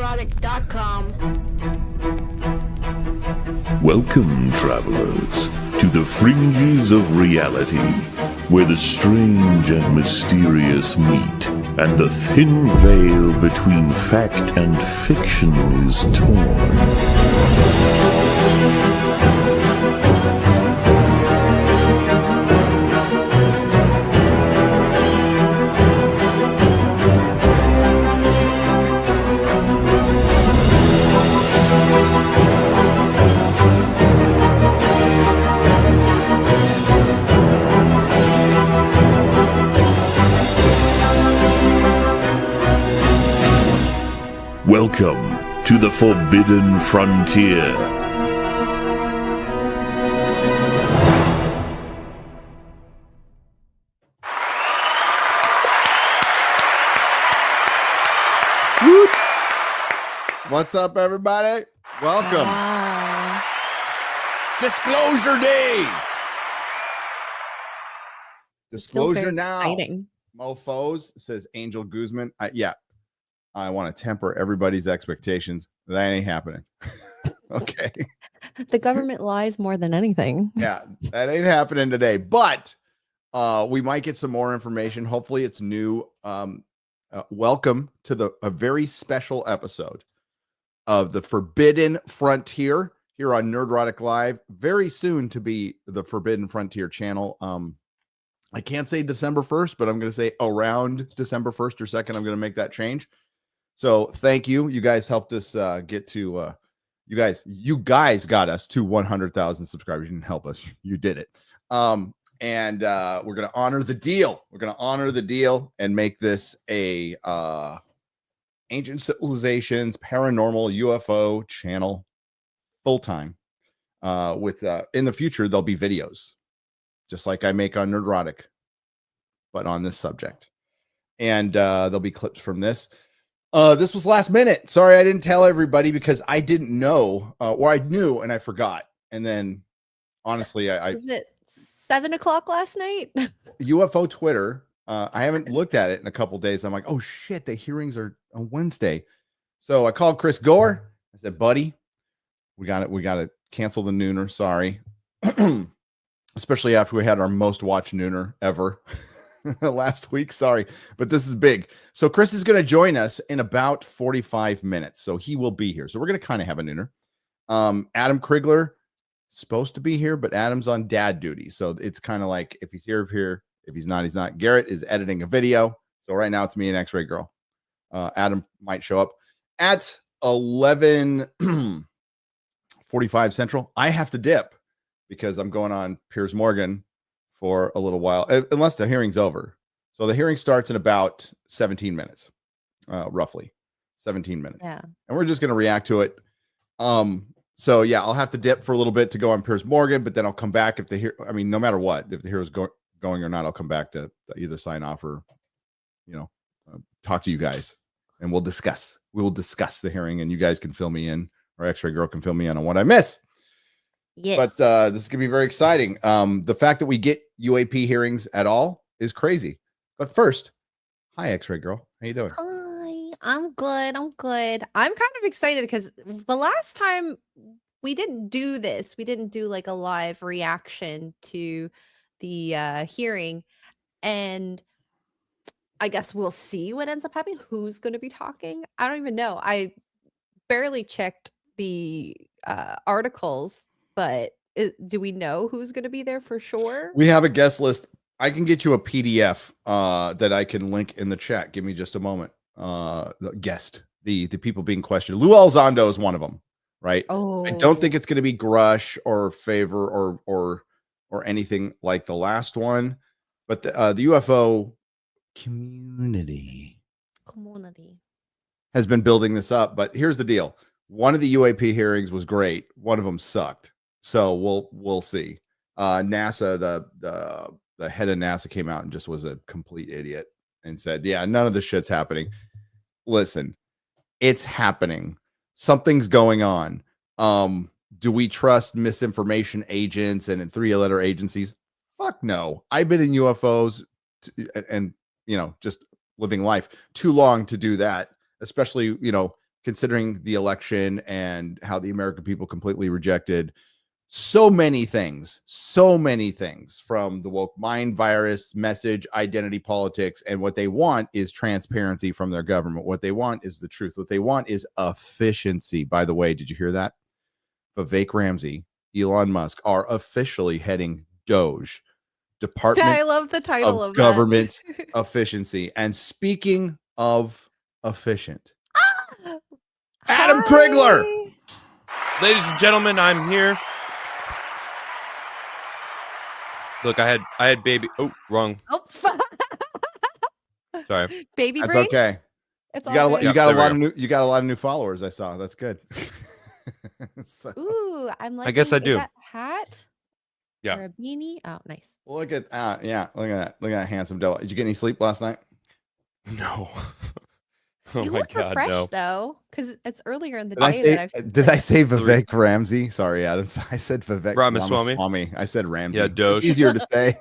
Nerdrotic.com. Welcome, travelers, to the fringes of reality, where the strange and mysterious meet, and the thin veil between fact and fiction is torn. Welcome to the Forbidden Frontier. Woo. What's up, everybody? Welcome. Disclosure Day. Disclosure now. Exciting. Mofos, says Angel Guzman. I want to temper everybody's expectations. That ain't happening. Okay. The government lies more than anything. Yeah, that ain't happening today. But we might get some more information. Hopefully it's new. Welcome to a very special episode of the Forbidden Frontier here on Nerdrotic Live. Very soon to be the Forbidden Frontier channel. I can't say December 1st, but I'm going to say around December 1st or 2nd, I'm going to make that change. So thank you. You guys helped us get to you guys got us to 100,000 subscribers. You didn't help us. You did it. And we're going to honor the deal. We're going to honor the deal and make this a ancient civilizations, paranormal, UFO channel full time. With in the future, there'll be videos just like I make on Nerdrotic, but on this subject. And there'll be clips from this. This was last minute. Sorry, I didn't tell everybody because I didn't know, or I knew and I forgot. And then, honestly, Was it 7:00 last night? UFO Twitter. I haven't looked at it in a couple days. I'm like, oh shit, the hearings are on Wednesday. So I called Chris Gore. I said, buddy, we got to cancel the nooner. Sorry, especially after we had our most watched nooner ever. Last week, sorry, but this is big. So Chris is going to join us in about 45 minutes, so he will be here. So we're going to kind of have a nooner. Adam Crigler supposed to be here, but Adam's on dad duty, so it's kind of like if he's here, if he's not, he's not. Garrett is editing a video, so right now it's me and X-Ray Girl. Adam might show up at 11:45 Central. I have to dip because I'm going on Piers Morgan for a little while, unless the hearing's over. So the hearing starts in about 17 minutes, roughly 17 minutes. Yeah. And we're just going to react to it. So yeah, I'll have to dip for a little bit to go on Piers Morgan, but then I'll come back if no matter what, if the hero's going or not, I'll come back to either sign off or, talk to you guys and we'll discuss the hearing and you guys can fill me in, or X-Ray Girl can fill me in on what I miss. Yes. But this is going to be very exciting. The fact that we get UAP hearings at all is crazy. But first, hi, X-Ray Girl. How you doing? Hi, I'm good. I'm kind of excited because the last time we didn't do this, we didn't do like a live reaction to the hearing. And I guess we'll see what ends up happening. Who's going to be talking? I don't even know. I barely checked the articles. But do we know who's going to be there for sure? We have a guest list. I can get you a PDF that I can link in the chat. Give me just a moment. The people being questioned. Lou Elizondo is one of them, right? Oh, I don't think it's going to be Grush or Favor or anything like the last one, but the UFO community has been building this up. But here's the deal: one of the UAP hearings was great. One of them sucked. So we'll see. NASA, the head of NASA came out and just was a complete idiot and said, yeah, none of this shit's happening. Listen, it's happening. Something's going on. Do we trust misinformation agents and 3-letter agencies? Fuck no. I've been in UFOs and just living life too long to do that, especially, considering the election and how the American people completely rejected so many things from the woke mind virus, message, identity politics. And what they want is transparency from their government. What they want is the truth. What they want is efficiency. By the way, did you hear that? Vivek Ramsey, Elon Musk are officially heading Doge, Department I love the title of Government Efficiency. And speaking of efficient, Adam Crigler. Ladies and gentlemen, I'm here. Look, I had baby. Oh, wrong. Oh, Sorry. baby That's brain. okay. It's You got all a good. lot of new followers. I saw. That's good. So, Ooh, I'm like. I guess I do. That hat. Yeah. Or a beanie. Oh, nice. look at yeah. Look at that. Look at that handsome devil. Did you get any sleep last night? No. Oh You my look God, refreshed no. though, because it's earlier in the Did I day say? that I've seen Did I it. say Vivek Ramsey? Sorry, Adam. I said Vivek Ramaswamy. I said Ramsey. Yeah, Doge. It's easier to say.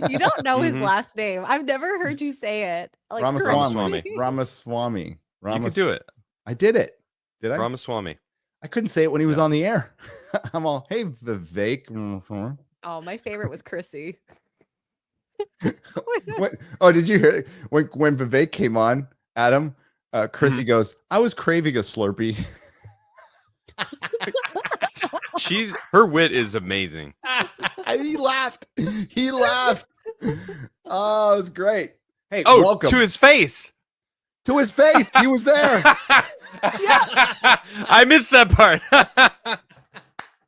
You don't know his Mhm. last name. I've never heard you say it. Like Ramaswamy. correctly. Ramaswamy. You could do it. I did it. Did I? Ramaswamy. I couldn't say it when he was on the air. I'm all, hey, Vivek. Oh, my favorite was Chrissy. Oh, did you hear when Vivek came on, Adam? Chrissy goes, I was craving a Slurpee. Her wit is amazing. And he laughed. He laughed. Oh, it was great. Hey, Oh, welcome to his face. to his face. He was there. I missed that part.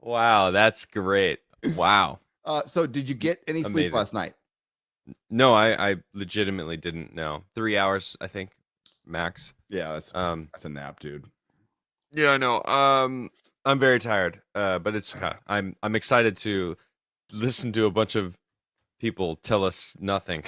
Wow, that's great. Wow. So did you get any sleep Amazing. last night? No, I legitimately didn't know. 3 hours, I think, max. Yeah, that's a nap, dude. Yeah, I know. I'm very tired. But it's I'm excited to listen to a bunch of people tell us nothing.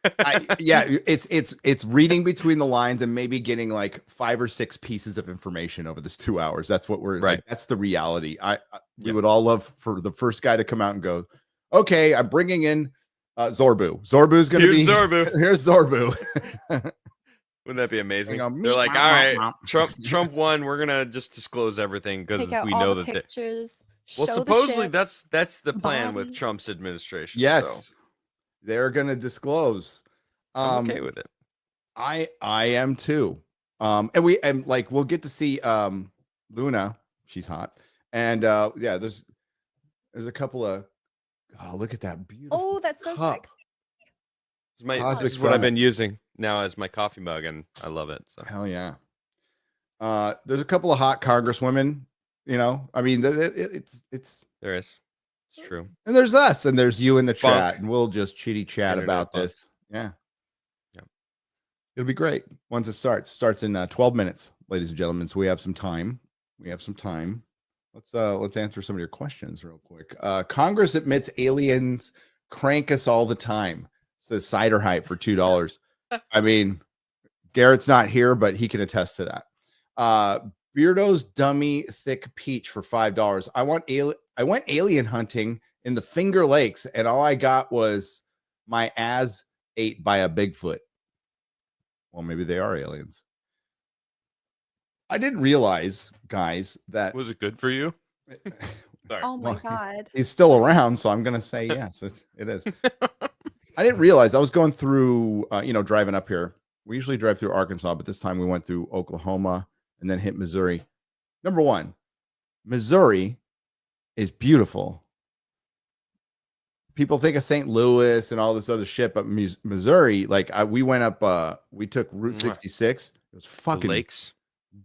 It's reading between the lines and maybe getting like 5 or 6 pieces of information over this 2 hours. That's what we're Right. like, that's the reality. We Yep. would all love for the first guy to come out and go, okay, I'm bringing in Zorbu. Zorbu's going to be Here's Zorbu. Here's Zorbu. Wouldn't that be amazing? Hang on. They're like, all right, Trump won. We're gonna just disclose everything because Take out we all know the that. pictures. Well, show the supposedly ship. that's the plan with body. Trump's administration. Yes, so they're going to disclose. I'm okay with it. I am too. And we'll get to see Luna. She's hot. And yeah, there's a couple of look at that beautiful. Oh, that's so cup. sexy. Cosmic This is what I've Sun. been using now as my coffee mug, and I love it. So Hell yeah. There's a couple of hot congresswomen, you know. I mean, it's there is. It's true. and there's us and there's you in the Funk. chat, and we'll just chitty chat Internet about funk. this. Yeah. Yeah. It'll be great once it starts. Starts in 12 minutes, ladies and gentlemen. So we have some time. Let's answer some of your questions real quick. Congress admits aliens crank us all the time. Says Cider Hype for $2. I mean, Garrett's not here, but he can attest to that. Beardo's Dummy Thick Peach for $5. I went alien hunting in the Finger Lakes, and all I got was my ass ate by a Bigfoot. Well, maybe they are aliens. I didn't realize, guys, that Was it good for you? Sorry. Oh my Well, god. he's still around, so I'm gonna say yes. It is. I didn't realize I was going through, driving up here. We usually drive through Arkansas, but this time we went through Oklahoma and then hit Missouri. Number one, Missouri is beautiful. People think of St. Louis and all this other shit, but Missouri, we went up, we took Route 66. It was The fucking lakes.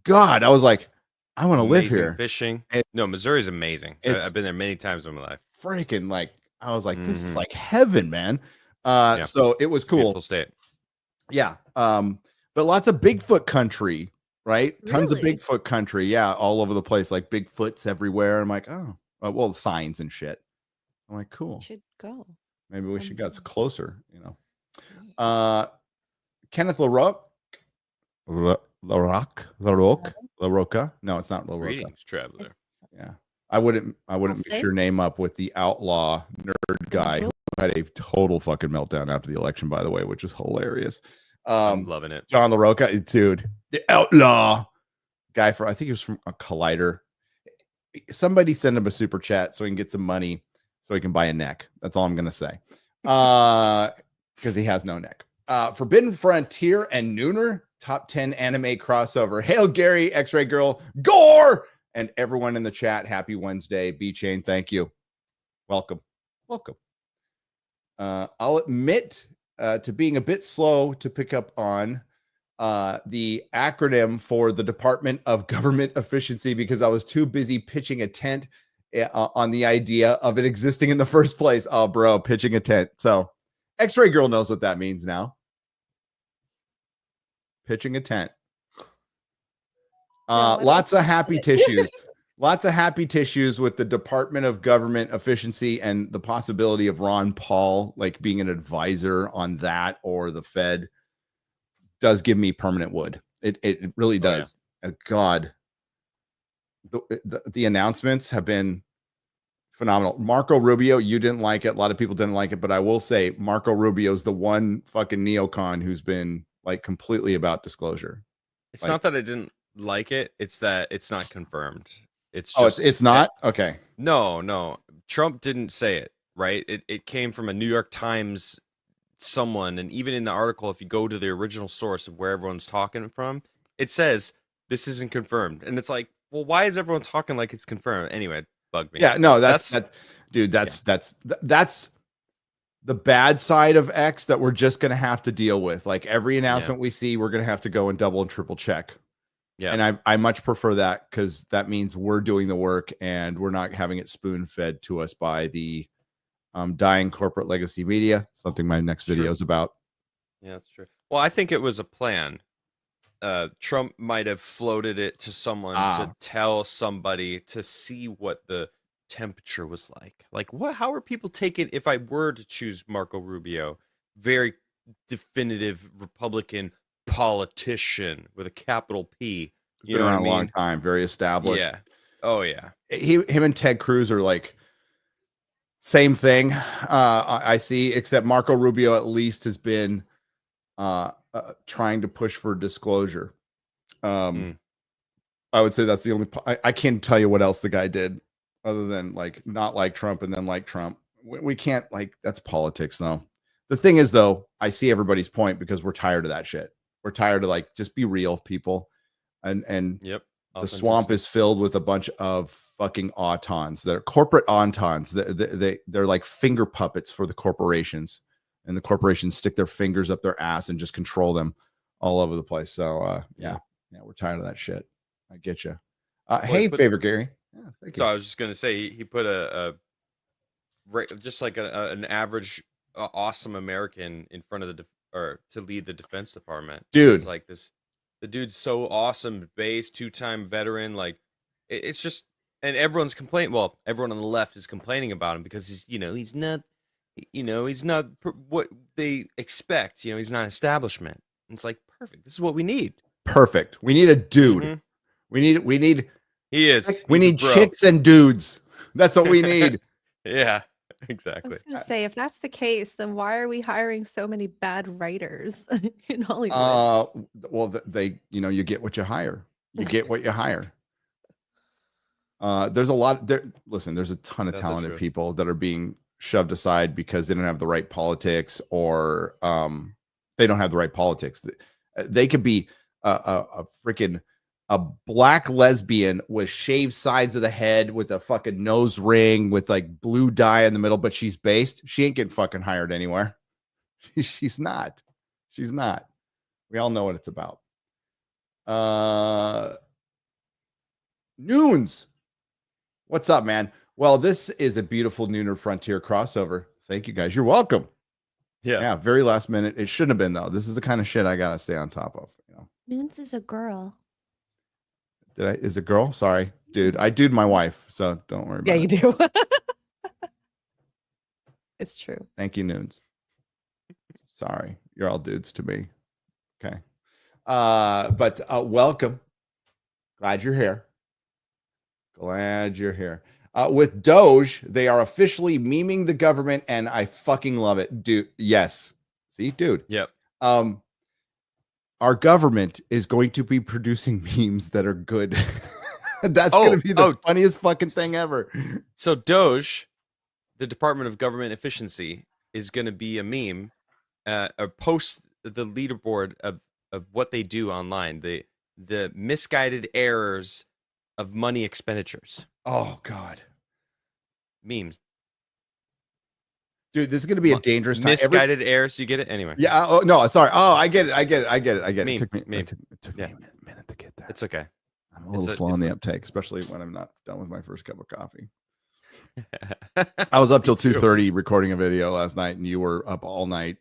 God. I was like, I want to live Amazing here. Fishing. It's- No, Missouri's amazing. it's- I've been there many times in my life. Freaking I was like, this is Mhm. like heaven, man. So it was cool. Beautiful state. Yeah. But lots of Bigfoot country, right? Tons of Really? Bigfoot country. Yeah. All over the place. Like Bigfoot's everywhere. I'm like, oh, well, signs and shit. I'm like, cool. Should go. Maybe we should get sometime. closer, Kenneth LaRocca. LaRocca. No, it's not LaRocca. Greetings, traveler. It's- Yeah. I wouldn't mix say- your name up with the outlaw nerd guy who had a total fucking meltdown after the election, by the way, which is hilarious. I'm loving it. John LaRocca, dude, the outlaw guy I think he was from a Collider. Somebody send him a super chat so he can get some money so he can buy a neck. That's all I'm gonna say. Because he has no neck. Forbidden Frontier and Nooner, top 10 anime crossover. Hail Gary, X-Ray Girl, Gore, and everyone in the chat. Happy Wednesday. B-Chain, thank you. Welcome. I'll admit to being a bit slow to pick up on the acronym for the Department of Government Efficiency because I was too busy pitching a tent on the idea of it existing in the first place. Oh, bro, pitching a tent. So X-Ray Girl knows what that means now. Pitching a tent. Lots of happy tissues. Lots of happy tissues with the Department of Government Efficiency and the possibility of Ron Paul like being an advisor on that or the Fed does give me permanent wood. It really does. Oh, yeah. God, the announcements have been phenomenal. Marco Rubio, you didn't like it. A lot of people didn't like it, but I will say Marco Rubio's the one fucking neocon who's been like completely about disclosure. It's like, not that I didn't like it. It's that it's not confirmed. It's just, it's not okay. No, Trump didn't say it, right? It came from a New York Times someone, and even in the article, if you go to the original source of where everyone's talking from, it says this isn't confirmed, and it's like, well, why is everyone talking like it's confirmed? Anyway, it bugged me. Yeah, no, that's dude, that's the bad side of X that we're just gonna have to deal with. Like every announcement we see, we're gonna have to go and double and triple check. Yeah, and I much prefer that because that means we're doing the work and we're not having it spoon fed to us by the dying corporate legacy media, something my next video is about. Yeah, that's true. Well, I think it was a plan. Trump might have floated it to someone to tell somebody to see what the temperature was like. Like, how are people taking, if I were to choose Marco Rubio, very definitive Republican politician with a capital P. He's been around a long time, very established. Yeah. Oh, yeah. Him and Ted Cruz are like, same thing. I see, except Marco Rubio at least has been trying to push for disclosure. I would say that's the only. I can't tell you what else the guy did, other than like not like Trump and then like Trump. We can't that's politics, though. The thing is, though, I see everybody's point because we're tired of that shit. We're tired of just be real, people, and yep. The swamp is filled with a bunch of fucking autons. They're corporate autons. They're like finger puppets for the corporations, and the corporations stick their fingers up their ass and just control them all over the place. So yeah, we're tired of that shit. I get you. Hey, favorite Gary. Yeah, thank you. So I was just gonna say he put just like an average awesome American in front of to lead the Defense Department, dude. It's like this. The dude's so awesome, base, 2-time veteran. Like, it's just, and everyone's complaining. Well, everyone on the left is complaining about him because he's not what they expect. He's not establishment. And it's like, perfect. This is what we need. Perfect. We need a dude. Mm-hmm. We need. He is. We need chicks and dudes. That's what we need. Yeah. Exactly. I was going to say, if that's the case, then why are we hiring so many bad writers in Hollywood? Well, you get what you hire. You get what you hire. There's a lot there. Listen, there's a ton of talented people that are being shoved aside because they don't have the right politics, or they don't have the right politics. They could be a freaking a black lesbian with shaved sides of the head, with a fucking nose ring, with like blue dye in the middle, but she's based. She ain't getting fucking hired anywhere. She's not. She's not. We all know what it's about. Noons. What's up, man? Well, this is a beautiful Nooner Frontier crossover. Thank you, guys. You're welcome. Yeah. Very last minute. It shouldn't have been, though. This is the kind of shit I gotta stay on top of. Noons is a girl. Is a girl? Sorry, dude. I dude my wife, so don't worry about it. Yeah, you do. It's true. Thank you, Noons. Sorry. You're all dudes to me. Okay. But welcome. Glad you're here. With Doge, they are officially memeing the government, and I fucking love it. Dude, yes. See, dude. Yep. our government is going to be producing memes that are good. That's going to be the funniest fucking thing ever. So Doge, the Department of Government Efficiency, is going to be a meme, or post the leaderboard of what they do online, the misguided errors of money expenditures. Oh God, memes. Dude, this is going to be a dangerous time. Misguided errors. You get it anyway. Yeah. Oh no, sorry. Oh, I get it. It took me a minute to get there. It's okay. I'm a little slow on the uptake, especially when I'm not done with my first cup of coffee. I was up till 2:30 recording a video last night, and you were up all night,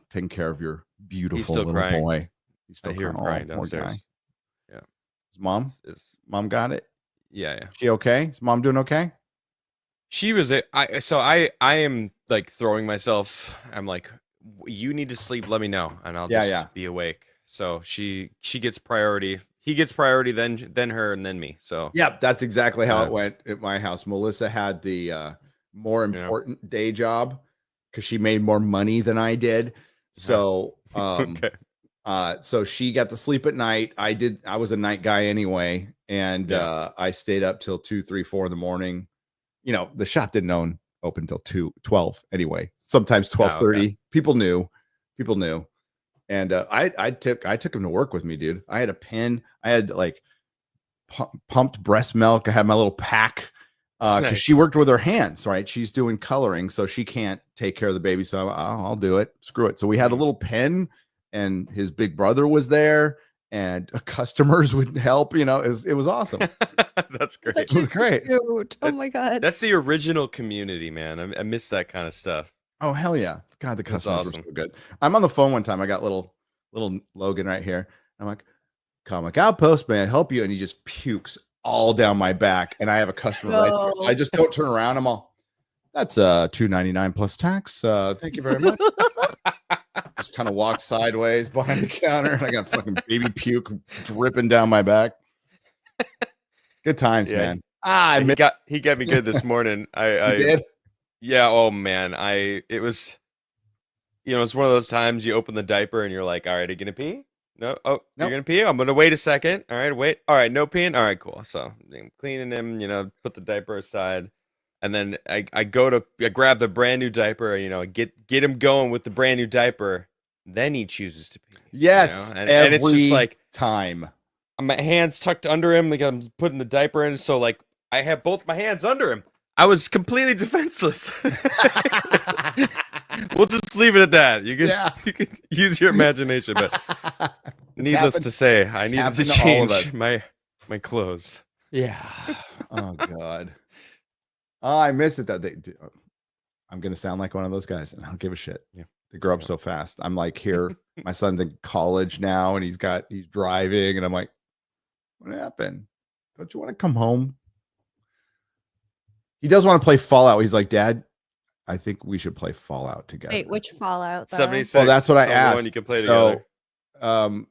taking care of your beautiful little boy. He's still crying downstairs. Yeah. His mom? Mom got it? Yeah. She okay? Is mom doing okay? She was I am like throwing myself. I'm like, you need to sleep. Let me know, and I'll just be awake. So she gets priority. He gets priority, then her, and then me. So that's exactly how it went at my house. Melissa had the more important day job because she made more money than I did. So so she got to sleep at night. I was a night guy anyway, and I stayed up till 2, 3, 4 in the morning. The shop didn't open till 12 anyway. Sometimes 12:30. Okay. People knew. And I took him to work with me, dude. I had a pen. I had like pumped breast milk. I had my little pack because she worked with her hands, right? She's doing coloring, so she can't take care of the baby. So I'll do it. Screw it. So we had a little pen, and his big brother was there, and customers would help. It was awesome. That's great. It was great. Cute. Oh my God. That's the original community, man. I miss that kind of stuff. Oh hell yeah. God, the customers were so good. I'm on the phone one time. I got little Logan right here. I'm like, Comic Outpost, may I help you? And he just pukes all down my back. And I have a customer right there. So I just don't turn around. I'm all, that's $2.99 plus tax. Thank you very much. Just kind of walk sideways behind the counter, and I got fucking baby puke dripping down my back. Good times, man. He got me good this morning. I did. Yeah. Oh man. It was it's one of those times you open the diaper and you're like, all right, are you gonna pee? No. Oh, nope. You're gonna pee? I'm gonna wait a second. All right, wait. All right, no peeing. All right, cool. So I'm cleaning him, put the diaper aside. And then I grab the brand new diaper, get him going with the brand new diaper. Then he chooses to pee. Yes. And it's just like time. My hands tucked under him, like I'm putting the diaper in. So like I have both my hands under him. I was completely defenseless. We'll just leave it at that. You can use your imagination, but needless to say, I needed to change my clothes. Yeah. Oh God. Oh, I miss it that I'm gonna sound like one of those guys, and I don't give a shit. Yeah. They grow up so fast. I'm like here. My son's in college now, and he's driving, and I'm like, what happened? Don't you want to come home? He does want to play Fallout. He's like, Dad, I think we should play Fallout together. Wait, which Fallout? 76. Well, that's what I asked. The one you can play together.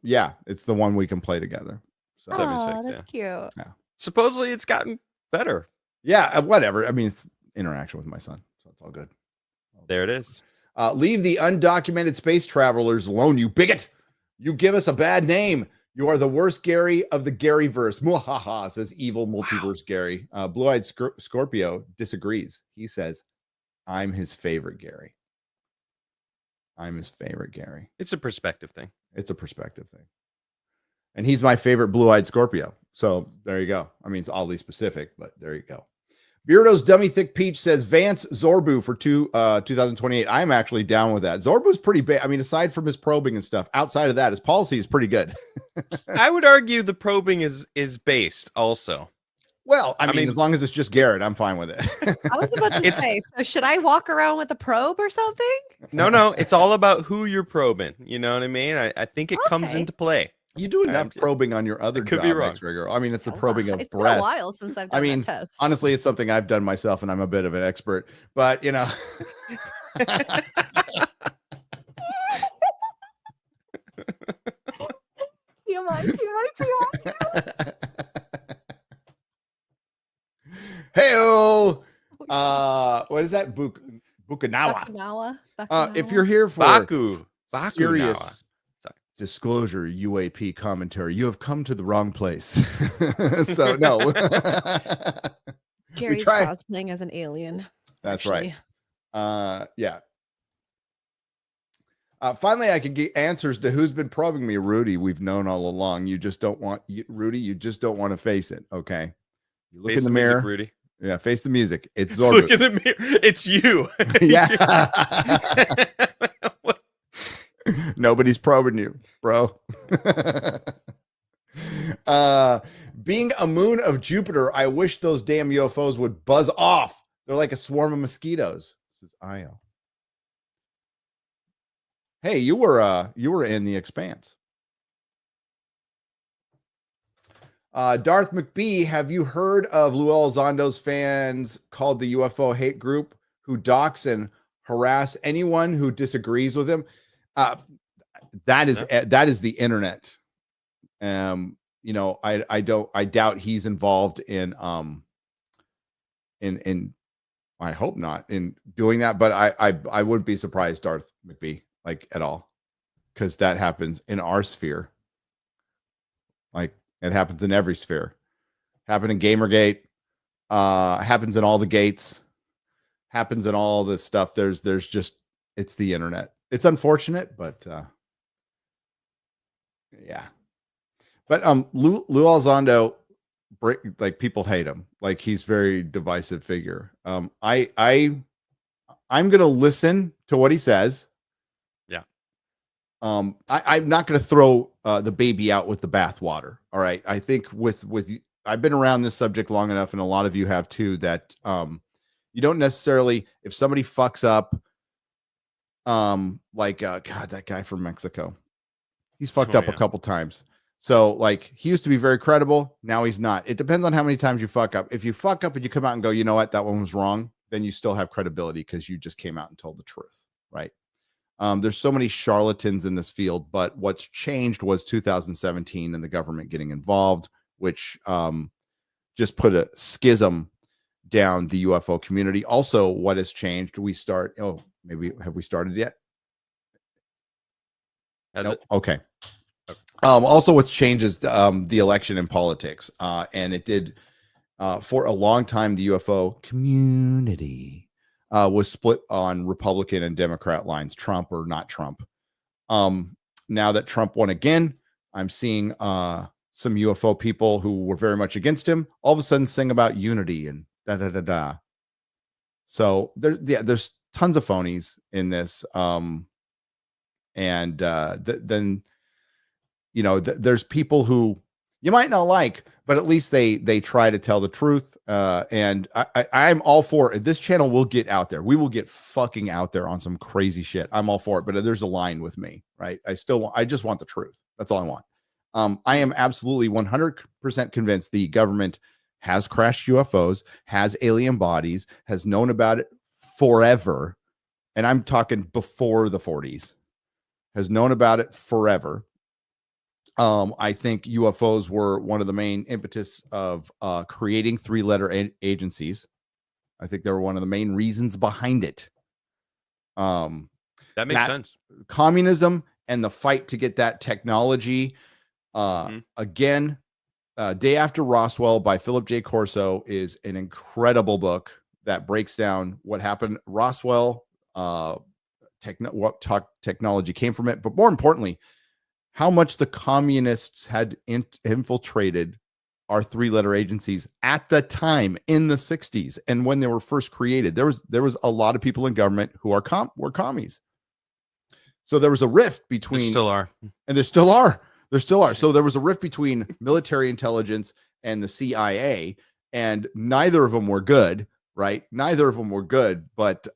Yeah, it's the one we can play together. So 76. That's cute. Yeah. Supposedly, it's gotten better. Yeah, whatever. I mean, it's interaction with my son, so it's all good. There it is. Leave the undocumented space travelers alone, you bigot. You give us a bad name. You are the worst Gary of the Garyverse. Muhaha, says evil multiverse Gary. Blue-eyed Scorpio disagrees. He says, I'm his favorite Gary. I'm his favorite Gary. It's a perspective thing. It's a perspective thing. And he's my favorite blue-eyed Scorpio. So there you go. I mean, it's oddly specific, but there you go. Beardo's Dummy Thick Peach says Vance Zorbu for 2028. I'm actually down with that. Zorbu's pretty big. I mean, aside from his probing and stuff, outside of that, his policy is pretty good. I would argue the probing is based also. Well, I mean, as long as it's just Garrett, I'm fine with it. I was about to say, so should I walk around with a probe or something? No. It's all about who you're probing. You know what I mean? I think it comes into play. You do enough probing on your other job, Crigler. I mean, it's a probing of breasts. It's been a while since I've done that test. Honestly, it's something I've done myself, and I'm a bit of an expert. But, Hey-oh! What is that? Bukanawa. Bakunawa. If you're here for Baku serious disclosure UAP commentary. You have come to the wrong place. So no. Jerry's cosplaying as an alien. That's actually. right. Yeah. Finally, I can get answers to who's been probing me. Rudy, we've known all along. You just don't want Rudy. You just don't want to face it. Okay. You look Face in the music, mirror, Rudy. Yeah, face the music. It's Look Zorgo. in the mirror. It's you. Yeah. Nobody's probing you, bro. Being a moon of Jupiter, I wish those damn UFOs would buzz off. They're like a swarm of mosquitoes. This is Io. Hey, you were in The Expanse. Darth McBee, have you heard of Lou Elizondo's fans called the UFO hate group who dox and harass anyone who disagrees with him? That is the internet. I doubt he's involved in I hope not in doing that, but I wouldn't be surprised, Darth McBee, like at all, because that happens in our sphere. Like it happens in every sphere. Happened in Gamergate, happens in all the gates, happens in all this stuff. There's just, it's the internet. It's unfortunate, but yeah. But Lou Elizondo, like people hate him. Like he's very divisive figure. I'm gonna listen to what he says. Yeah. I'm not gonna throw the baby out with the bathwater. All right. I think with I've been around this subject long enough, and a lot of you have too, that you don't necessarily, if somebody fucks up, like God, that guy from Mexico, he's fucked up a couple times. So like he used to be very credible. Now he's not. It depends on how many times you fuck up. If you fuck up and you come out and go, you know what, that one was wrong, then you still have credibility because you just came out and told the truth, right? There's so many charlatans in this field, but what's changed was 2017 and the government getting involved, which just put a schism down the UFO community. Also, what has changed? Maybe have we started yet? Nope. Okay. Also, what's changed is the election in politics, and it did for a long time. The UFO community was split on Republican and Democrat lines, Trump or not Trump. Now that Trump won again, I'm seeing some UFO people who were very much against him all of a sudden sing about unity and da da da da. So there's tons of phonies in this, and then. There's people who you might not like, but at least they try to tell the truth. And I'm all for it. This channel will get out there. We will get fucking out there on some crazy shit. I'm all for it, but there's a line with me, right? I just want the truth. That's all I want. I am absolutely 100% convinced the government has crashed UFOs, has alien bodies, has known about it forever. And I'm talking before the 40s, has known about it forever. I think UFOs were one of the main impetus of creating three-letter agencies. I think they were one of the main reasons behind it. That makes sense. Communism and the fight to get that technology. Again, Day After Roswell by Philip J. Corso is an incredible book that breaks down what happened. Roswell, what technology came from it, but more importantly, how much the communists had infiltrated our three-letter agencies at the time in the 60s and when they were first created. There was a lot of people in government who were commies. So there was a rift between there still are. And there still are. So there was a rift between military intelligence and the CIA, and neither of them were good, right? Neither of them were good, but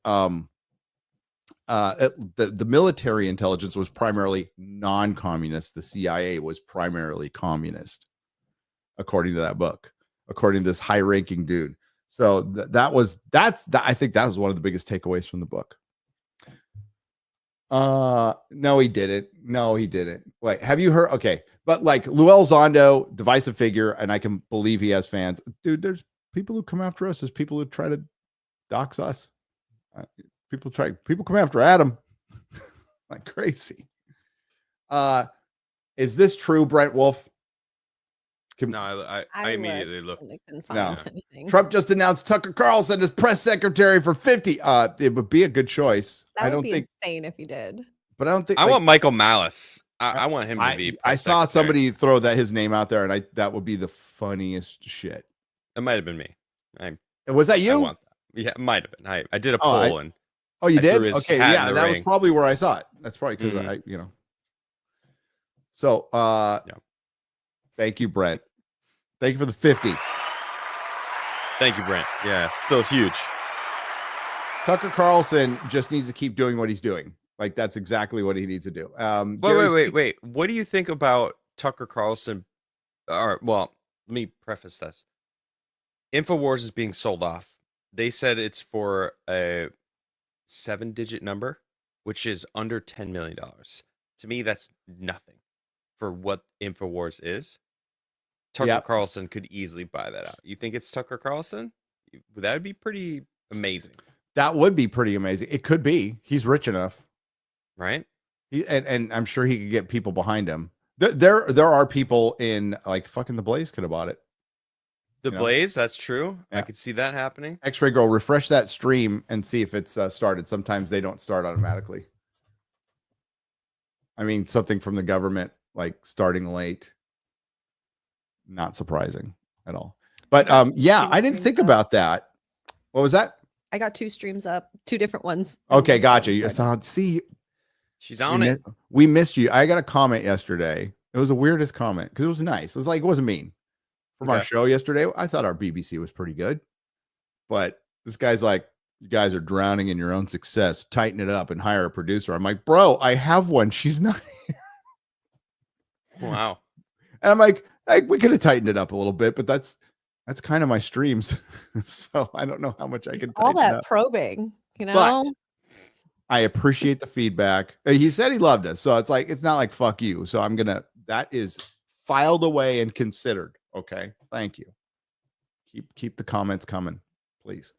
the military intelligence was primarily non-communist. The CIA was primarily communist, according to that book, according to this high-ranking dude. So I think that was one of the biggest takeaways from the book. No, he didn't. Wait, have you heard? Okay, but like Lou Elizondo, divisive figure, and I can believe he has fans. Dude, there's people who come after us. There's people who try to dox us. People come after Adam like crazy. Is this true, Brent Wolf? No, I immediately looked. and they couldn't find No. anything. Trump just announced Tucker Carlson as press secretary for 50. It would be a good choice. That I would don't be think, insane if he did. but I don't think I want Michael Malice. I want him to be. I press saw secretary. somebody throw his name out there, and that would be the funniest shit. It might have been me. Was that I you? want that. Yeah, it might have been. I did a poll and Oh, you I did? threw his Okay, hat in yeah, the that was ring. probably where I saw it. That's probably because Mhm. So, Yeah. thank you, Brent. Thank you for the 50. Thank you, Brent. Yeah, still huge. Tucker Carlson just needs to keep doing what he's doing. Like, that's exactly what he needs to do. Wait. What do you think about Tucker Carlson? Well, let me preface this. InfoWars is being sold off. They said it's for a 7-digit number, which is under $10 million. To me, that's nothing for what InfoWars is. Tucker Carlson could easily buy that out. You think it's Tucker Carlson? That would be pretty amazing. That would be pretty amazing. It could be. He's rich enough, right? And I'm sure he could get people behind him. There are people in like fucking the Blaze could have bought it. The Blaze, that's true. Yeah. I could see that happening. X-Ray Girl, refresh that stream and see if it's started. Sometimes they don't start automatically. I mean, something from the government like starting late. Not surprising at all. But yeah, I didn't think about that. What was that? I got 2 streams up, 2 different ones. Okay, gotcha. You see, she's on it. We missed you. I got a comment yesterday. It was the weirdest comment because it was nice. It was like, it wasn't mean. From our show yesterday, I thought our BBC was pretty good. But this guy's like, you guys are drowning in your own success. Tighten it up and hire a producer. I'm like, bro, I have one. She's not here. Wow. And I'm like, we could have tightened it up a little bit, but that's kind of my streams. So I don't know how much I can all that up. Probing, But I appreciate the feedback. He said he loved us. So it's like, it's not like fuck you. So that is filed away and considered. Okay. Thank you. Keep the comments coming, please.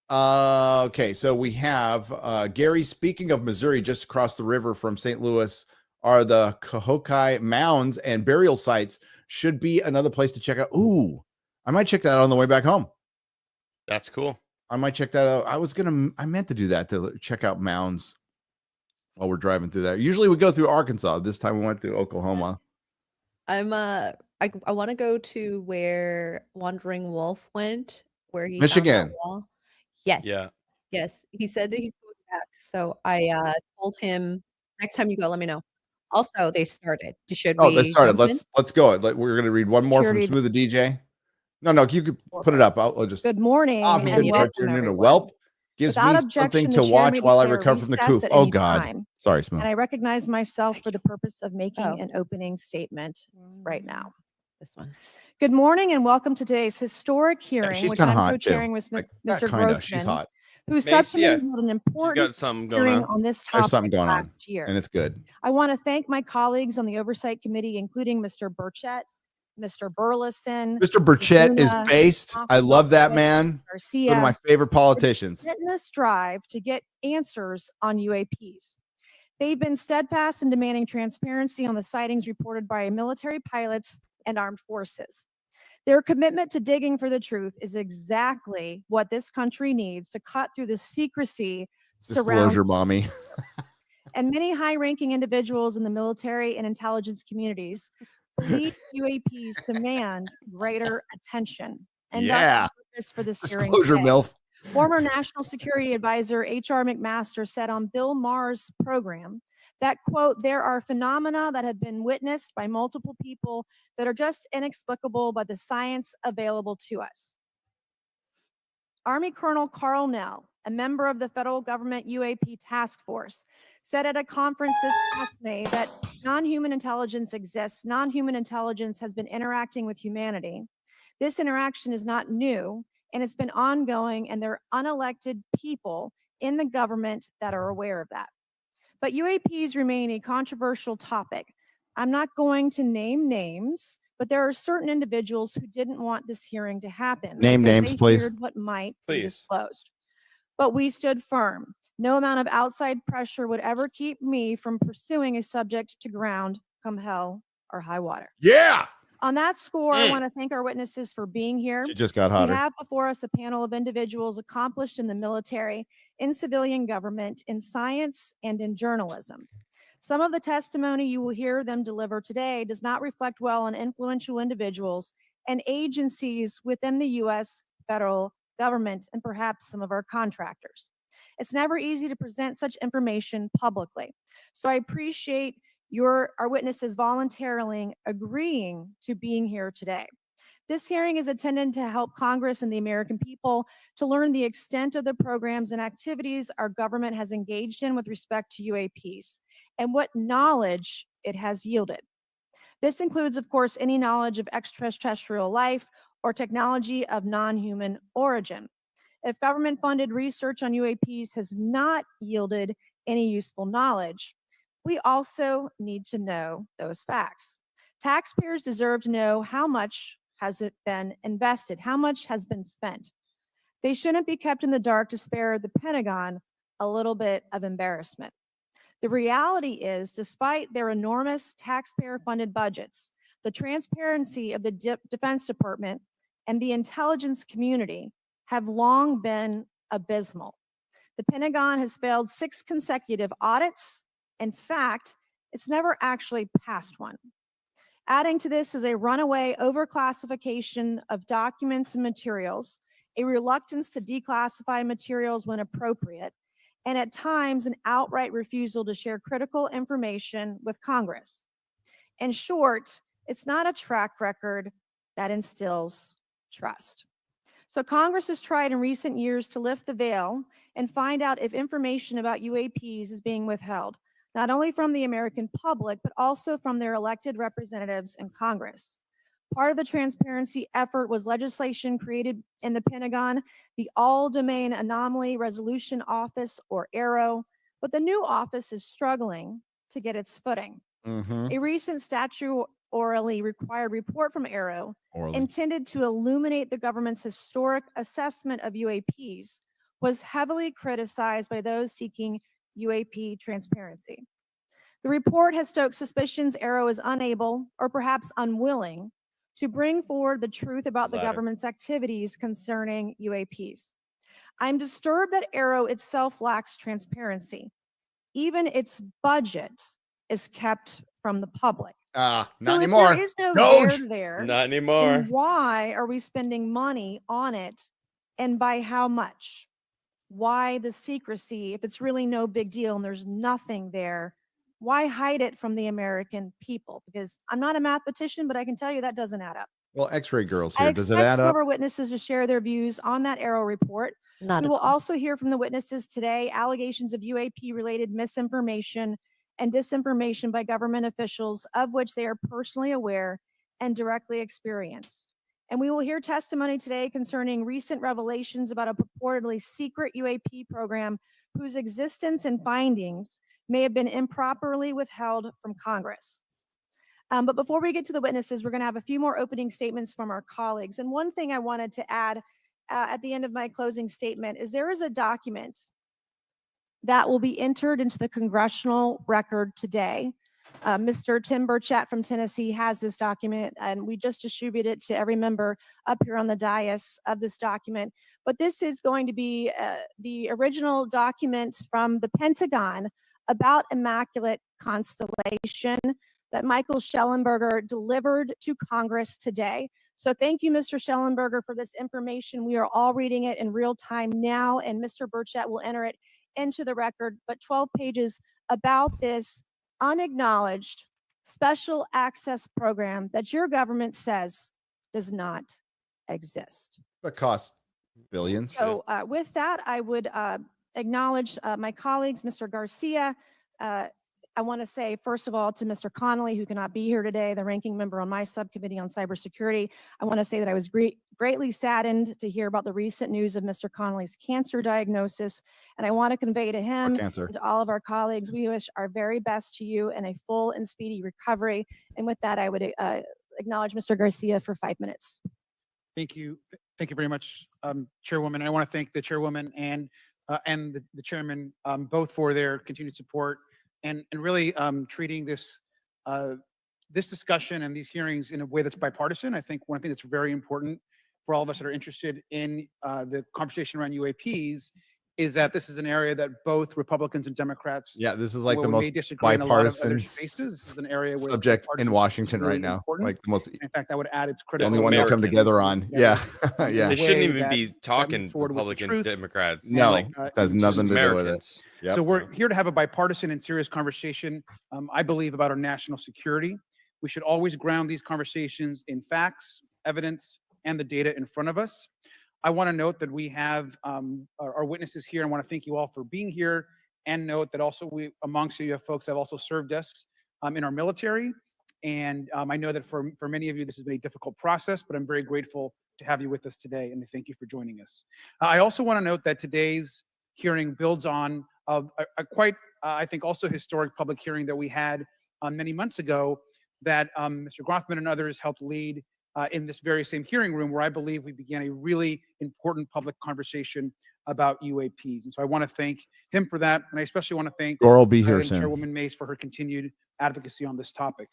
Okay. So we have Gary, speaking of Missouri, just across the river from St. Louis are the Cahokia mounds and burial sites. Should be another place to check out. Ooh, I might check that out on the way back home. That's cool. I might check that out. I meant to do that, to check out mounds while we're driving through there. Usually we go through Arkansas. This time we went through Oklahoma. I want to go to where Wandering Wolf went, where he Michigan. found that wall. Yes. Yeah. Yes. He said that he's going back. So I told him next time you go, let me know. Also, they started. Should we? They started. jump in? Let's go. We're going to read one more from Smooth the DJ. No, you could put it up. I'll just. Good morning. Good and welcome, afternoon. Welp gives Without me something to the chair watch may while I declare recover from the recess coup. at Oh any God. time. Sorry, Smooth. And I recognize myself for the purpose of making Oh. an opening statement right now. This one. Good morning and welcome to today's historic hearing, she's which kinda I'm hot, co-chairing too. with Like, Mr. not kinda, she's Grossman, hot. who Mace, subcommittee yeah. held an She's important got something going hearing on. on this There's topic something going on, last year. and it's good. I want to thank my colleagues on the Oversight Committee, including Mr. Burchett, Mr. Burleson, Mr. Burchett is Luna, based. I love that man. Garcia, One of my favorite politicians. relentless drive to get answers on UAPs. They've been steadfast in demanding transparency on the sightings reported by military pilots and armed forces. Their commitment to digging for the truth is exactly what this country needs to cut through the secrecy Disclosure, surrounding. mommy. And many high-ranking individuals in the military and intelligence communities believe UAPs demand greater attention. And Yeah. that's the purpose for this hearing Disclosure, today. MILF. Former National Security Advisor H.R. McMaster said on Bill Maher's program that, quote, there are phenomena that have been witnessed by multiple people that are just inexplicable by the science available to us. Army Colonel Carl Nell, a member of the federal government UAP task force, said at a conference this past May that non-human intelligence exists. Non-human intelligence has been interacting with humanity. This interaction is not new, and it's been ongoing, and there are unelected people in the government that are aware of that. But UAPs remain a controversial topic. I'm not going to name names, but there are certain individuals who didn't want this hearing to happen. Name because names, they please. feared what might be Please. disclosed. But we stood firm. No amount of outside pressure would ever keep me from pursuing a subject to ground, come hell or high water. Yeah. On that score, I want to thank our witnesses for being here. She just got We hotter. have before us a panel of individuals accomplished in the military, in civilian government, in science, and in journalism. Some of the testimony you will hear them deliver today does not reflect well on influential individuals and agencies within the U.S. federal government and perhaps some of our contractors. It's never easy to present such information publicly. So I appreciate our witnesses voluntarily agreeing to being here today. This hearing is intended to help Congress and the American people to learn the extent of the programs and activities our government has engaged in with respect to UAPs and what knowledge it has yielded. This includes, of course, any knowledge of extraterrestrial life or technology of non-human origin. If government-funded research on UAPs has not yielded any useful knowledge, we also need to know those facts. Taxpayers deserve to know how much has it been invested, how much has been spent. They shouldn't be kept in the dark to spare the Pentagon a little bit of embarrassment. The reality is, despite their enormous taxpayer-funded budgets, the transparency of the Defense Department and the intelligence community have long been abysmal. The Pentagon has failed 6 consecutive audits. In fact, it's never actually passed one. Adding to this is a runaway overclassification of documents and materials, a reluctance to declassify materials when appropriate, and at times an outright refusal to share critical information with Congress. In short, it's not a track record that instills trust. So Congress has tried in recent years to lift the veil and find out if information about UAPs is being withheld, not only from the American public, but also from their elected representatives in Congress. Part of the transparency effort was legislation created in the Pentagon, the All-Domain Anomaly Resolution Office, or AARO, but the new office is struggling to get its footing. A recent statutorily required report from AARO, intended to illuminate the government's historic assessment of UAPs, was heavily criticized by those seeking UAP transparency. The report has stoked suspicions AARO is unable, or perhaps unwilling, to bring forward the truth about the government's activities concerning UAPs. I'm disturbed that AARO itself lacks transparency. Even its budget is kept from the public. Not So anymore. if there is no Doge. there, Not anymore. then why are we spending money on it, and by how much? Why the secrecy if it's really no big deal and there's nothing there? Why hide it from the American people? Because I'm not a mathematician, but I can tell you that doesn't add up. Well, X-ray girls I here. Does it expect add some of up? our witnesses to share their views on that AARO report. Not We at will all. also hear from the witnesses today allegations of UAP-related misinformation and disinformation by government officials, of which they are personally aware and directly experienced. And we will hear testimony today concerning recent revelations about a purportedly secret UAP program whose existence and findings may have been improperly withheld from Congress. But before we get to the witnesses, we're going to have a few more opening statements from our colleagues. And one thing I wanted to add at the end of my closing statement is there is a document that will be entered into the congressional record today. Mr. Tim Burchett from Tennessee has this document, and we just distributed it to every member up here on the dais of this document. But this is going to be the original document from the Pentagon about Immaculate Constellation that Michael Schellenberger delivered to Congress today. So thank you, Mr. Schellenberger, for this information. We are all reading it in real time now, and Mr. Burchett will enter it into the record. But 12 pages about this unacknowledged special access program that your government says does not exist. But costs billions. So with that, I would acknowledge my colleagues, Mr. Garcia. I want to say, first of all, to Mr. Connolly, who cannot be here today, the ranking member on my subcommittee on cybersecurity, I want to say that I was greatly saddened to hear about the recent news of Mr. Connolly's cancer diagnosis. And I want to convey to him and to all of our colleagues, we wish our very best to you and a full and speedy recovery. And with that, I would acknowledge Mr. Garcia for 5 minutes. Thank you. Thank you very much, Chairwoman. I want to thank the Chairwoman and the Chairman both for their continued support and really treating this this discussion and these hearings in a way that's bipartisan. I think one thing that's very important for all of us that are interested in the conversation around UAPs is that this is an area that both Republicans and Democrats, Yeah, this is like where the we most may disagree in a lot of bipartisan other spaces, this is an area where subject in bipartisanship is Washington really right now. important. Like the most, In fact, I would add it's the critical. only one they'll come Americans. together on. Yeah, in yeah. a They shouldn't way even that be moves talking forward with the Republican, truth. Democrats. It's No, like, it has just nothing to do with it. Americans. Yep. So we're here to have a bipartisan and serious conversation, I believe, about our national security. We should always ground these conversations in facts, evidence, and the data in front of us. I want to note that we have our witnesses here. I want to thank you all for being here, and note that also we amongst you have folks that have also served us in our military. And I know that for many of you, this has been a difficult process, but I'm very grateful to have you with us today, and thank you for joining us. I also want to note that today's hearing builds on a quite, I think, also historic public hearing that we had many months ago that Mr. Grothman and others helped lead in this very same hearing room, where I believe we began a really important public conversation about UAPs. And so I want to thank him for that. And I especially want to thank Gore will be here and soon. Chairwoman Mace for her continued advocacy on this topic.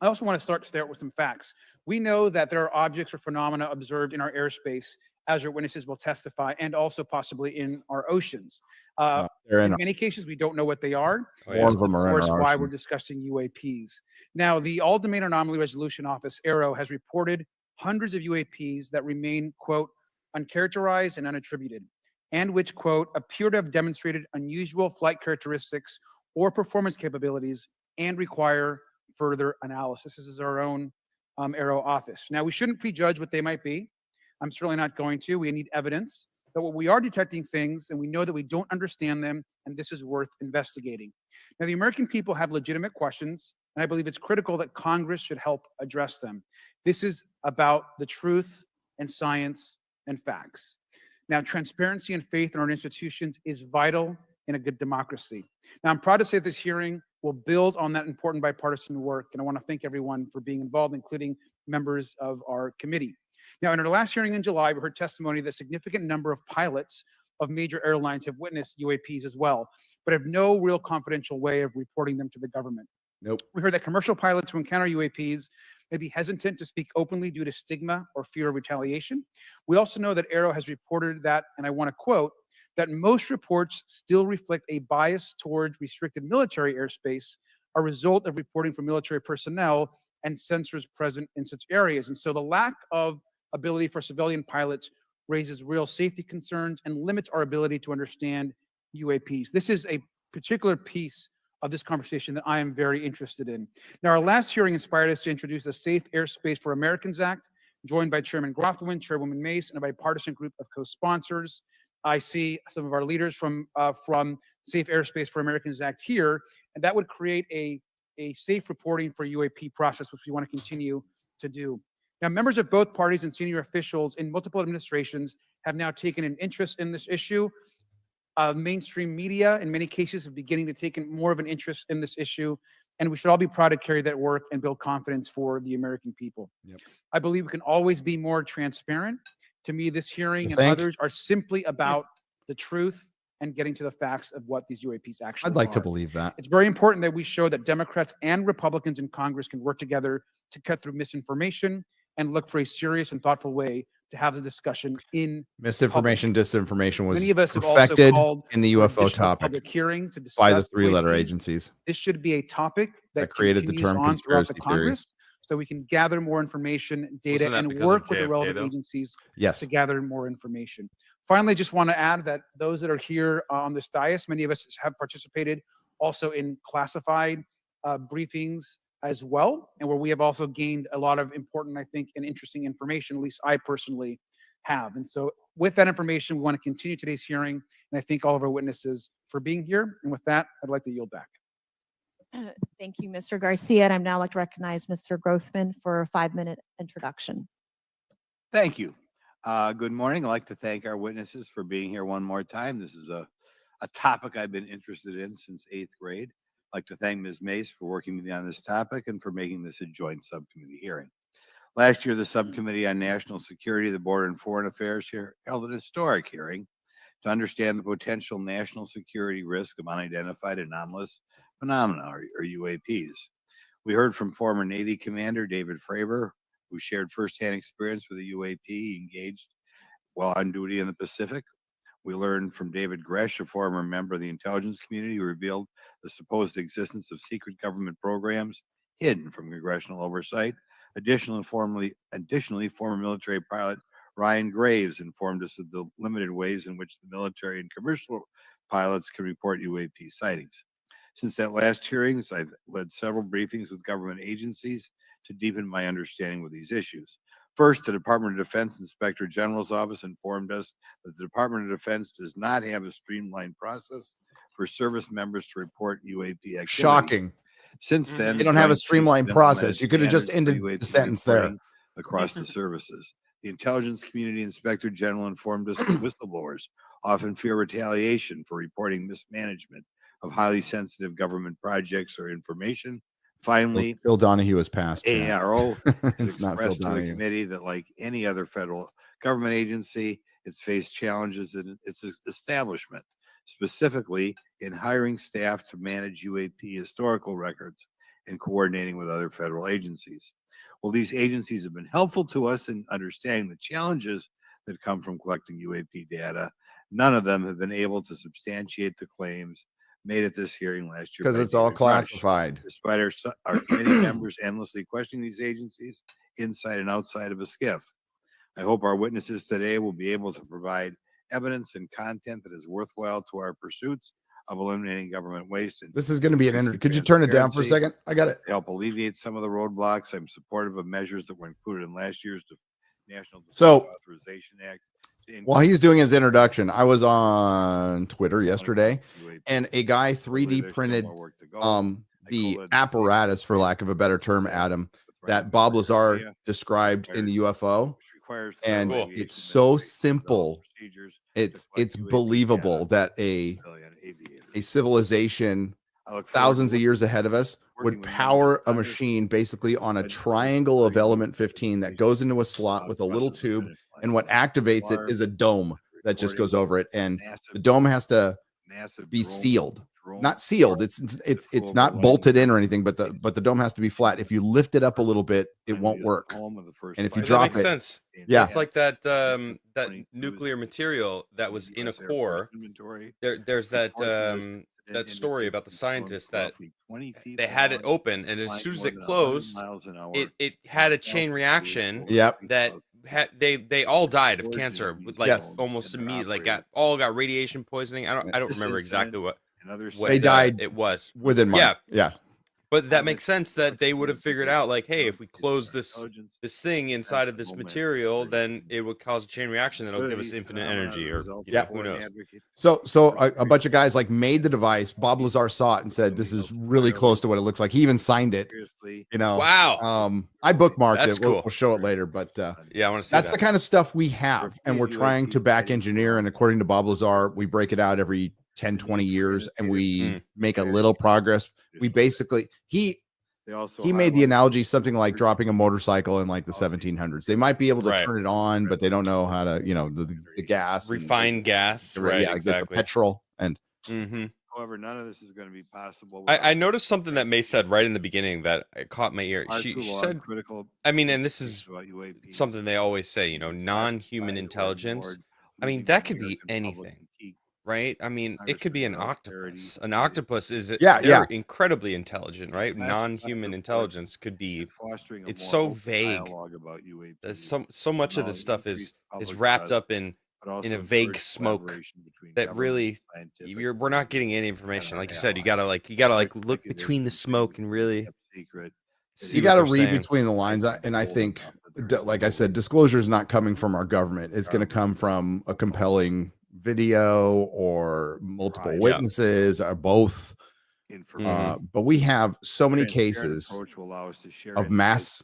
I also want to start with some facts. We know that there are objects or phenomena observed in our airspace, as our witnesses will testify, and also possibly in our oceans. They're In in. many cases, we don't know what they are. Oh, More yeah. of them are Of in course, our why ocean. we're discussing UAPs. Now, the All-Domain Anomaly Resolution Office, AARO, has reported hundreds of UAPs that remain, quote, uncharacterized and unattributed, and which, quote, appear to have demonstrated unusual flight characteristics or performance capabilities and require further analysis. This is our own AARO office. Now, we shouldn't prejudge what they might be. I'm certainly not going to. We need evidence. But what we are detecting things, and we know that we don't understand them, and this is worth investigating. Now, the American people have legitimate questions, and I believe it's critical that Congress should help address them. This is about the truth and science and facts. Now, transparency and faith in our institutions is vital in a good democracy. Now, I'm proud to say that this hearing will build on that important bipartisan work, and I want to thank everyone for being involved, including members of our committee. Now, in our last hearing in July, we heard testimony that a significant number of pilots of major airlines have witnessed UAPs as well, but have no real confidential way of reporting them to the government. Nope. We heard that commercial pilots who encounter UAPs may be hesitant to speak openly due to stigma or fear of retaliation. We also know that AARO has reported that, and I want to quote, that most reports still reflect a bias towards restricted military airspace, a result of reporting from military personnel and sensors present in such areas. And so the lack of ability for civilian pilots raises real safety concerns and limits our ability to understand UAPs. This is a particular piece of this conversation that I am very interested in. Now, our last hearing inspired us to introduce the Safe Airspace for Americans Act, joined by Chairman Grothman, Chairwoman Mace, and a bipartisan group of co-sponsors. I see some of our leaders from Safe Airspace for Americans Act here, and that would create a safe reporting for UAP process, which we want to continue to do. Now, members of both parties and senior officials in multiple administrations have now taken an interest in this issue. Mainstream media, in many cases, are beginning to take more of an interest in this issue, and we should all be proud to carry that work and build confidence for the American people. Yep. I believe we can always be more transparent. To me, this hearing You and think? others are simply about the truth and getting to the facts of what these UAPs actually I'd like are. to believe that. It's very important that we show that Democrats and Republicans in Congress can work together to cut through misinformation and look for a serious and thoughtful way to have the discussion in Misinformation, disinformation was Many of us have also perfected called in the for UFO additional topic public hearings to by the discuss three-letter UAPs. agencies. This should be a topic that created the continues term on throughout the conspiracy Congress, so we can gather more information, data, Wasn't that and because of work with the JFK, relevant though? agencies Yes. to gather more information. Finally, just want to add that those that are here on this dais, many of us have participated also in classified briefings as well, and where we have also gained a lot of important, I think, and interesting information, at least I personally have. And so with that information, we want to continue today's hearing, and I thank all of our witnesses for being here. And with that, I'd like to yield back. Thank you, Mr. Garcia. And I'd now like to recognize Mr. Grothman for a 5-minute introduction. Thank you. Good morning. I'd like to thank our witnesses for being here one more time. This is a topic I've been interested in since 8th grade. I'd like to thank Ms. Mace for working with me on this topic and for making this a joint subcommittee hearing. Last year, the Subcommittee on National Security, the Border and Foreign Affairs here held an historic hearing to understand the potential national security risk of unidentified anomalous phenomena, or UAPs. We heard from former Navy Commander David Fravor, who shared firsthand experience with a UAP engaged while on duty in the Pacific. We learned from David Gresh, a former member of the intelligence community, who revealed the supposed existence of secret government programs hidden from congressional oversight. Additionally, former military pilot Ryan Graves informed us of the limited ways in which the military and commercial pilots can report UAP sightings. Since that last hearings, I've led several briefings with government agencies to deepen my understanding with these issues. First, the Department of Defense Inspector General's office informed us that the Department of Defense does not have a streamlined process for service members to report UAP activity. Shocking. Since then, They don't have a streamlined process. You could have just ended the sentence there. Across the services. The Intelligence Community Inspector General informed us that whistleblowers often fear retaliation for reporting mismanagement of highly sensitive government projects or information. Finally, Phil Donahue has passed. AARO It's not Phil expressed to the Donahue. committee that, like any other federal government agency, it's faced challenges in its establishment, specifically in hiring staff to manage UAP historical records and coordinating with other federal agencies. Well, these agencies have been helpful to us in understanding the challenges that come from collecting UAP data. None of them have been able to substantiate the claims made at this hearing last year. Because by it's all David Grush. classified. Despite our committee members endlessly questioning these agencies inside and outside of a skiff. I hope our witnesses today will be able to provide evidence and content that is worthwhile to our pursuits of eliminating government waste. And This is going to be an increasing Could you turn it down for a transparency. second? I got it. To help alleviate some of the roadblocks, I'm supportive of measures that were included in last year's National Defense So, Authorization Act. while he's doing his introduction, I was on Twitter yesterday, and a guy 3D printed the apparatus, for lack of a better term, Adam, that Bob Lazar described in the UFO. And it's so simple. It's believable that a civilization thousands of years ahead of us would power a machine basically on a triangle of element 15 that goes into a slot with a little tube, and what activates it is a dome that just goes over it, and the dome has to be sealed. Not sealed, it's not bolted in or anything, but the dome has to be flat. If you lift it up a little bit, it won't work. And if you That drop makes it, sense. yeah. It's like that that nuclear material that was in a core. There's that that story about the scientists that they had it open, and as soon as it closed, it had a chain reaction. Yep. That they all died of cancer with almost immediately, got radiation poisoning. I don't remember exactly what they died it was within months. Yeah. But that makes sense that they would have figured out, like, hey, if we close this thing inside of this material, then it would cause a chain reaction that'll give us infinite energy, or who knows. So a bunch of guys made the device. Bob Lazar saw it and said, "This is really close to what it looks like." He even signed it. Wow. I bookmarked That's it. cool. We'll show it later, but yeah, I want to see that's that. the kind of stuff we have, and we're trying to back engineer. And according to Bob Lazar, we break it out every 10, 20 years, and we make a little progress. We basically he made the analogy something like dropping a motorcycle in like the 1700s. They might be able to turn it on, but they don't know how to, the gas, refine gas, right? Yeah, exactly. The petrol and. However, none of this is going to be possible. I noticed something that May said right in the beginning that it caught my ear. She said, I mean, and this is something they always say, non-human intelligence. I mean, that could be anything, right? I mean, it could be an octopus. An octopus they're incredibly intelligent, right? Non-human intelligence could be. It's so vague. So much of this stuff is wrapped up in a vague smoke that really we're not getting any information. Like you said, you gotta look between the smoke and really see. You gotta read between the lines, and I think, like I said, disclosure is not coming from our government. It's going to come from a compelling video or multiple witnesses or both. But we have so many cases of mass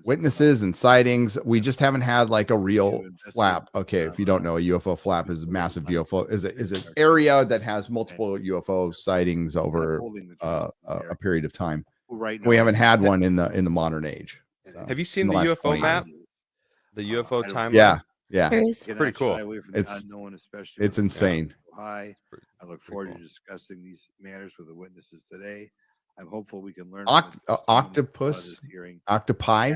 witnesses and sightings. We just haven't had like a real flap. Okay, if you don't know, a UFO flap is a massive UFO is an area that has multiple UFO sightings over a period of time. We haven't had one in the modern age. So, have you seen the UFO map? The UFO timeline? Yeah, it's pretty cool. It's insane. I look forward to discussing these matters with the witnesses today. I'm hopeful we can learn. Oct- from this octopus? this hearing Octopi?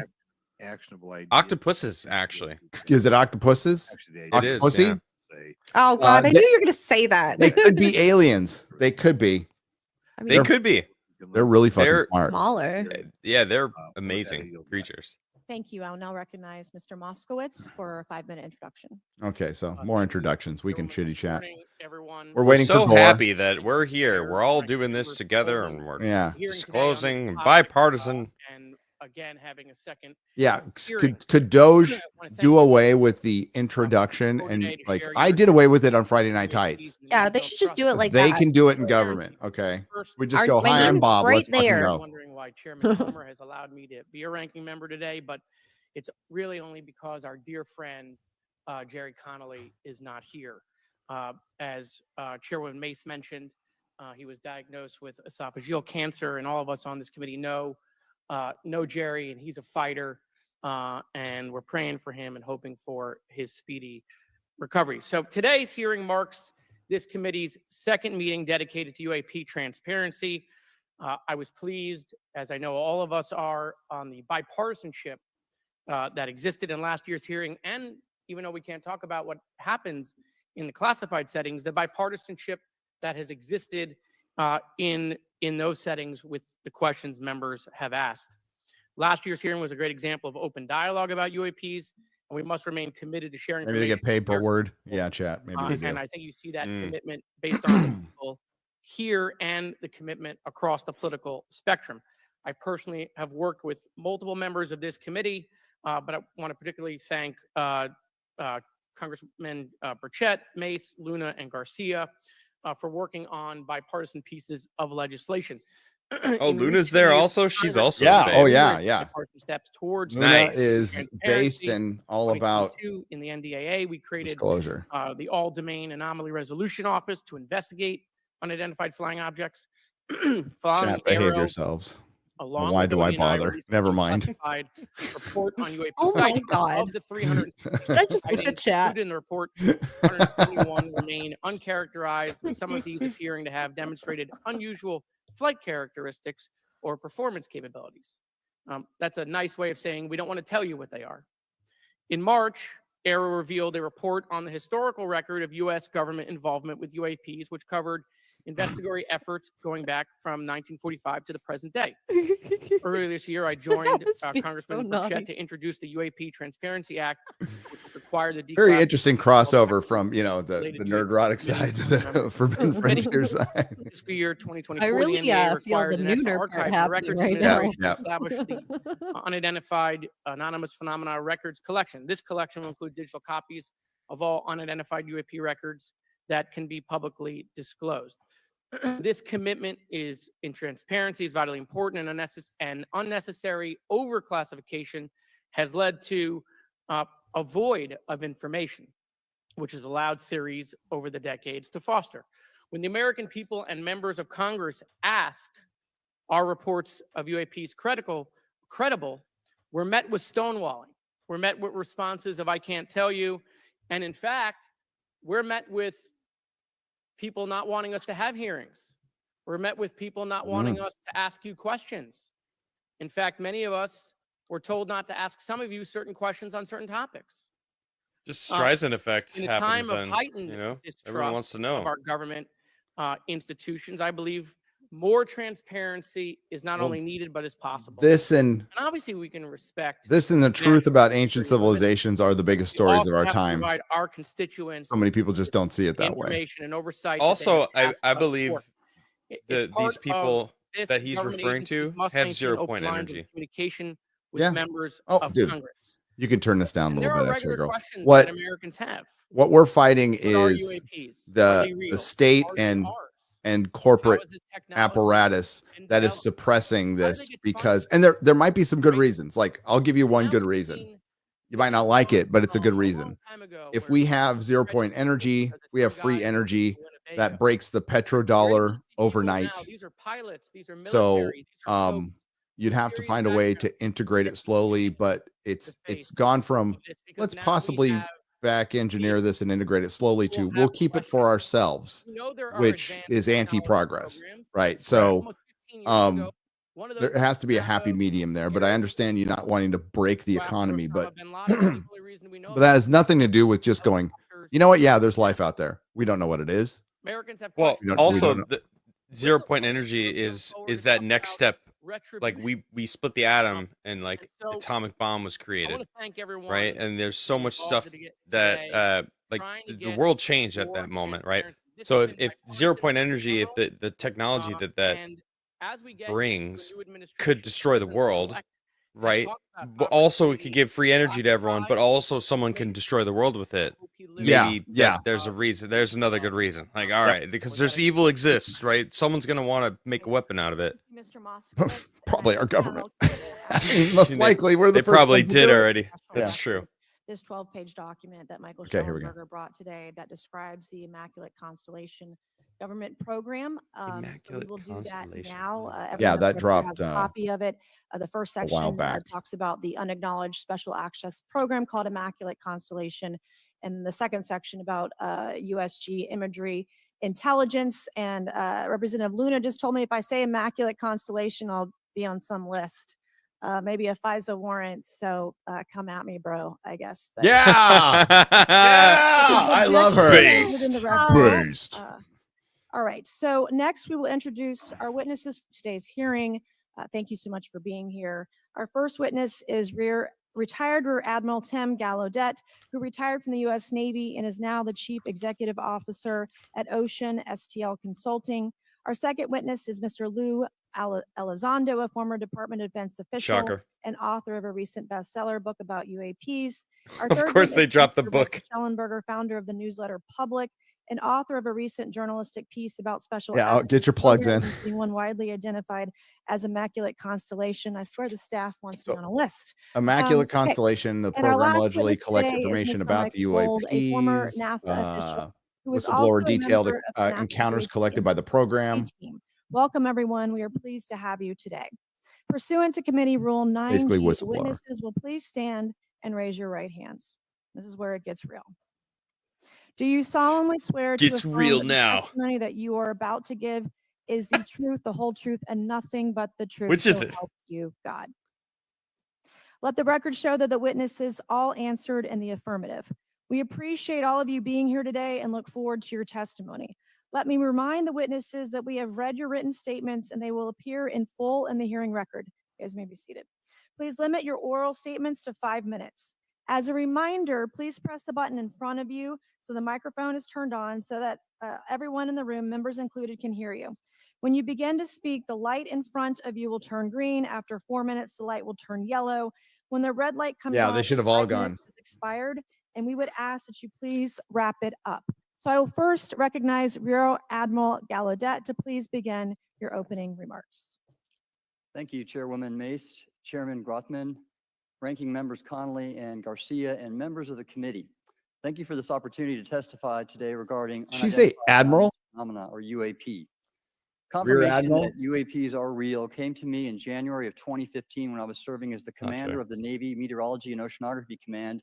actionable ideas. Octopuses, actually. Is it octopuses? Actually, It is, Octopussy? yeah. say, Oh God, I they- knew you were gonna say that. They could be aliens. They could be. I mean, They could be. we can They're learn really from fucking They're smart. smaller. Yeah, they're what that amazing yields. creatures. Thank you. I'll now recognize Mr. Moskowitz for a 5-minute introduction. Okay, so more introductions. We can chitty chat. Everyone. We're waiting so for Gore. happy that we're here. We're all doing this together, and we're Yeah. disclosing bipartisan. And again, having a second. Yeah. Hearing. Could Doge I wanna thank do you. away with the introduction? And Today to like share I your did away with it on Friday Night Tights. Yeah, they should just do it like They that. can do it in government. Okay. We just Our- go, my hi, I'm name's Bob. right Let's fucking there. go. Wondering why Chairman Comer has allowed me to be a ranking member today, but it's really only because our dear friend Jerry Connolly is not here. As Chairwoman Mace mentioned, he was diagnosed with esophageal cancer, and all of us on this committee know Jerry, and he's a fighter, and we're praying for him and hoping for his speedy recovery. So today's hearing marks this committee's second meeting dedicated to UAP transparency. I was pleased, as I know all of us are, on the bipartisanship that existed in last year's hearing. And even though we can't talk about what happens in the classified settings, the bipartisanship that has existed in those settings with the questions members have asked. Last year's hearing was a great example of open dialogue about UAPs, and we must remain committed to sharing. Maybe they get paid per word. Yeah, chat. Maybe they do. And I think you see that commitment based on the people here and the commitment across the political spectrum. I personally have worked with multiple members of this committee, but I want to particularly thank Congressman Burchett, Mace, Luna, and Garcia for working on bipartisan pieces of legislation. Oh, In Luna's recent there years, also. She's Congress also. Yeah. a Oh, babe. yeah. numerous Yeah. bipartisan steps towards Luna Nice. is based transparency. in all about 2022, in the NDAA, we created disclosure. the All-Domain Anomaly Resolution Office to investigate unidentified flying objects. Following Chat, behave Arrow, yourselves. along Why with do I Odie and bother? released Never a mind. classified report on UAP Oh my sites. God. Of the 300 I just looked at chat. included in the report, 121 remain uncharacterized, with some of these appearing to have demonstrated unusual flight characteristics or performance capabilities. That's a nice way of saying we don't want to tell you what they are. In March, Arrow revealed a report on the historical record of U.S. government involvement with UAPs, which covered investigatory efforts going back from 1945 to the present day. Earlier this year, I joined was being Congressman so Burchett naughty. to introduce the UAP Transparency Act, which would require the Very declassification interesting of all crossover documents from, the related to Nerdrotic committee side to the members. Forbidden Frontier side. Fiscal year 2024, I really the NDA feel required the the National nooner part Archives and happening Records right now. Administration Yeah. to establish the unidentified anonymous phenomena records collection. This collection will include digital copies of all unidentified UAP records that can be publicly disclosed. This commitment in transparency is vitally important, and unnecessary overclassification has led to a void of information, which has allowed theories over the decades to foster. When the American people and members of Congress ask, are reports of UAPs credible, we're met with stonewalling. We're met with responses of, I can't tell you. And in fact, we're met with people not wanting us to have hearings. We're met with people not wanting us to ask you questions. In fact, many of us were told not to ask some of you certain questions on certain topics. Just Streisand effect In a happens time of then. heightened Everyone distrust wants to of know. our government institutions, I believe more transparency is not only needed, but is possible. And obviously we can respect This and the truth national about ancient security limits. civilizations are the biggest We stories also of our have to time. provide our constituents So many people just don't see it that way. information and oversight. that they Also, have asked I us believe for. It's that part these of people this, that he's government referring agencies to must have maintain 0 open point lines of energy. communication with Yeah. members Oh, of dude. Congress. You can turn this down a And there little are bit, actually, regular girl. questions What that Americans have. what we're fighting What are is UAPs? Are they the real? state Are they and ours? and How corporate is this technology apparatus been that is developed? suppressing How do this they get because funded? and there might be some good Right. reasons. Like I'll give you one Now good we've reason. seen You might not like it, but it's a good long reason. time ago If where we have 0 Fred point Hampton, energy, because we it's have some free guy energy in Winnebago. that breaks the We're able to petrodollar see people overnight. now. These are pilots. These are So military. These are folks you'd have to serious find a way background. to integrate it It's slowly, changed but the it's face gone from of this because let's now we possibly have back engineer this and integrate it slowly to We'll we'll have keep it questions. for ourselves, We know there are which advanced is technology anti-progress, programs. right? There's So almost years ago, one of those there has to be a happy Cremo medium there, but I aerial understand you not wanting to break the to after economy, Osama but bin Laden, and the only reason we know but that about has nothing to do with just going, helicopters you know what? Yeah, there's life out there. We don't know what it is. Americans have Well, questions. we also don't know. the 0 point energy is that next step. Like we split the atom and like And so atomic bomb was I created, want to thank everyone right? And there's so who's much involved stuff today, that like trying to the get world changed at more that moment, right? transparency. This So has if, been if 0 bipartisan point in energy, if general, the technology that and as we get brings into a new could administration, destroy the President world, elect has right? talked about But also it could opportunity, give free energy to lack of everyone, but pride, also someone can makes destroy the world with it. hope he lives Yeah, Maybe yeah. there's a reason. There's another good reason. Like, all Yep. right, because With there's that, I evil exists, right? Someone's gonna want to make a weapon out of it. Mr. Moskowitz. Probably our And government. I'll Most They- likely, we're the They first probably ones to did do it. already. Special That's record, true. This 12-page document that Michael Okay, here we go. Schellenberger brought today that describes the Immaculate Constellation government program. So we Immaculate will do that Constellation. now. Yeah, Everyone that up there dropped, has a copy of it. The first a while section back. talks about the unacknowledged special access program called Immaculate Constellation, and the second section about USG imagery intelligence. And Representative Luna just told me if I say Immaculate Constellation, I'll be on some list. Maybe a FISA warrant. So come at me, bro, I guess. But Yeah. Yeah. I love her. within the record. Based. All right. So next we will introduce our witnesses for today's hearing. Thank you so much for being here. Our first witness is retired Rear Admiral Tim Gallaudet, who retired from the U.S. Navy and is now the Chief Executive Officer at Ocean STL Consulting. Our second witness is Mr. Lou Elizondo, a former Department of Defense official Shocker. and author of a recent bestseller book about UAPs. Our Of third course they witness is dropped the Mr. book. Michael Schellenberger, founder of the newsletter Public, and author of a recent journalistic piece about special Yeah, I'll access get your plugs in. programs, including one widely identified as Immaculate Constellation. I swear the staff wants me So, on a list. Immaculate Okay. Constellation, the And our program last allegedly witness collects today is information Mr. about the Michael Gold, a former UAPs. NASA official who is also Whistleblower a detailed member of the NASA encounters UAP collected by the Intelligence program. team. Welcome, everyone. We are pleased to have you today. Pursuant to Committee Rule Basically 9G, the whistleblower. witnesses will please stand and raise your right hands. This is where it gets real. Do you solemnly swear to Gets affirm real that the now. testimony that you are about to give is the truth, the whole truth, and nothing but the truth? Which is so it? help you God. Let the record show that the witnesses all answered in the affirmative. We appreciate all of you being here today and look forward to your testimony. Let me remind the witnesses that we have read your written statements and they will appear in full in the hearing record. You guys may be seated. Please limit your oral statements to 5 minutes. As a reminder, please press the button in front of you so the microphone is turned on so that everyone in the room, members included, can hear you. When you begin to speak, the light in front of you will turn green. After 4 minutes, the light will turn yellow. When the red light comes on, Yeah, they should have the all 5 minutes gone. has expired, and we would ask that you please wrap it up. So I will first recognize Rear Admiral Gallaudet to please begin your opening remarks. Thank you, Chairwoman Mace, Chairman Grothman, Ranking Members Connolly and Garcia, and members of the committee. Thank you for this opportunity to testify today regarding Did she say Admiral? phenomena, or UAP. Rear Confirmation Admiral? that UAPs are real came to me in January of 2015 when I was serving as the commander of the Navy Meteorology and Oceanography Command.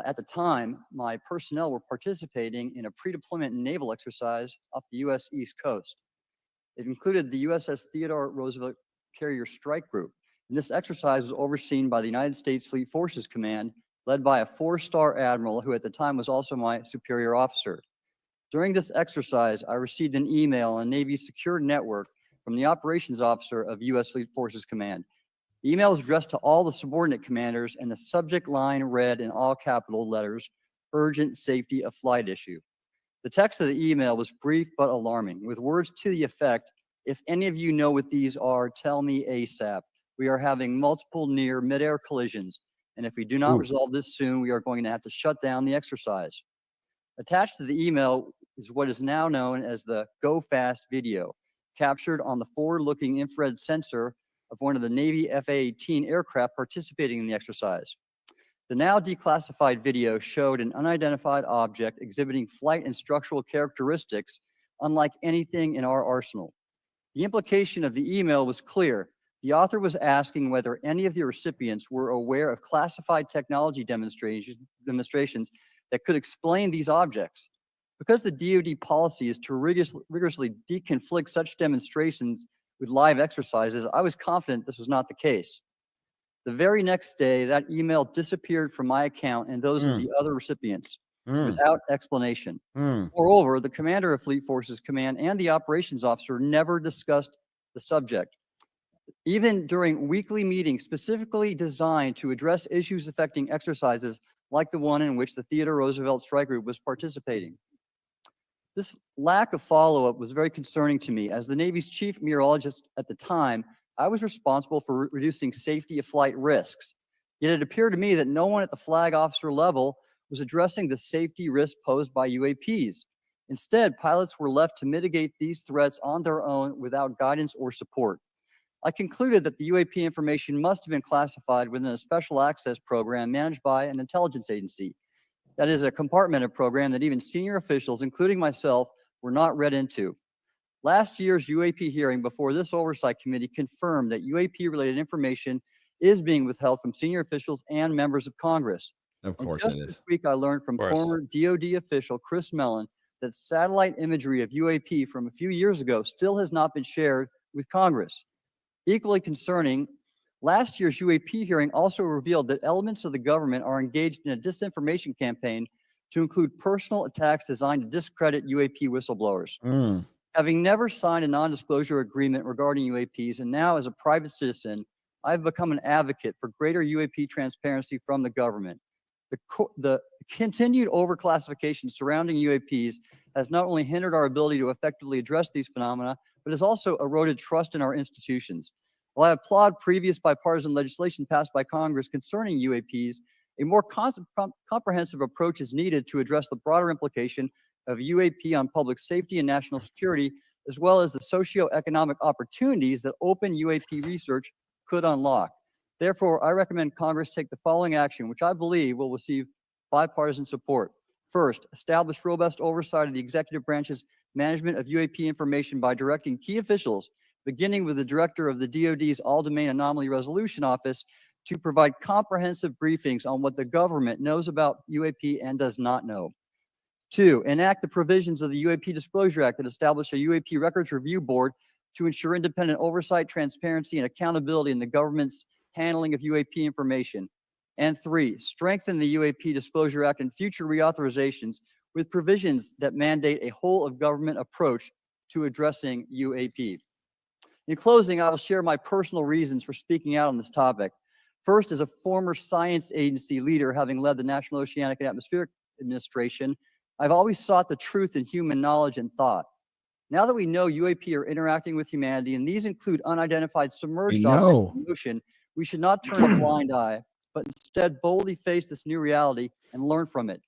At the time, my personnel were participating in a pre-deployment naval exercise off the U.S. East Coast. It included the USS Theodore Roosevelt Carrier Strike Group. And this exercise was overseen by the United States Fleet Forces Command, led by a 4-star admiral who at the time was also my superior officer. During this exercise, I received an email on Navy's secure network from the operations officer of U.S. Fleet Forces Command. The email was addressed to all the subordinate commanders, and the subject line read in all capital letters, "Urgent Safety of Flight Issue." The text of the email was brief but alarming, with words to the effect, "If any of you know what these are, tell me ASAP. We are having multiple near midair collisions, and if we do not resolve this soon, we are going to have to shut down the exercise." Attached to the email is what is now known as the Go Fast video, captured on the forward-looking infrared sensor of one of the Navy F-A-18 aircraft participating in the exercise. The now declassified video showed an unidentified object exhibiting flight and structural characteristics unlike anything in our arsenal. The implication of the email was clear. The author was asking whether any of the recipients were aware of classified technology demonstrations that could explain these objects. Because the DoD policy is to rigorously deconflict such demonstrations with live exercises, I was confident this was not the case. The very next day, that email disappeared from my account and those of the other recipients without explanation. Moreover, the commander of Fleet Forces Command and the operations officer never discussed the subject. Even during weekly meetings specifically designed to address issues affecting exercises like the one in which the Theodore Roosevelt Strike Group was participating. This lack of follow-up was very concerning to me. As the Navy's chief meteorologist at the time, I was responsible for reducing safety of flight risks. Yet it appeared to me that no one at the flag officer level was addressing the safety risk posed by UAPs. Instead, pilots were left to mitigate these threats on their own without guidance or support. I concluded that the UAP information must have been classified within a special access program managed by an intelligence agency. That is a compartmented program that even senior officials, including myself, were not read into. Last year's UAP hearing before this oversight committee confirmed that UAP-related information is being withheld from senior officials and members of Congress. Of course and just this week, I learned from former DoD official Chris Mellon that satellite imagery of UAP from a few years ago still has not been shared with Congress. Equally concerning, last year's UAP hearing also revealed that elements of the government are engaged in a disinformation campaign to include personal attacks designed to discredit UAP whistleblowers. Having never signed a non-disclosure agreement regarding UAPs, and now as a private citizen, I've become an advocate for greater UAP transparency from the government. The continued overclassification surrounding UAPs has not only hindered our ability to effectively address these phenomena, but has also eroded trust in our institutions. While I applaud previous bipartisan legislation passed by Congress concerning UAPs, a more comprehensive approach is needed to address the broader implication of UAP on public safety and national security, as well as the socioeconomic opportunities that open UAP research could unlock. Therefore, I recommend Congress take the following action, which I believe will receive bipartisan support. First, establish robust oversight of the executive branch's management of UAP information by directing key officials, beginning with the director of the DoD's All-Domain Anomaly Resolution Office, to provide comprehensive briefings on what the government knows about UAP and does not know. Two, enact the provisions of the UAP Disclosure Act that establish a UAP Records Review Board to ensure independent oversight, transparency, and accountability in the government's handling of UAP information. And three, strengthen the UAP Disclosure Act and future reauthorizations with provisions that mandate a whole-of-government approach to addressing UAP. In closing, I will share my personal reasons for speaking out on this topic. First, as a former science agency leader, having led the National Oceanic and Atmospheric Administration, I've always sought the truth in human knowledge and thought. Now that we know UAP are interacting with humanity, and these include unidentified submerged objects in the ocean, we should not turn a blind eye, but instead boldly face this new reality and learn from it.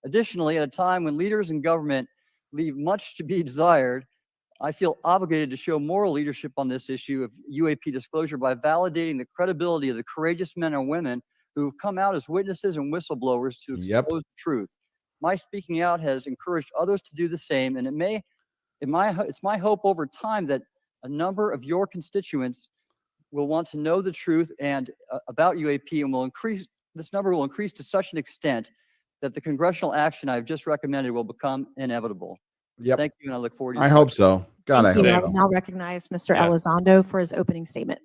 Additionally, at a time when leaders in government leave much to be desired, I feel obligated to show moral leadership on this issue of UAP disclosure by validating the credibility of the courageous men and women who have come out as witnesses and whistleblowers to expose the truth. My speaking out has encouraged others to do the same, and it's my hope over time that a number of your constituents will want to know the truth and about UAP, and this number will increase to such an extent that the congressional action I've just recommended will become inevitable. Thank you, and I look forward to I hope so. God, I hope I so. will now recognize Mr. Elizondo for his opening statement.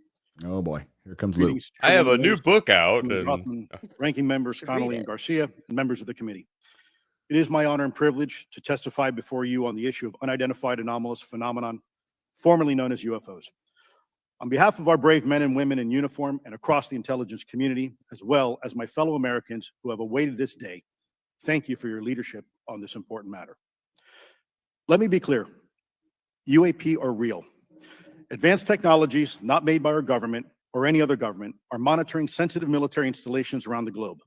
Oh boy, here comes Lou. I have a new book out. Hoffman, ranking members Connolly and Garcia, and members of the committee. It is my honor and privilege to testify before you on the issue of unidentified anomalous phenomenon, formerly known as UFOs. On behalf of our brave men and women in uniform and across the intelligence community, as well as my fellow Americans who have awaited this day, thank you for your leadership on this important matter. Let me be clear, UAP are real. Advanced technologies not made by our government or any other government are monitoring sensitive military installations around the globe.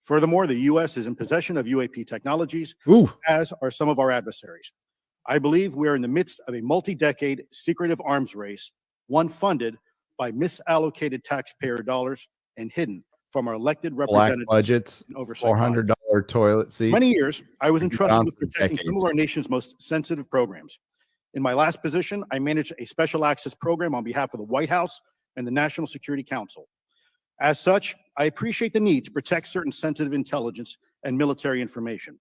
Furthermore, the U.S. is in possession of UAP technologies, as are some of our adversaries. I believe we are in the midst of a multi-decade secretive arms race, one funded by misallocated taxpayer dollars and hidden from our elected representatives. Black budgets, $400 toilet seats. For many years, I was entrusted with protecting some of our nation's most sensitive programs. In my last position, I managed a special access program on behalf of the White House and the National Security Council. As such, I appreciate the need to protect certain sensitive intelligence and military information.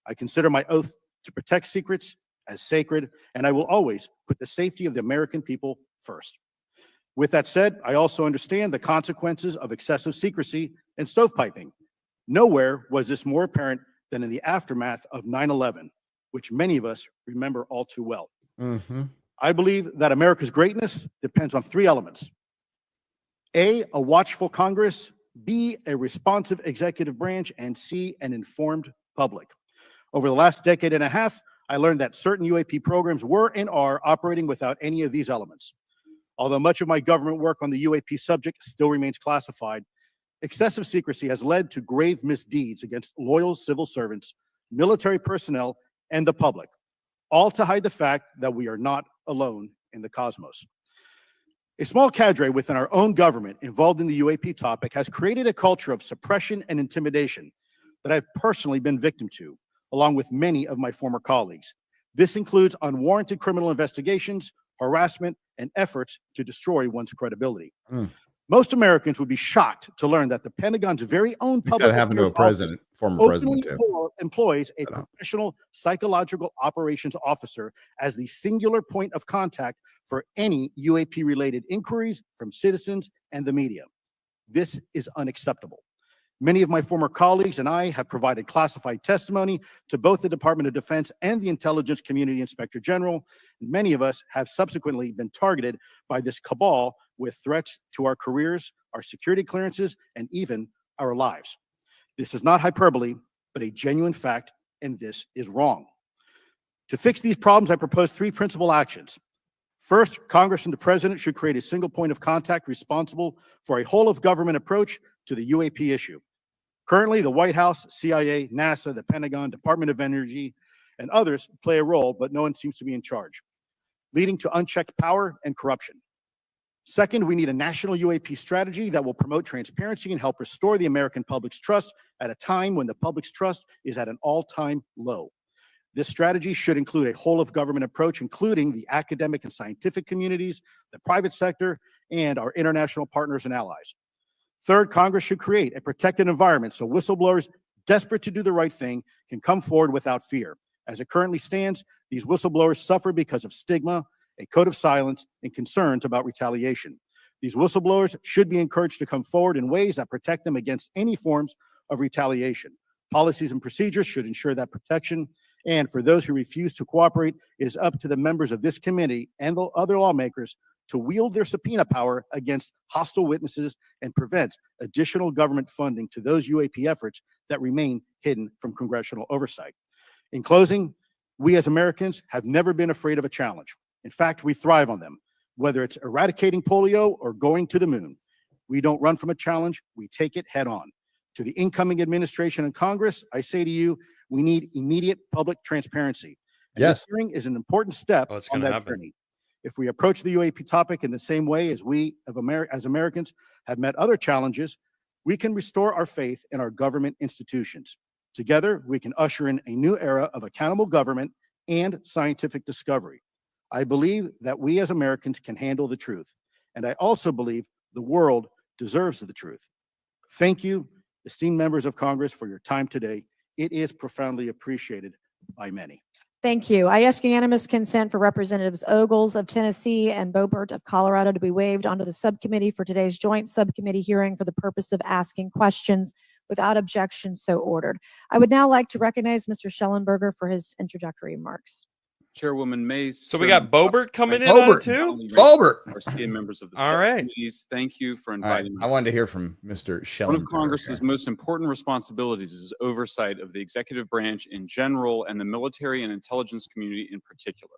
I consider my oath to protect secrets as sacred, and I will always put the safety of the American people first. With that said, I also understand the consequences of excessive secrecy and stovepiping. Nowhere was this more apparent than in the aftermath of 9/11, which many of us remember all too well. I believe that America's greatness depends on three elements. A watchful Congress, B, a responsive executive branch, and C, an informed public. Over the last decade and a half, I learned that certain UAP programs were and are operating without any of these elements. Although much of my government work on the UAP subject still remains classified, excessive secrecy has led to grave misdeeds against loyal civil servants, military personnel, and the public, all to hide the fact that we are not alone in the cosmos. A small cadre within our own government involved in the UAP topic has created a culture of suppression and intimidation that I've personally been victim to, along with many of my former colleagues. This includes unwarranted criminal investigations, harassment, and efforts to destroy one's credibility. Most Americans would be shocked to learn that the Pentagon's very own public that happened to a president, former president too. Employs a professional psychological operations officer as the singular point of contact for any UAP-related inquiries from citizens and the media. This is unacceptable. Many of my former colleagues and I have provided classified testimony to both the Department of Defense and the Intelligence Community Inspector General. Many of us have subsequently been targeted by this cabal with threats to our careers, our security clearances, and even our lives. This is not hyperbole, but a genuine fact, and this is wrong. To fix these problems, I propose three principal actions. First, Congress and the President should create a single point of contact responsible for a whole-of-government approach to the UAP issue. Currently, the White House, CIA, NASA, the Pentagon, Department of Energy, and others play a role, but no one seems to be in charge, leading to unchecked power and corruption. Second, we need a national UAP strategy that will promote transparency and help restore the American public's trust at a time when the public's trust is at an all-time low. This strategy should include a whole-of-government approach, including the academic and scientific communities, the private sector, and our international partners and allies. Third, Congress should create a protected environment so whistleblowers desperate to do the right thing can come forward without fear. As it currently stands, these whistleblowers suffer because of stigma, a code of silence, and concerns about retaliation. These whistleblowers should be encouraged to come forward in ways that protect them against any forms of retaliation. Policies and procedures should ensure that protection, and for those who refuse to cooperate, it is up to the members of this committee and the other lawmakers to wield their subpoena power against hostile witnesses and prevent additional government funding to those UAP efforts that remain hidden from congressional oversight. In closing, we as Americans have never been afraid of a challenge. In fact, we thrive on them, whether it's eradicating polio or going to the moon. We don't run from a challenge, we take it head on. To the incoming administration and Congress, I say to you, we need immediate public transparency. And Yes. this hearing is an important step on that journey. If we approach the UAP topic in the same way as we as Americans have met other challenges, we can restore our faith in our government institutions. Together, we can usher in a new era of accountable government and scientific discovery. I believe that we as Americans can handle the truth, and I also believe the world deserves the truth. Thank you, esteemed members of Congress, for your time today. It is profoundly appreciated by many. Thank you. I ask unanimous consent for Representatives Ogles of Tennessee and Boebert of Colorado to be waived onto the subcommittee for today's joint subcommittee hearing for the purpose of asking questions. Without objection, so ordered. I would now like to recognize Mr. Schellenberger for his introductory remarks. Chairwoman Mays. So we got Boebert coming in on too? Boebert. Garcia, members of the All right. subcommittees, thank you for inviting me. I wanted to hear from Mr. Schellenberger. One of Congress's most important responsibilities is oversight of the executive branch in general and the military and intelligence community in particular.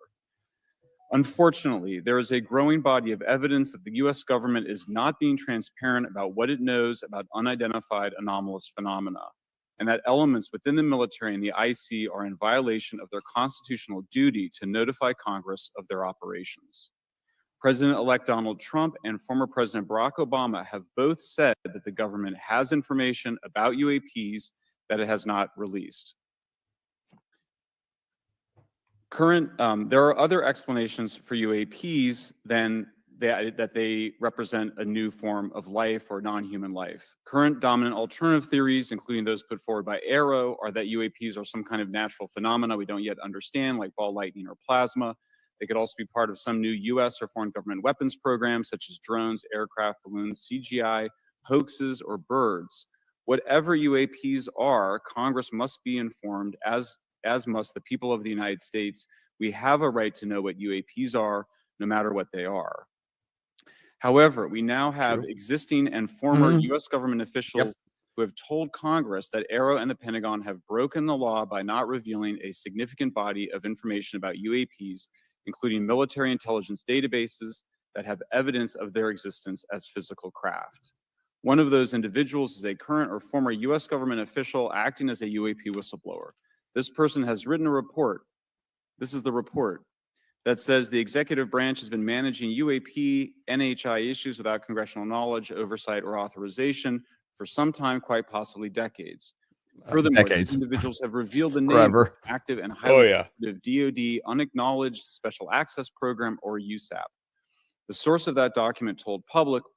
Unfortunately, there is a growing body of evidence that the U.S. government is not being transparent about what it knows about unidentified anomalous phenomena, and that elements within the military and the IC are in violation of their constitutional duty to notify Congress of their operations. President-elect Donald Trump and former President Barack Obama have both said that the government has information about UAPs that it has not released. There are other explanations for UAPs than that they represent a new form of life or non-human life. Current dominant alternative theories, including those put forward by Arrow, are that UAPs are some kind of natural phenomena we don't yet understand, like ball lightning or plasma. They could also be part of some new U.S. or foreign government weapons programs, such as drones, aircraft, balloons, CGI, hoaxes, or birds. Whatever UAPs are, Congress must be informed, as must the people of the United States. We have a right to know what UAPs are, no matter what they are. However, we now have existing and former U.S. government officials who have told Congress that AARO and the Pentagon have broken the law by not revealing a significant body of information about UAPs, including military intelligence databases that have evidence of their existence as physical craft. One of those individuals is a current or former U.S. government official acting as a UAP whistleblower. This person has written a report. This is the report that says the executive branch has been managing UAP NHI issues without congressional knowledge, oversight, or authorization for some time, quite possibly decades. Furthermore, these individuals have revealed the name of active and highly active DoD unacknowledged special access program, or USAP. The source of that document told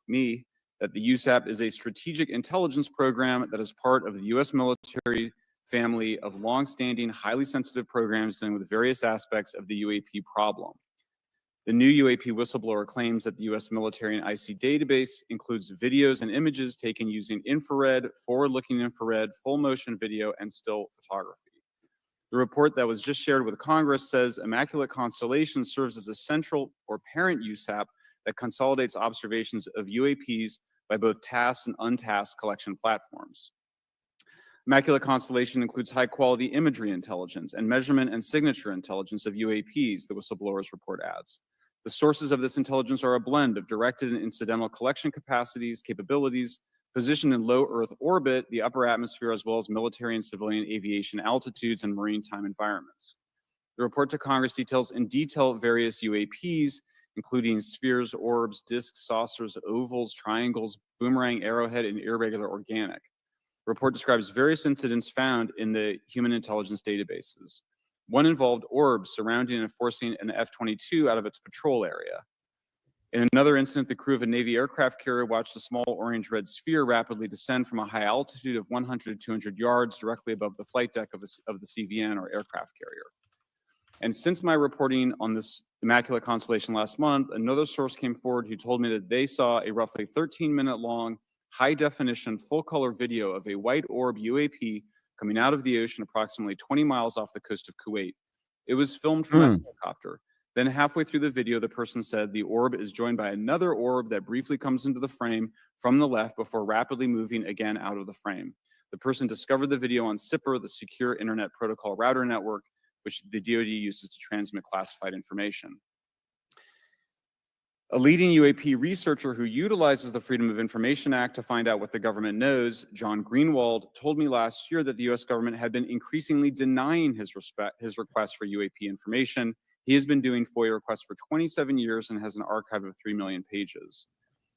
me, that the USAP is a strategic intelligence program that is part of the U.S. military family of long-standing, highly sensitive programs dealing with various aspects of the UAP problem. The new UAP whistleblower claims that the U.S. military and IC database includes videos and images taken using infrared, forward-looking infrared, full-motion video, and still photography. The report that was just shared with Congress says Immaculate Constellation serves as a central or parent USAP that consolidates observations of UAPs by both tasked and untasked collection platforms. Immaculate Constellation includes high-quality imagery intelligence and measurement and signature intelligence of UAPs, the whistleblower's report adds. The sources of this intelligence are a blend of directed and incidental collection capabilities, positioned in low Earth orbit, the upper atmosphere, as well as military and civilian aviation altitudes and maritime environments. The report to Congress details in detail various UAPs, including spheres, orbs, disks, saucers, ovals, triangles, boomerang, arrowhead, and irregular organic. The report describes various incidents found in the human intelligence databases. One involved orbs surrounding and forcing an F-22 out of its patrol area. In another incident, the crew of a Navy aircraft carrier watched a small orange-red sphere rapidly descend from a high altitude of 100 to 200 yards directly above the flight deck of the CVN, or aircraft carrier. And since my reporting on this Immaculate Constellation last month, another source came forward who told me that they saw a roughly 13-minute long, high-definition, full-color video of a white orb UAP coming out of the ocean approximately 20 miles off the coast of Kuwait. It was filmed from a helicopter. Then halfway through the video, the person said the orb is joined by another orb that briefly comes into the frame from the left before rapidly moving again out of the frame. The person discovered the video on SIPR, the Secure Internet Protocol Router Network, which the DoD uses to transmit classified information. A leading UAP researcher who utilizes the Freedom of Information Act to find out what the government knows, John Greenwald, told me last year that the U.S. government had been increasingly denying his request for UAP information. He has been doing FOIA requests for 27 years and has an archive of 3 million pages.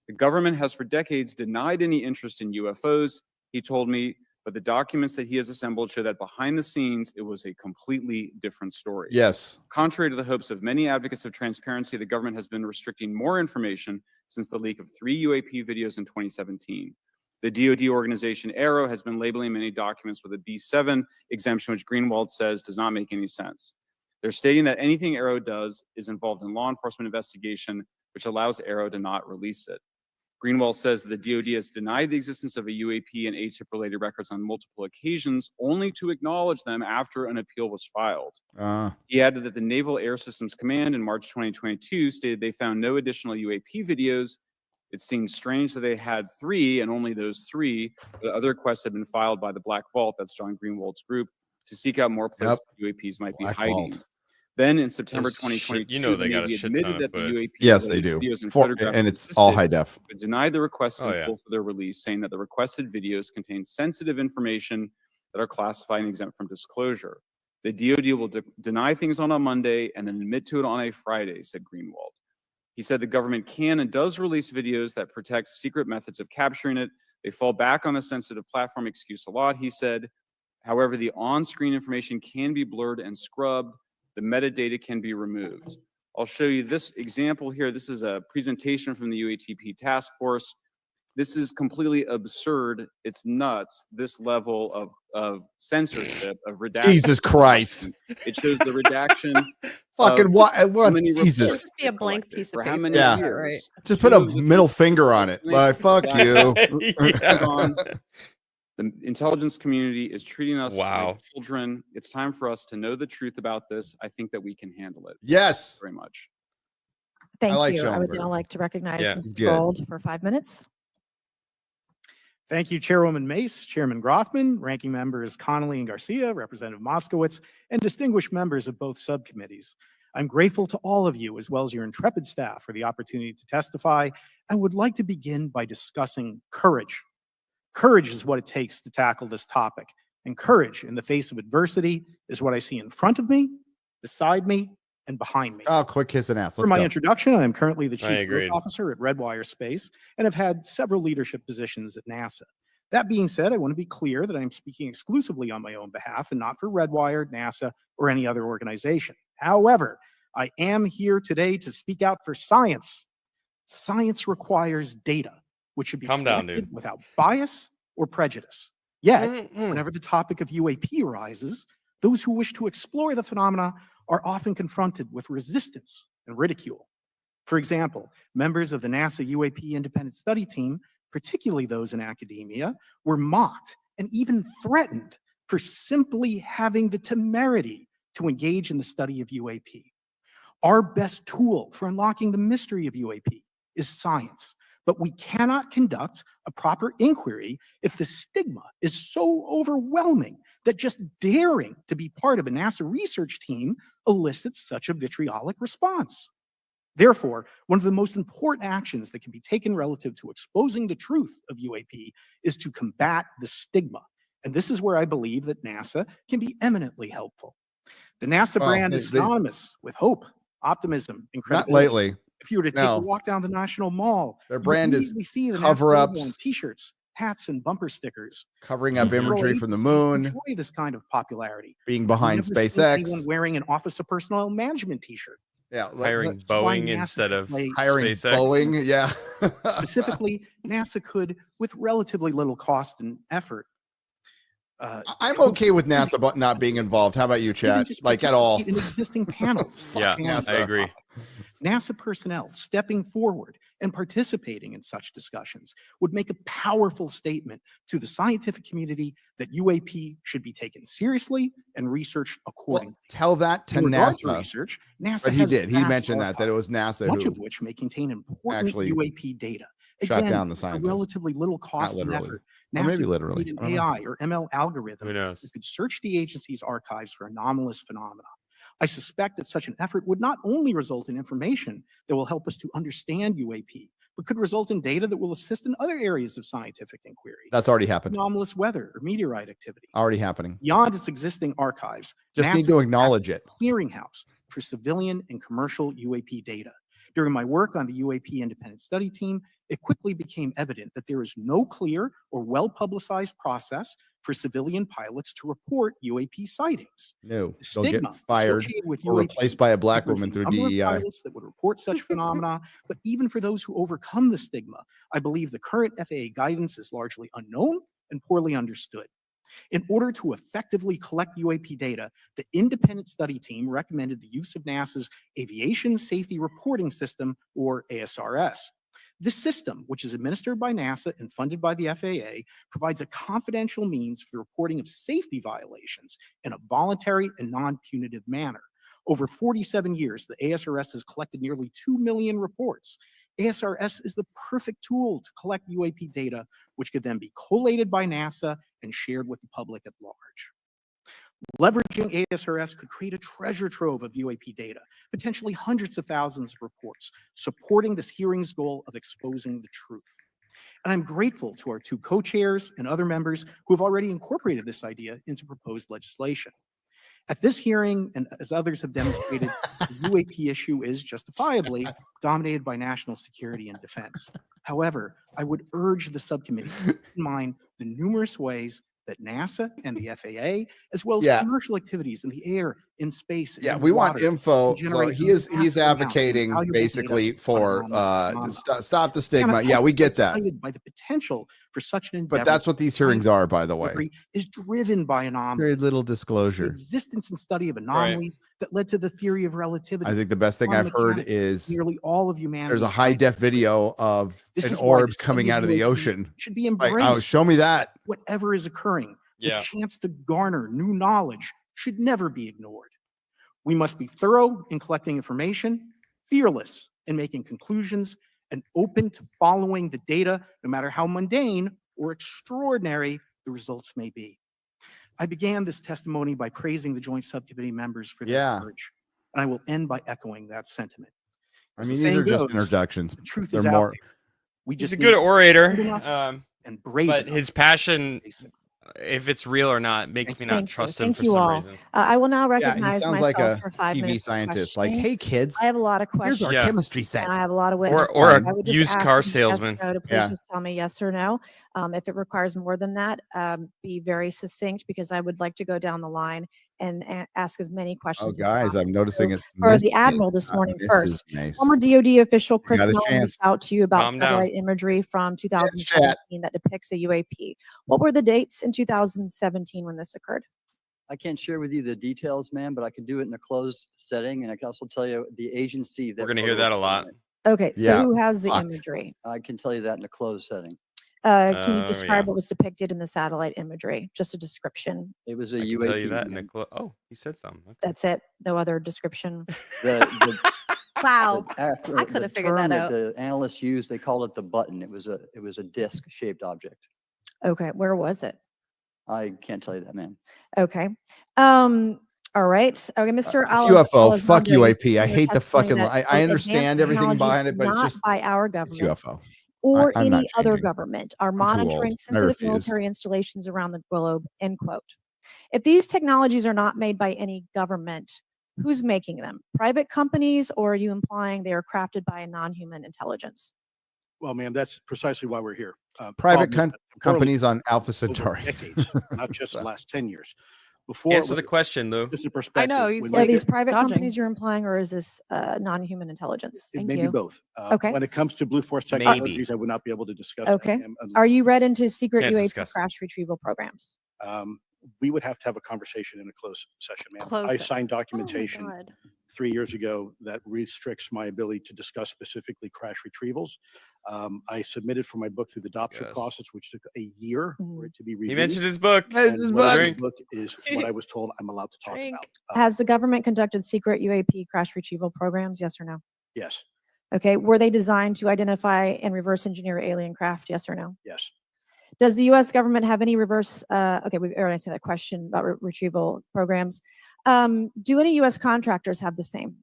The government has for decades denied any interest in UFOs, he told me, but the documents that he has assembled show that behind the scenes, it was a completely different story. Yes. Contrary to the hopes of many advocates of transparency, the government has been restricting more information since the leak of 3 UAP videos in 2017. The DoD organization AARO has been labeling many documents with a B7 exemption, which Greenwald says does not make any sense. They're stating that anything AARO does is involved in law enforcement investigation, which allows AARO to not release it. Greenwald says that the DoD has denied the existence of a UAP and ATIP-related records on multiple occasions, only to acknowledge them after an appeal was filed. He added that the Naval Air Systems Command in March 2022 stated they found no additional UAP videos. It seems strange that they had 3 and only those 3, but other requests had been filed by the Black Vault, that's John Greenwald's group, to seek out more places UAPs might be hiding. Then in September 2022, you know, they got a shit ton admitted of that the footage. UAP Yes, they do. videos and For, photographs and it's all existed, high def. but denied the request in Oh, yeah. full for their release, saying that the requested videos contain sensitive information that are classified and exempt from disclosure. The DoD will deny things on a Monday and then admit to it on a Friday, said Greenwald. He said the government can and does release videos that protect secret methods of capturing it. They fall back on the sensitive platform excuse a lot, he said. However, the on-screen information can be blurred and scrubbed. The metadata can be removed. I'll show you this example here. This is a presentation from the UATP task force. This is completely absurd. It's nuts, this level of censorship, of redaction. Jesus Christ. It shows the redaction Fucking what? how What? many Jesus. reports Just be a they've blank collected, piece of for how paper. many Yeah. years. Right. Just put a Shows that middle the finger on it. Like, fuck you. Exactly. On the intelligence community is treating us Wow. like children. It's time for us to know the truth about this. I think that we can handle it. Yes. Very much. Thank like you. I would now Schellenberger. like to recognize Yeah, Mr. good. Gold for 5 minutes. Thank you, Chairwoman Mace, Chairman Groffman, Ranking Members Connolly and Garcia, Representative Moskowitz, and distinguished members of both subcommittees. I'm grateful to all of you, as well as your intrepid staff, for the opportunity to testify. I would like to begin by discussing courage. Courage is what it takes to tackle this topic, and courage in the face of adversity is what I see in front of me, beside me, and behind me. Oh, quick kiss and ass. For Let's my go. introduction, I am currently the I Chief Growth agreed. Officer at Redwire Space and have had several leadership positions at NASA. That being said, I want to be clear that I am speaking exclusively on my own behalf and not for Redwire, NASA, or any other organization. However, I am here today to speak out for science. Science requires data, which should be Calm down, collected dude. without bias or prejudice. Yet, Mm-mm. whenever the topic of UAP arises, those who wish to explore the phenomena are often confronted with resistance and ridicule. For example, members of the NASA UAP independent study team, particularly those in academia, were mocked and even threatened for simply having the temerity to engage in the study of UAP. Our best tool for unlocking the mystery of UAP is science, but we cannot conduct a proper inquiry if the stigma is so overwhelming that just daring to be part of a NASA research team elicits such a vitriolic response. Therefore, one of the most important actions that can be taken relative to exposing the truth of UAP is to combat the stigma. And this is where I believe that NASA can be eminently helpful. The NASA Well, brand is synonymous with hope, optimism, and Not credibility. lately. If you were to take No. a walk down the National Mall, Their you would brand is immediately see the NASA cover-ups. logo on T-shirts, hats, and bumper stickers. Covering up Federal imagery from the agencies moon, enjoy this kind of popularity. being You behind never see anyone SpaceX. wearing an Office of Personnel Management T-shirt. Yeah, Hiring That's why Boeing NASA instead could of play- hiring SpaceX. Boeing. Yeah. Specifically, NASA could, with relatively little cost and effort, I'm okay with NASA but not being involved. How about you, even Chad? just Like at all? participate in existing panels. Yeah, Fuck on NASA. I agree. NASA personnel stepping forward and participating in such discussions would make a powerful statement to the scientific community that UAP should be taken seriously and researched Well, accordingly. tell that to In regard to NASA. research, NASA But he has a did. He vast mentioned that it archive, was NASA much who of which may contain important actually UAP data. shut Again, down the for scientists. relatively little cost and literally. effort, Or NASA maybe could literally. create I an don't know. AI or ML algorithm Who knows? that could search the agency's archives for anomalous phenomena. I suspect that such an effort would not only result in information that will help us to understand UAP, but could result in data that will assist in other areas of scientific inquiry, That's already happened. anomalous weather or meteorite activity. Already happening. Beyond its existing archives, Just need NASA to acts acknowledge as it. a clearinghouse for civilian and commercial UAP data. During my work on the UAP independent study team, it quickly became evident that there is no clear or well-publicized process for civilian pilots to report UAP sightings. No, The they'll get stigma fired associated with or UAP replaced by a black covers woman the through number of DEI. pilots that would report such phenomena, but even for those who overcome the stigma, I believe the current FAA guidance is largely unknown and poorly understood. In order to effectively collect UAP data, the independent study team recommended the use of NASA's Aviation Safety Reporting System, or ASRS. This system, which is administered by NASA and funded by the FAA, provides a confidential means for the reporting of safety violations in a voluntary and non-punitive manner. Over 47 years, the ASRS has collected nearly 2 million reports. ASRS is the perfect tool to collect UAP data, which could then be collated by NASA and shared with the public at large. Leveraging ASRS could create a treasure trove of UAP data, potentially hundreds of thousands of reports, supporting this hearing's goal of exposing the truth. And I'm grateful to our two co-chairs and other members who have already incorporated this idea into proposed legislation. At this hearing, and as others have demonstrated, the UAP issue is justifiably dominated by national security and defense. However, I would urge the subcommittee to keep in mind the numerous ways that NASA and the FAA, as well as Yeah. commercial activities in the air, in space. Yeah, and we want water info. can So generate he's massive amounts of advocating valuable basically data for on anomalous phenomena. stop the And stigma. I'm Yeah, we also get that. excited by the potential for such an endeavor. But that's what these hearings are, by the way. Delivery is driven by anomalies. Very little It's the disclosure. existence and study of anomalies that led to the theory of relativity. I think the best thing quantum I've heard mechanics, is nearly all of humanity. there's a high def video of This an is why the orb coming study out of the UAPs ocean. should be Like, embraced. oh, show me that. Whatever is occurring, Yeah. the chance to garner new knowledge should never be ignored. We must be thorough in collecting information, fearless in making conclusions, and open to following the data, no matter how mundane or extraordinary the results may be. I began this testimony by praising the Joint Subcommittee members for their courage, and I will end by echoing that sentiment. I As mean, the these saying are just goes, introductions. the truth They're is out more. there. We He's just a good need orator, and brave but enough. his passion, if it's real or not, makes me not Thank you. trust him Thank for you some all. reason. I will now Yeah, he recognize sounds myself like a for 5 TV minutes of scientist. Like, questioning. hey, kids, I have a lot of here's questions. our chemistry set. And I have a lot of witnesses. Or I a would just used ask car you, yes or salesman. no, to please Yeah. just tell me yes or no. If it requires more than that, be very succinct, because I would like to go down the line and ask as many Oh, questions as guys, possible. I'm noticing it's For the Mrs. Admiral this not morning Mrs. first. Mace. Former DoD official You Chris got a Mellon chance. reached out to you about Calm down. satellite imagery from chat. 2017 that depicts a UAP. What were the dates in 2017 when this occurred? I can't share with you the details, ma'am, but I can do it in a closed setting, and I can also tell you the agency that We're gonna wrote hear that a report lot. on it. Okay, so Yeah, who has the fuck. imagery? I can tell you that in a closed setting. Can you Oh, describe yeah. what was depicted in the satellite imagery? Just a description. It was a I can UAP. tell you that in a ma'am. oh, he said something. Okay. That's it. No other description. The Wow. the I could have figured term that out. the analysts used, they called it the button. It was a disc-shaped object. Okay, where was it? I can't tell you that, ma'am. Okay. All right. Okay, Mr. It's UFO. Fuck Alejandro, you UAP. stated I in your hate the testimony fucking. that, I quote, understand advanced everything technologies behind it, but it's not just by our it's government UFO. or I'm not any other changing. government are I'm too old. monitoring I sensitive refuse. military installations around the globe, end quote. If these technologies are not made by any government, who's making them? Private companies, or are you implying they are crafted by a non-human intelligence? Well, ma'am, that's precisely why we're here. Private Problem is that temporally companies on Alpha over Centauri. decades, not just So- the last 10 years. Before, Answer the question, Lou. just in perspective, know, he's when So we are these get- private dodging. companies you're implying, or is this non-human intelligence? it Thank may be you. both. Okay. When it comes to Blue Force Maybe. Technologies, I would not be able to discuss. that, Okay. ma'am, unless- Are you read into secret Can't UAP discuss it. crash retrieval programs? We would have to have a conversation in a closed session, ma'am. Closed I se- signed Oh my documentation God. 3 years ago that restricts my ability to discuss specifically crash retrievals. I submitted for my book through the DOPSA Yes. process, which took a year for it to be He reviewed. mentioned his book. This And is what book. is book is what I was told I'm allowed to talk Drink. about. Has the government conducted secret UAP crash retrieval programs? Yes or no? Yes, Okay. Were they designed to identify and reverse engineer alien craft? Yes or no? yes. Does the U.S. government have any reverse? Okay, we already answered that question about retrieval programs. Do any U.S. contractors have the same?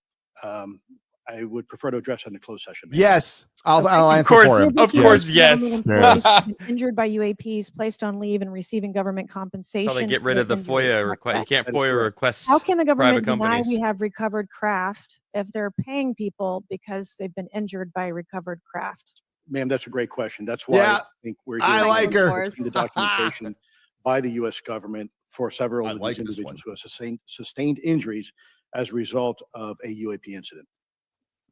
I would prefer to address in a closed session. ma'am. Yes, I'll Of answer course, for him. of course, yes. Government employees who've been injured by UAPs, placed on leave, and receiving government compensation. How they get for rid their of the injuries. FOIA Not request. You correct. can't That is FOIA correct. request How can the government private deny we companies. have recovered craft if they're paying people because they've been injured by recovered craft? Ma'am, that's a great question. That's why Yeah, I think we're I here. like her. The documentation by the U.S. government for several I of like these this individuals who have sustained injuries as a result of a UAP incident.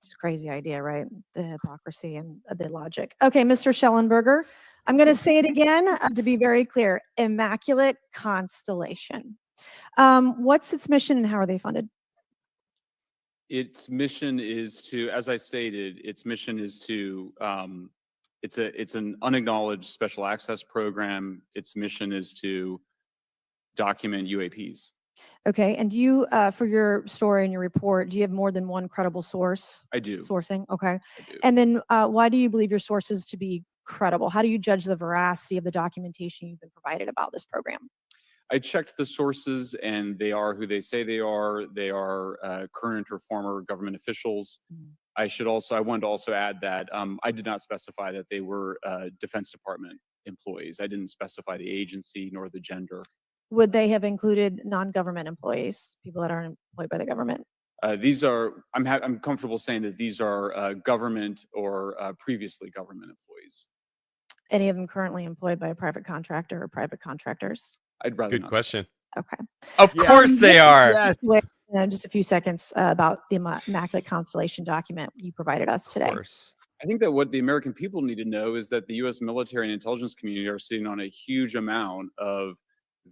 It's a crazy idea, right? The hypocrisy and the logic. Okay, Mr. Schellenberger, I'm going to say it again to be very clear. Immaculate Constellation. What's its mission and how are they funded? Its mission is to, as I stated, its mission is to, it's an unacknowledged special access program. Its mission is to document UAPs. Okay, and do you, for your story and your report, do you have more than one credible source? I do. Sourcing, okay. I do. And then why do you believe your sources to be credible? How do you judge the veracity of the documentation you've been provided about this program? I checked the sources and they are who they say they are. They are current or former government officials. I wanted to also add that I did not specify that they were Defense Department employees. I didn't specify the agency nor the gender. Would they have included non-government employees, people that aren't employed by the government? These are, I'm comfortable saying that these are government or previously government employees. Any of them currently employed by a private contractor or private contractors? I'd rather Good not. question. Okay. Of course they are. Yes. just a few seconds about the Immaculate Constellation document you provided us today. Of course. I think that what the American people need to know is that the U.S. military and intelligence community are sitting on a huge amount of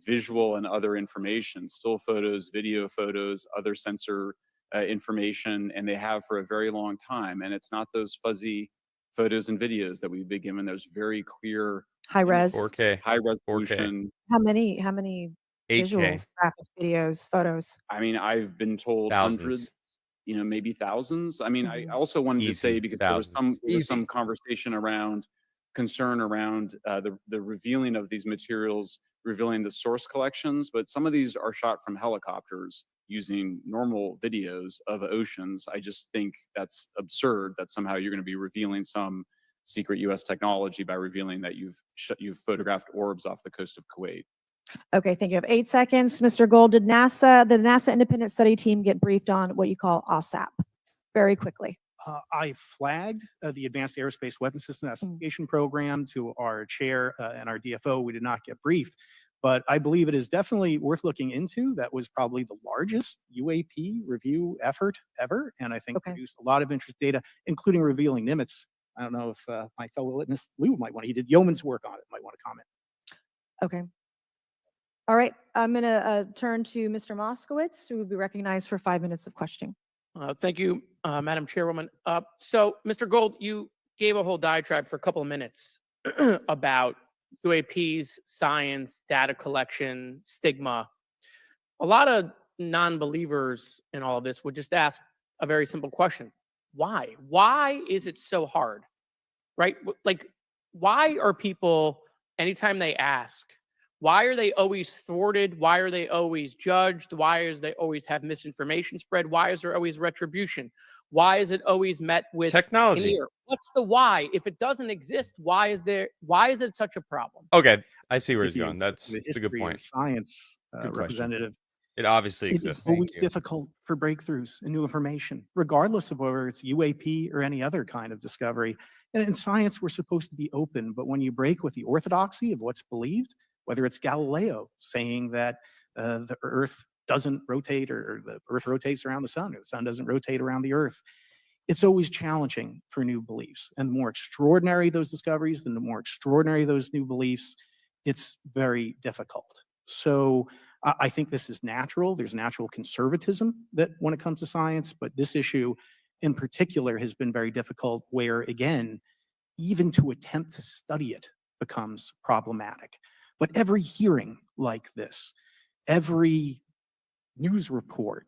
visual and other information, still photos, video photos, other sensor information, and they have for a very long time. And it's not those fuzzy photos and videos that we've been given. There's very clear High res. 4K. high resolution. How many 8K. visuals, graphics, videos, photos? I mean, I've been told Thousands. hundreds, maybe thousands. I mean, I also wanted to say, Easy, because thousands. there was some conversation around concern around the revealing of these materials, revealing the source collections, but some of these are shot from helicopters using normal videos of oceans. I just think that's absurd that somehow you're going to be revealing some secret U.S. technology by revealing that you've photographed orbs off the coast of Kuwait. Okay, thank you. I have 8 seconds. Mr. Gold, did the NASA independent study team get briefed on what you call OSAP? Very quickly. I flagged the Advanced Aerospace Weapons System Investigation Program to our chair and our DFO. We did not get briefed, but I believe it is definitely worth looking into. That was probably the largest UAP review effort ever, and I think produced a lot of interest data, including revealing Nimitz. I don't know if my fellow witness Lou might want to, he did yeoman's work on it, might want to comment. Okay. All right, I'm going to turn to Mr. Moskowitz, who will be recognized for 5 minutes of questioning. Thank you, Madam Chairwoman. So, Mr. Gold, you gave a whole diatribe for a couple of minutes about UAPs, science, data collection, stigma. A lot of non-believers in all of this would just ask a very simple question. Why? Why is it so hard? Right? Like, why are people, anytime they ask, why are they always thwarted? Why are they always judged? Why is they always have misinformation spread? Why is there always retribution? Why is it always met with technology? What's the why? If it doesn't exist, why is it such a problem? Okay, I see where he's going. That's a good point. Science representative. It obviously exists. It is always difficult for breakthroughs and new information, regardless of whether it's UAP or any other kind of discovery. And in science, we're supposed to be open, but when you break with the orthodoxy of what's believed, whether it's Galileo saying that the Earth doesn't rotate or the Earth rotates around the sun or the sun doesn't rotate around the Earth, it's always challenging for new beliefs. And the more extraordinary those discoveries, then the more extraordinary those new beliefs, it's very difficult. So I think this is natural. There's natural conservatism that when it comes to science, but this issue in particular has been very difficult where, again, even to attempt to study it becomes problematic. But every hearing like this, every news report,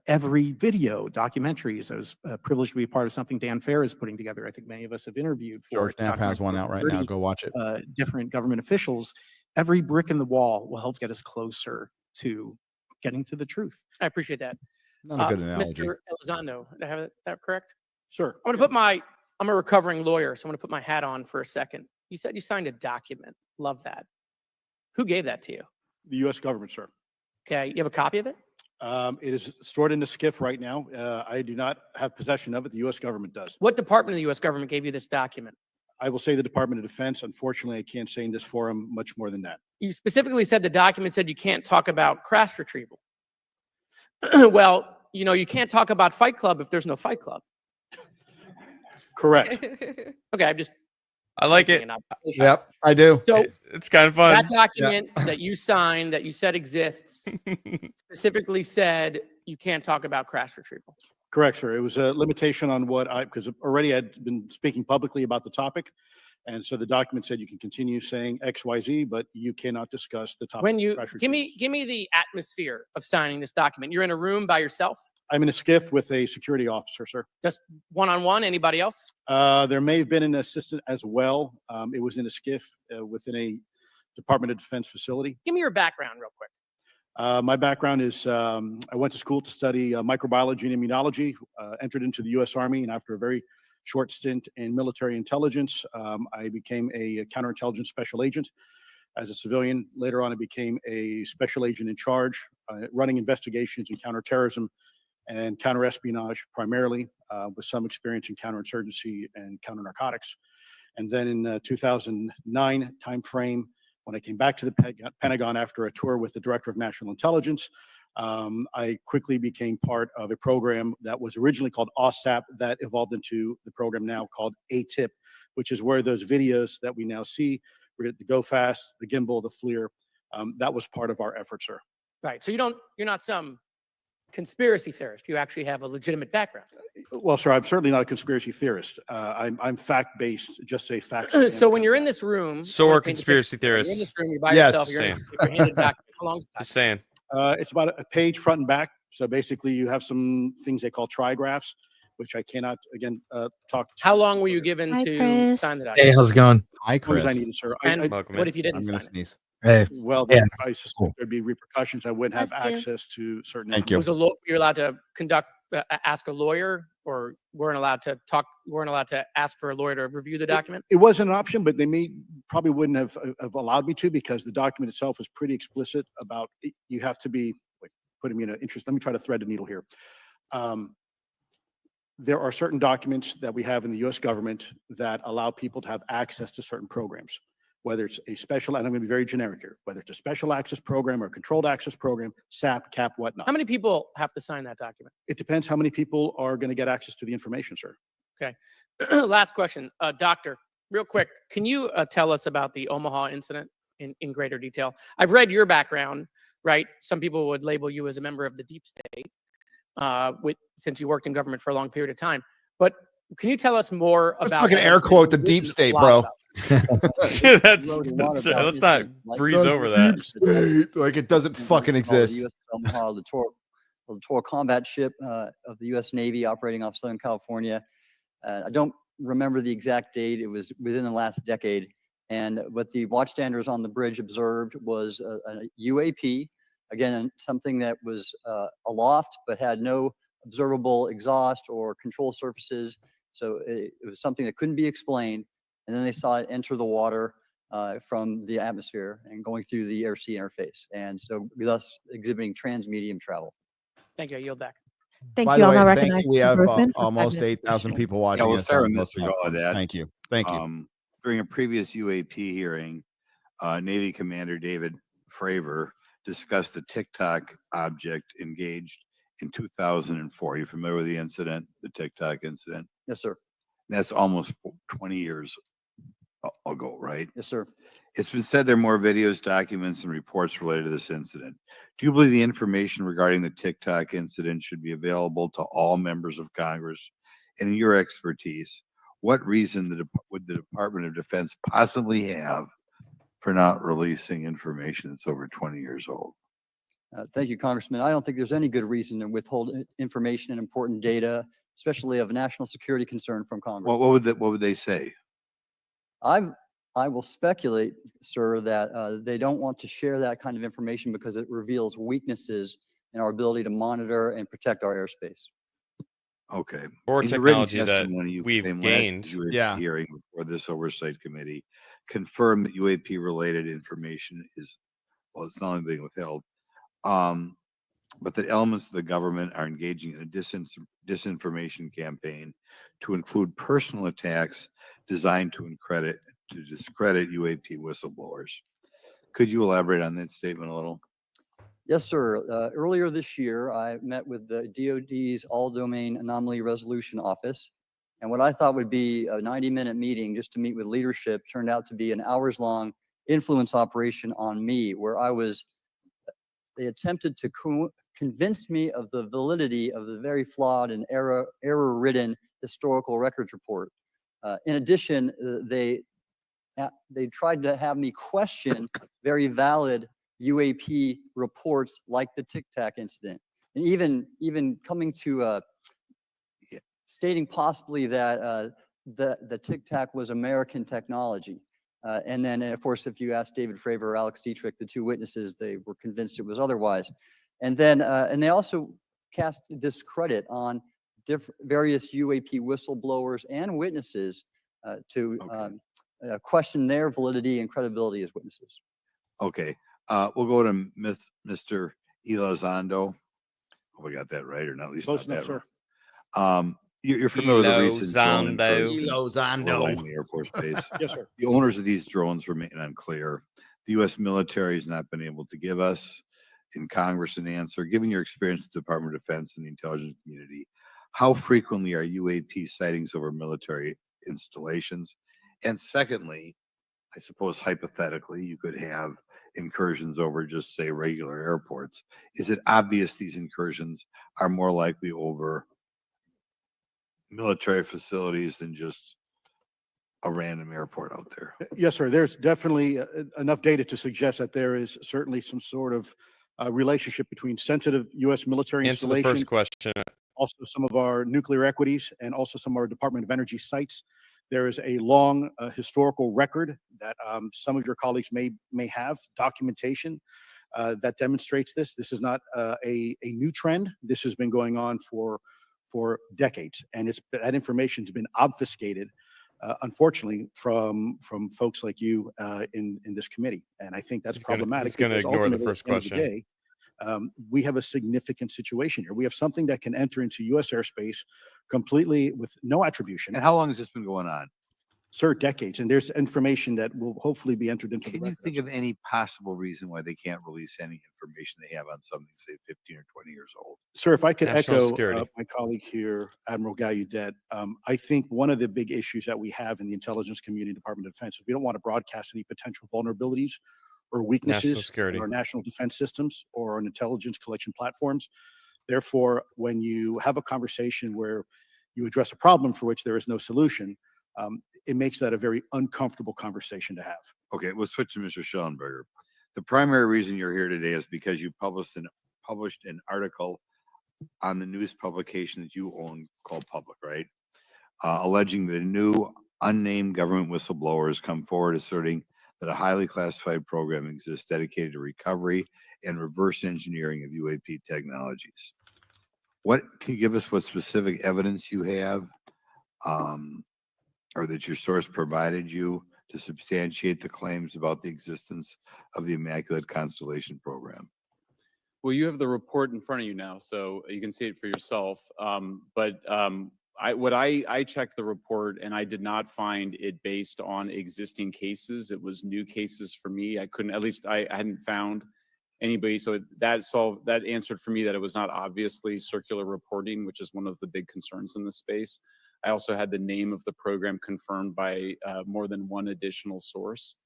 every video, documentaries, I was privileged to be a part of something Dan Fair is putting together. I think many of us have interviewed for. George Knapp has one out right now. Go watch it. Different government officials. Every brick in the wall will help get us closer to getting to the truth. I appreciate that. Not a good analogy. Mr. Elizondo, did I have that correct? Sure. I'm a recovering lawyer, so I'm going to put my hat on for a second. You said you signed a document. Love that. Who gave that to you? The U.S. government, sir. Okay, you have a copy of it? It is stored in the SCIF right now. I do not have possession of it. The U.S. government does. What department of the U.S. government gave you this document? I will say the Department of Defense. Unfortunately, I can't say in this forum much more than that. You specifically said the document said you can't talk about crash retrieval. Well, you can't talk about Fight Club if there's no Fight Club. Correct. Okay, I like it. Yep, I do. So it's kind of fun. That document that you signed, that you said exists, specifically said you can't talk about crash retrieval. Correct, sir. It was a limitation on because already I'd been speaking publicly about the topic. And so the document said you can continue saying X, Y, Z, but you cannot discuss the topic. When you give me the atmosphere of signing this document. You're in a room by yourself? I'm in a SCIF with a security officer, sir. Just one-on-one? Anybody else? There may have been an assistant as well. It was in a SCIF within a Department of Defense facility. Give me your background real quick. My background is I went to school to study microbiology and immunology, entered into the U.S. Army, and after a very short stint in military intelligence, I became a counterintelligence special agent. As a civilian, later on, I became a special agent in charge, running investigations in counterterrorism and counterespionage primarily, with some experience in counterinsurgency and counternarcotics. And then in 2009 timeframe, when I came back to the Pentagon after a tour with the Director of National Intelligence, I quickly became part of a program that was originally called OSAP that evolved into the program now called ATIP, which is where those videos that we now see, the Go Fast, the gimbal, the FLIR, that was part of our effort, sir. Right. So you're not some conspiracy theorist. You actually have a legitimate background. Well, sir, I'm certainly not a conspiracy theorist. I'm fact-based, just say facts. So when you're in this room, So are conspiracy you're in theorists. this room, you're by Yes. yourself, you're handed a document. How long is that? Just saying. It's about a page front and back. So basically you have some things they call trigraphs, which I cannot, again, talk. How long were you given Hi, to Chris. sign the Hey, document? how's it going? Hi, As long as Chris. I need it, sir. And Welcome what in. if you didn't I'm sign going to it? sneeze. Hey, Well, Yeah. then I suspect there'd be repercussions. I wouldn't have That's you. access to certain. Thank you. You're allowed to ask a lawyer, or weren't allowed to ask for a lawyer to review the document? It wasn't an option, but they probably wouldn't have allowed me to, because the document itself is pretty explicit about you have to be, like, putting me in an interest. Let me try to thread the needle here. There are certain documents that we have in the U.S. government that allow people to have access to certain programs, whether it's a special, and I'm going to be very generic here, whether it's a special access program or a controlled access program, SAP, CAP, whatnot. How many people have to sign that document? It depends how many people are going to get access to the information, sir. Okay. Last question, doctor, real quick. Can you tell us about the Omaha incident in greater detail? I've read your background, right? Some people would label you as a member of the deep state, since you worked in government for a long period of time. But can you tell us more Let's about? fucking air quote the deep state, bro. Let's not breeze over that. State, like it doesn't fucking exist. The U.S. Omaha, the Littoral combat ship of the U.S. Navy operating off Southern California. I don't remember the exact date. It was within the last decade. And what the watchstanders on the bridge observed was a UAP, again, something that was aloft but had no observable exhaust or control surfaces. So it was something that couldn't be explained. And then they saw it enter the water from the atmosphere and going through the air-sea interface. And so thus exhibiting transmedium travel. Thank you. I yield back. Thank By you. the I'll way, now thank recognize you. We Mr. have Berthman for 5 almost minutes of 8,000 question. people watching we'll us. start on with both Mr. platforms. Gallaudet. Thank you. Thank you. During a previous UAP hearing, Navy Commander David Fravor discussed the TikTok object engaged in 2004. You familiar with the incident, the TikTok incident? Yes, sir. That's almost 20 years ago, right? Yes, sir. It's been said there are more videos, documents, and reports related to this incident. Do you believe the information regarding the TikTok incident should be available to all members of Congress? And in your expertise, what reason would the Department of Defense possibly have for not releasing information that's over 20 years old? Thank you, Congressman. I don't think there's any good reason to withhold information and important data, especially of national security concern from Congress. What would they say? I will speculate, sir, that they don't want to share that kind of information because it reveals weaknesses in our ability to monitor and protect our airspace. Okay. Or In the written technology that testimony you we've came last gained. UAP Yeah. hearing before this oversight committee confirmed that UAP related information is, well, it's not only being withheld, but that elements of the government are engaging in a disinformation campaign to include personal attacks designed to discredit UAP whistleblowers. Could you elaborate on that statement a little? Yes, sir. Earlier this year, I met with the DoD's All-Domain Anomaly Resolution Office. And what I thought would be a 90-minute meeting just to meet with leadership turned out to be an hours-long influence operation on me, where they attempted to convince me of the validity of the very flawed and error-ridden historical records report. In addition, they tried to have me question very valid UAP reports like the Tic Tac incident, and even coming to stating possibly that the Tic Tac was American technology. And then, of course, if you ask David Fravor or Alex Dietrich, the two witnesses, they were convinced it was otherwise. And then, and they also cast discredit on various UAP whistleblowers and witnesses to question their validity and credibility as witnesses. Okay. We'll go to Mr. Elizondo. Hope we got that right, or not at least Close not enough, that sir. right. You're familiar with the recent drone Elizondo. in the Air Force Base. Yes, sir. The owners of these drones remain unclear. The U.S. military has not been able to give us in Congress and answer, given your experience with the Department of Defense and the intelligence community, how frequently are UAP sightings over military installations? And secondly, I suppose hypothetically, you could have incursions over just say regular airports. Is it obvious these incursions are more likely over military facilities than just a random airport out there? Yes, sir. There's definitely enough data to suggest that there is certainly some sort of relationship between sensitive U.S. military Answer the installations, first question. also some of our nuclear equities, and also some of our Department of Energy sites. There is a long historical record that some of your colleagues may have documentation that demonstrates this. This is not a new trend. This has been going on for decades, and that information has been obfuscated, unfortunately, from folks like you in this committee. And I think that's problematic. He's going to ignore the first question. We have a significant situation here. We have something that can enter into U.S. airspace completely with no attribution. And how long has this been going on? Sir, decades. And there's information that will hopefully be entered into the Can you record. think of any possible reason why they can't release any information they have on something, say, 15 or 20 years old? Sir, if I could National echo security. my colleague here, Admiral Gallaudet, I think one of the big issues that we have in the intelligence community, Department of Defense, is we don't want to broadcast any potential vulnerabilities or weaknesses in our national defense systems or on intelligence collection platforms. Therefore, when you have a conversation where you address a problem for which there is no solution, it makes that a very uncomfortable conversation to have. Okay, we'll switch to Mr. Schellenberger. The primary reason you're here today is because you published an article on the news publication that you own called Public, right? Alleging that a new unnamed government whistleblower has come forward asserting that a highly classified program exists dedicated to recovery and reverse engineering of UAP technologies. What can you give us? What specific evidence you have, or that your source provided you to substantiate the claims about the existence of the Immaculate Constellation program? Well, you have the report in front of you now, so you can see it for yourself. I checked the report and I did not find it based on existing cases. It was new cases for me. I hadn't found anybody. So that answered for me that it was not obviously circular reporting, which is one of the big concerns in this space. I also had the name of the program confirmed by more than one additional source.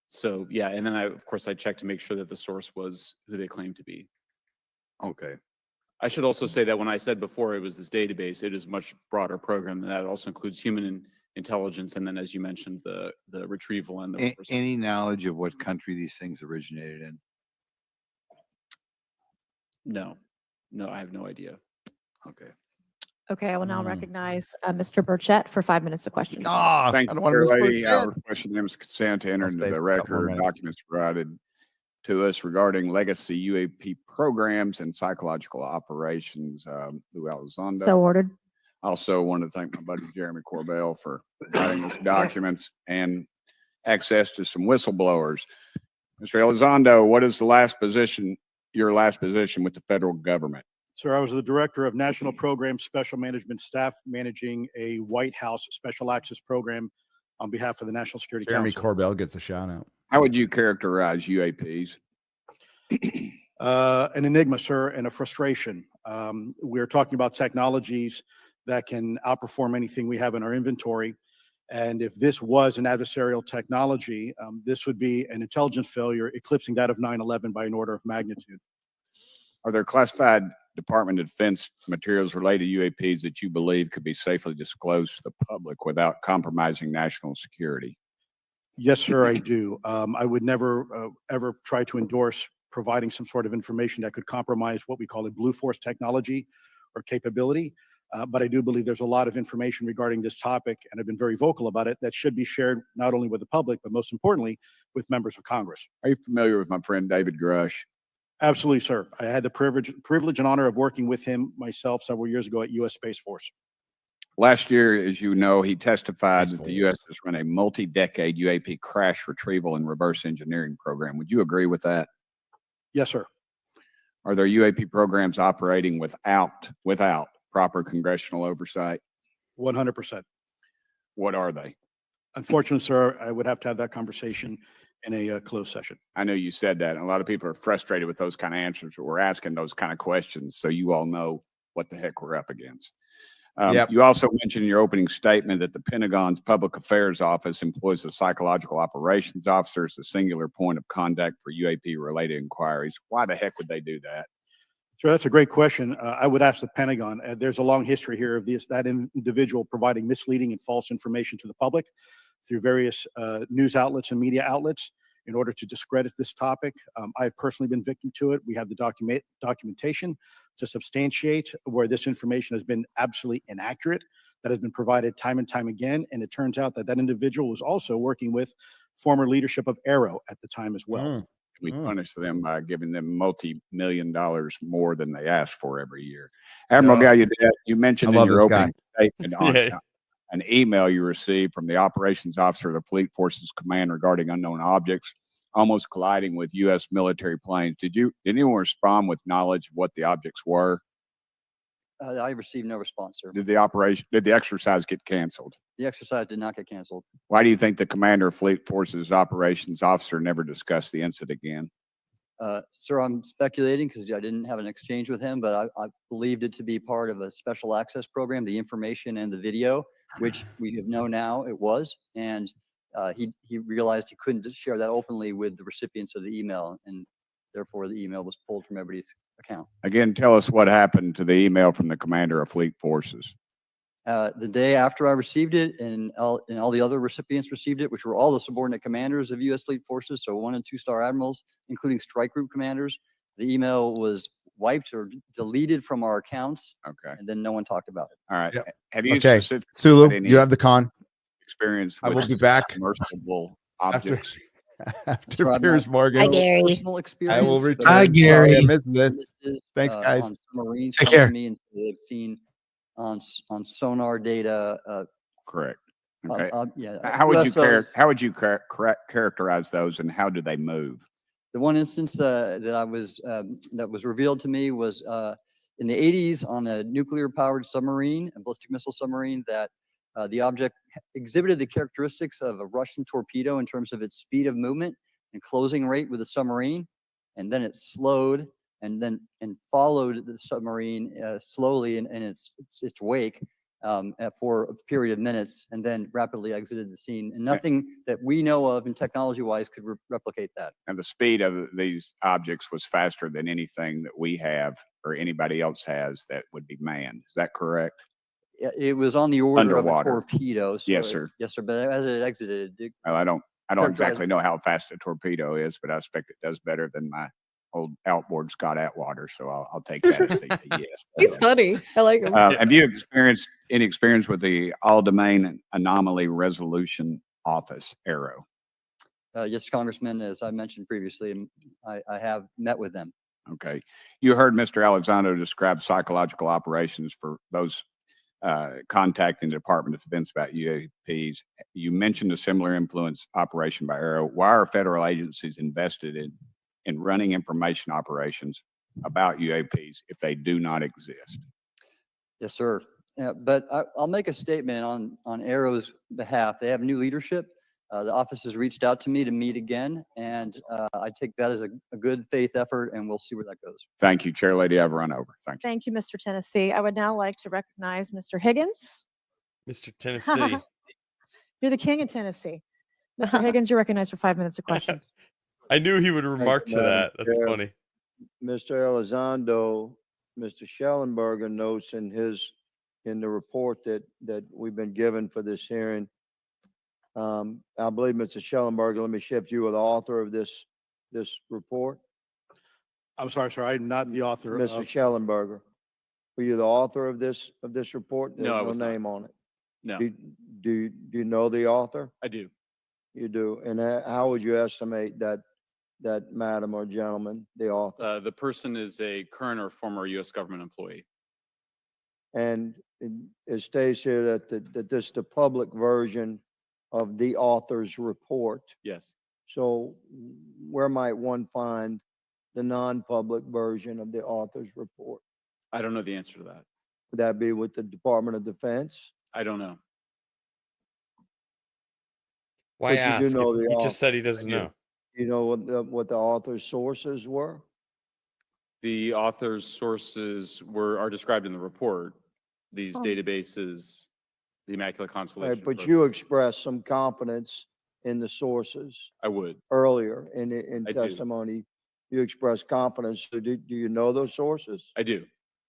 So yeah, and then of course I checked to make sure that the source was who they claimed to be. Okay. I should also say that when I said before it was this database, it is a much broader program than that. It also includes human intelligence, and then, as you mentioned, the retrieval and the any knowledge of what country these things originated in? No, I have no idea. Okay. Okay, I will now recognize Mr. Burchett for 5 minutes of questions. I Thank you, don't want to Chair miss Lady. Burchett. Our question is consent to enter I'll into stay the for a couple more record minutes. documents provided to us regarding legacy UAP programs and psychological operations. Lou Elizondo. So ordered. I also want to thank my buddy Jeremy Corbell for providing us documents and access to some whistleblowers. Mr. Elizondo, what is your last position with the federal government? Sir, I was the Director of National Program Special Management Staff, managing a White House Special Access Program on behalf of the National Security Jeremy Council. Corbell gets a shout out. How would you characterize UAPs? An enigma, sir, and a frustration. We're talking about technologies that can outperform anything we have in our inventory. And if this was an adversarial technology, this would be an intelligence failure eclipsing that of 9/11 by an order of magnitude. Are there classified Department of Defense materials related to UAPs that you believe could be safely disclosed to the public without compromising national security? Yes, sir, I do. I would never, ever try to endorse providing some sort of information that could compromise what we call a blue force technology or capability. But I do believe there's a lot of information regarding this topic, and I've been very vocal about it, that should be shared not only with the public, but most importantly, with members of Congress. Are you familiar with my friend David Grush? Absolutely, sir. I had the privilege and honor of working with him myself several years ago at U.S. Space Force. Last year, as you know, he testified that the U.S. has run a multi-decade UAP crash retrieval and reverse engineering program. Would you agree with that? Yes, sir. Are there UAP programs operating without proper congressional oversight? 100%. What are they? Unfortunately, sir, I would have to have that conversation in a closed session. I know you said that, and a lot of people are frustrated with those kind of answers, but we're asking those kind of questions so you all know what the heck we're up against. You also mentioned in your opening statement that the Pentagon's Public Affairs Office employs a psychological operations officer as the singular point of contact for UAP-related inquiries. Why the heck would they do that? So that's a great question. I would ask the Pentagon. There's a long history here of that individual providing misleading and false information to the public through various news outlets and media outlets in order to discredit this topic. I've personally been victim to it. We have the documentation to substantiate where this information has been absolutely inaccurate, that has been provided time and time again. And it turns out that that individual was also working with former leadership of Arrow at the time as well. We punish them by giving them multi-million dollars more than they ask for every year. Admiral Gallaudet, you mentioned in your opening statement on an email you received from the operations officer of the Fleet Forces Command regarding unknown objects almost colliding with U.S. military planes. Did anyone respond with knowledge of what the objects were? I received no response, sir. Did the exercise get canceled? The exercise did not get canceled. Why do you think the commander of Fleet Forces operations officer never discussed the incident again? Sir, I'm speculating because I didn't have an exchange with him, but I believed it to be part of a special access program, the information and the video, which we know now it was. And he realized he couldn't just share that openly with the recipients of the email, and therefore the email was pulled from everybody's account. Again, tell us what happened to the email from the commander of Fleet Forces. The day after I received it, and all the other recipients received it, which were all the subordinate commanders of U.S. Fleet Forces, so 1- and 2-star admirals, including strike group commanders, the email was wiped or deleted from our accounts. Okay. And then no one talked about it. All right. Have you specifically Sulu, you have the con experience? I will be back. Submersible objects. After Piers Morgan. Hi, Gary. Personal experience. I will but return. I- Sorry, I missed this. Thanks, uh, guys. on submarines Take come to care. me and they've seen on sonar data. Correct. Okay. Yeah. How would USOs. you characterize those, and how do they move? The one instance that was revealed to me was in the 80s on a nuclear-powered submarine, a ballistic missile submarine, that the object exhibited the characteristics of a Russian torpedo in terms of its speed of movement and closing rate with the submarine, and then it slowed and followed the submarine slowly in its wake for a period of minutes, and then rapidly exited the scene. And nothing that we know of and technology-wise could replicate that. And the speed of these objects was faster than anything that we have or anybody else has that would be manned. Is that correct? It was on the order Underwater. of a torpedo. So Yes, sir. Yes, sir. But as it exited, Well, I don't exactly know how fast a torpedo is, but I expect it does better than my old outboard Scott Atwater. So I'll take that as a yes. He's funny. I like him. Have you experienced any experience with the All Domain Anomaly Resolution Office, Arrow? Yes, Congressman, as I mentioned previously, I have met with them. Okay. You heard Mr. Elizondo describe psychological operations for those contacting the Department of Defense about UAPs. You mentioned a similar influence operation by Arrow. Why are federal agencies invested in running information operations about UAPs if they do not exist? Yes, sir. But I'll make a statement on Arrow's behalf. They have new leadership. The office has reached out to me to meet again, and I take that as a good faith effort, and we'll see where that goes. Thank you, Chair Lady. I've run over. Thank you. Thank you, Mr. Tennessee. I would now like to recognize Mr. Higgins. Mr. Tennessee. You're the king of Tennessee. Mr. Higgins, you're recognized for 5 minutes of questions. I knew he would remark to that. That's funny. Mr. Elizondo, Mr. Schellenberger notes in the report that we've been given for this hearing. I believe Mr. Schellenberger, let me shift you, are the author of this report. I'm sorry, sir. I'm not the author. Mr. Schellenberger, were you the author of this report? There's No, I no was not. name on it. No, Do you know the author? I do. You do. And how would you estimate that madam or gentleman, the author? The person is a current or former U.S. government employee. And it states here that this is the public version of the author's report. Yes. So where might one find the non-public version of the author's report? I don't know the answer to that. Would that be with the Department of Defense? I don't know. Why But you do ask? know If the he author. just said he doesn't I do. know. You know what the author's sources were? The author's sources are described in the report. These databases, the Immaculate Constellation. Right, but Program. you expressed some confidence in the sources I would. earlier in I do. testimony. You expressed confidence. So do you know those sources? I do.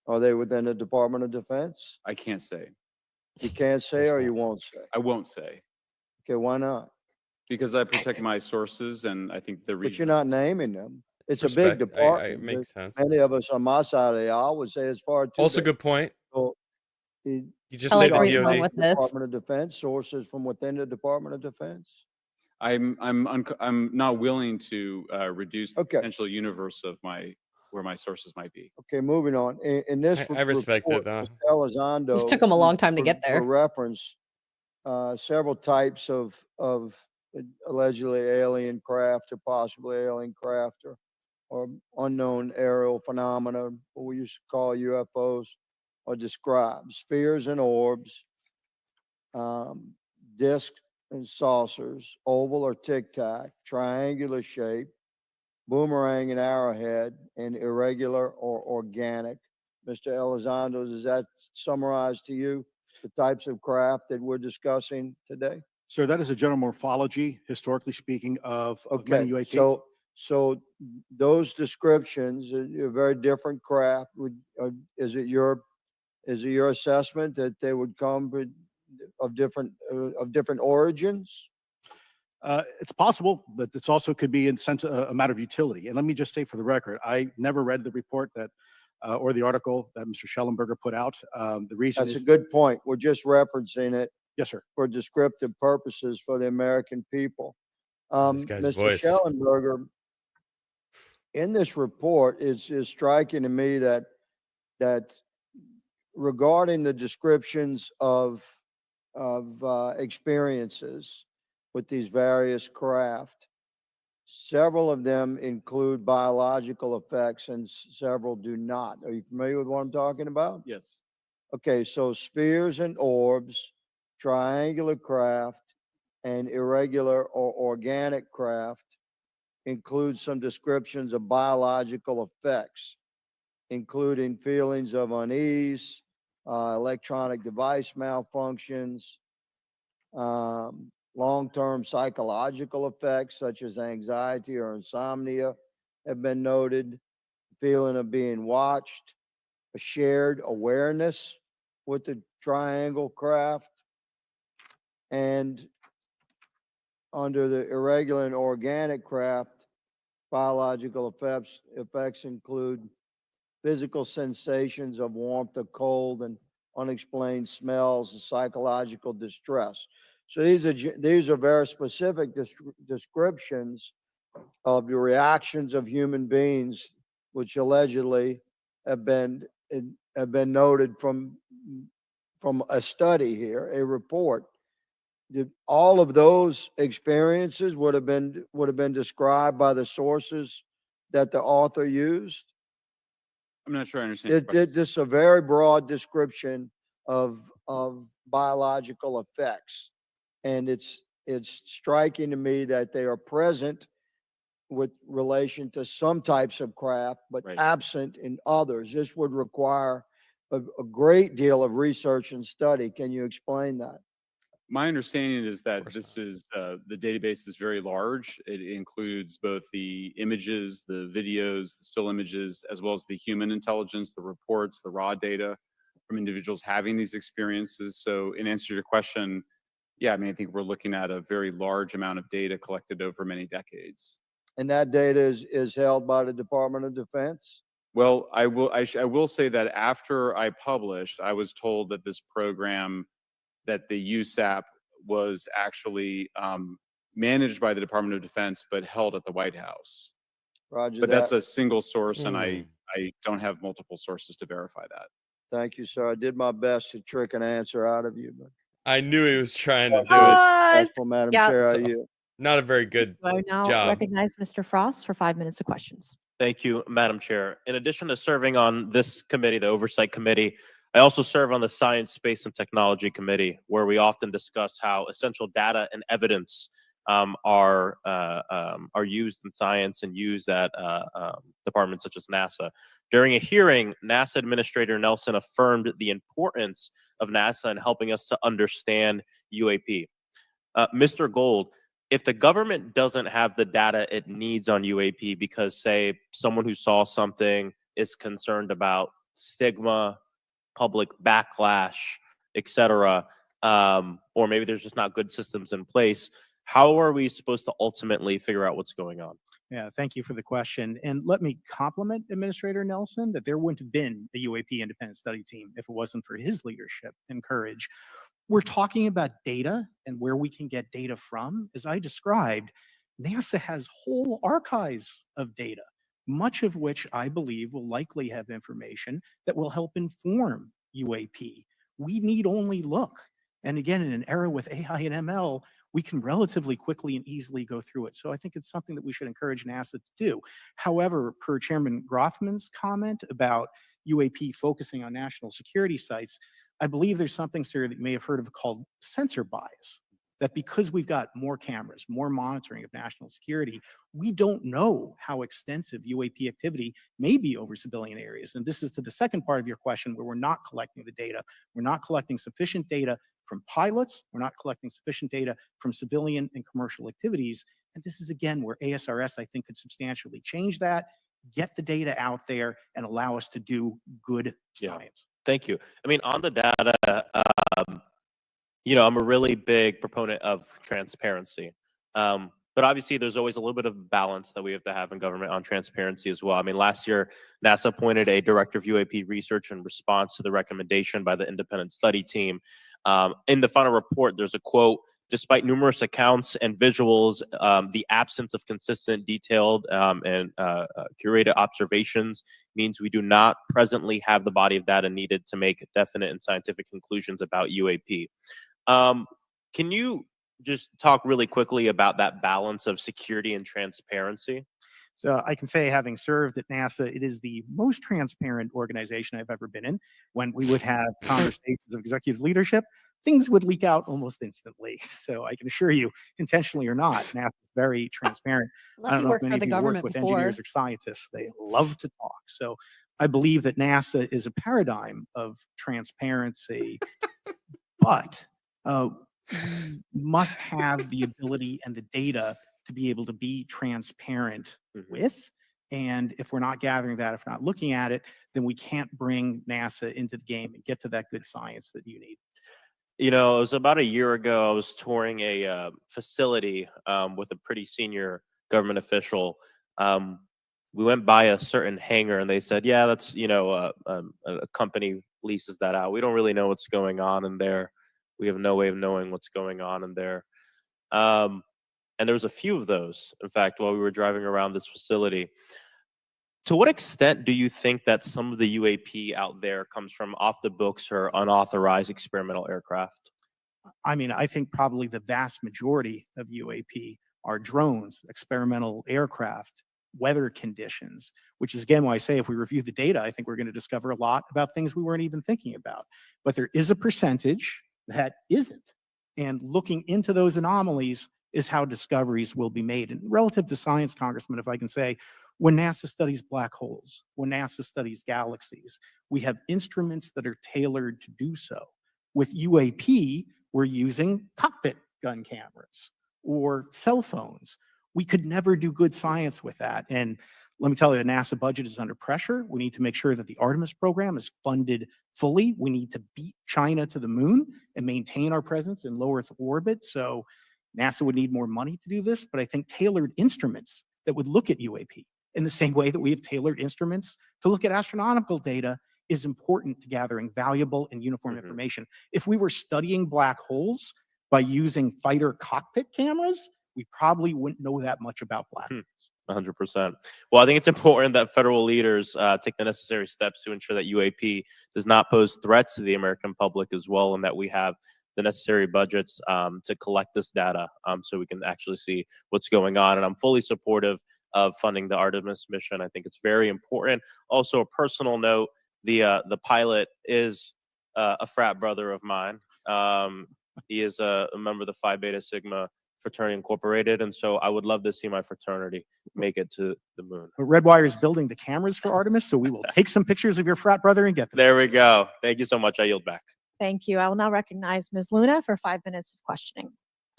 Are they within the Department of Defense? I can't say. You can't say or you won't say? I won't say. Okay, why not? Because I protect my sources, and I think the But reason. you're not naming them. It's a Respect. big department. It makes sense. Many of us on my side of the aisle would say as far as Also, good point. So, You just I say like the where you're DoD. going with this. Department of Defense, sources from within the Department of Defense. I'm not willing to reduce the Okay. potential universe of where my sources might be. Okay, moving on. In this I respect it, report, though. Mr. Elizondo, This took him a long time to get there. For reference, several types of allegedly alien craft or possibly alien craft or unknown aerial phenomena, what we used to call UFOs, are described. Spheres and orbs, discs and saucers, oval or tic-tac, triangular shape, boomerang and arrowhead, and irregular or organic. Mr. Elizondo, does that summarize to you the types of craft that we're discussing today? Sir, that is a general morphology, historically speaking, of many Okay, UAP. so those descriptions are very different craft. Is it your assessment that they would come of different origins? It's possible, but it's also could be in sense a matter of utility. And let me just state for the record, I never read the report that or the article that Mr. Schellenberger put out. The reason That's is a good point. We're just referencing it yes, sir. for descriptive purposes for the American people. This guy's Mr. voice. Schellenberger, in this report, it's striking to me that regarding the descriptions of experiences with these various craft, several of them include biological effects and several do not. Are you familiar with what I'm talking about? Yes. Okay, so spheres and orbs, triangular craft, and irregular or organic craft include some descriptions of biological effects, including feelings of unease, electronic device malfunctions, long-term psychological effects such as anxiety or insomnia have been noted, feeling of being watched, a shared awareness with the triangle craft, and under the irregular and organic craft, biological effects include physical sensations of warmth or cold and unexplained smells and psychological distress. So these are very specific descriptions of the reactions of human beings, which allegedly have been noted from a study here, a report. All of those experiences would have been described by the sources that the author used. I'm not sure I understand. This is a very broad description of biological effects, and it's striking to me that they are present with relation to some types of craft, but absent in others. This would require a great deal of research and study. Can you explain that? My understanding is that this is the database is very large. It includes both the images, the videos, the still images, as well as the human intelligence, the reports, the raw data from individuals having these experiences. So in answer to your question, yeah, I mean, I think we're looking at a very large amount of data collected over many decades. And that data is held by the Department of Defense? Well, I will say that after I published, I was told that this program, that the USAP was actually managed by the Department of Defense, but held at the White House. Roger but that. that's a single source, and I don't have multiple sources to verify that. Thank you, sir. I did my best to trick an answer out of you, but I knew he was trying to do it. respectful, Madam Chair, So, you. not a very good I now job. recognize Mr. Frost for 5 minutes of questions. Thank you, Madam Chair. In addition to serving on this committee, the Oversight Committee, I also serve on the Science, Space, and Technology Committee, where we often discuss how essential data and evidence are used in science and used at departments such as NASA. During a hearing, NASA Administrator Nelson affirmed the importance of NASA in helping us to understand UAP. Mr. Gold, if the government doesn't have the data it needs on UAP because, say, someone who saw something is concerned about stigma, public backlash, etc., or maybe there's just not good systems in place, how are we supposed to ultimately figure out what's going on? Yeah, thank you for the question. And let me compliment Administrator Nelson that there wouldn't have been a UAP independent study team if it wasn't for his leadership and courage. We're talking about data and where we can get data from. As I described, NASA has whole archives of data, much of which I believe will likely have information that will help inform UAP. We need only look. And again, in an era with AI and ML, we can relatively quickly and easily go through it. So I think it's something that we should encourage NASA to do. However, per Chairman Groffman's comment about UAP focusing on national security sites, I believe there's something, sir, that you may have heard of called sensor bias. That because we've got more cameras, more monitoring of national security, we don't know how extensive UAP activity may be over civilian areas. And this is to the second part of your question where we're not collecting the data. We're not collecting sufficient data from pilots. We're not collecting sufficient data from civilian and commercial activities. And this is, again, where ASRS, I think, could substantially change that, get the data out there, and allow us to do good science. Thank you. I mean, on the data, you know, I'm a really big proponent of transparency. But obviously, there's always a little bit of balance that we have to have in government on transparency as well. I mean, last year, NASA appointed a director of UAP research in response to the recommendation by the independent study team. In the final report, there's a quote, despite numerous accounts and visuals, the absence of consistent, detailed, and curated observations means we do not presently have the body of data needed to make definite and scientific conclusions about UAP. Can you just talk really quickly about that balance of security and transparency? So I can say, having served at NASA, it is the most transparent organization I've ever been in. When we would have conversations of executive leadership, things would leak out almost instantly. So I can assure you, intentionally or not, NASA is very transparent. I Unless don't you know work if many for the of you work government with before. engineers or scientists. They love to talk. So I believe that NASA is a paradigm of transparency, but we must have the ability and the data to be able to be transparent with. And if we're not gathering that, if we're not looking at it, then we can't bring NASA into the game and get to that good science that you need. You know, it was about a year ago, I was touring a facility with a pretty senior government official. We went by a certain hangar and they said, yeah, that's, you know, a company leases that out. We don't really know what's going on in there. We have no way of knowing what's going on in there. And there was a few of those, in fact, while we were driving around this facility. To what extent do you think that some of the UAP out there comes from off the books or unauthorized experimental aircraft? I mean, I think probably the vast majority of UAP are drones, experimental aircraft, weather conditions, which is again why I say if we review the data, I think we're going to discover a lot about things we weren't even thinking about. But there is a percentage that isn't. And looking into those anomalies is how discoveries will be made. And relative to science, Congressman, if I can say, when NASA studies black holes, when NASA studies galaxies, we have instruments that are tailored to do so. With UAP, we're using cockpit gun cameras or cell phones. We could never do good science with that. And let me tell you, the NASA budget is under pressure. We need to make sure that the Artemis program is funded fully. We need to beat China to the moon and maintain our presence in low Earth orbit. So NASA would need more money to do this, but I think tailored instruments that would look at UAP in the same way that we have tailored instruments to look at astronomical data is important to gathering valuable and uniform information. If we were studying black holes by using fighter cockpit cameras, we probably wouldn't know that much about black holes. 100%. Well, I think it's important that federal leaders take the necessary steps to ensure that UAP does not pose threats to the American public as well, and that we have the necessary budgets to collect this data so we can actually see what's going on. And I'm fully supportive of funding the Artemis mission. I think it's very important. Also, a personal note, the pilot is a frat brother of mine. He is a member of the Phi Beta Sigma Fraternity Incorporated, and so I would love to see my fraternity make it to the moon. But Redwire is building the cameras for Artemis, so we will take some pictures of your frat brother and get them. There we go. Thank you so much. I yield back. Thank you. I will now recognize Ms. Luna for 5 minutes of questioning.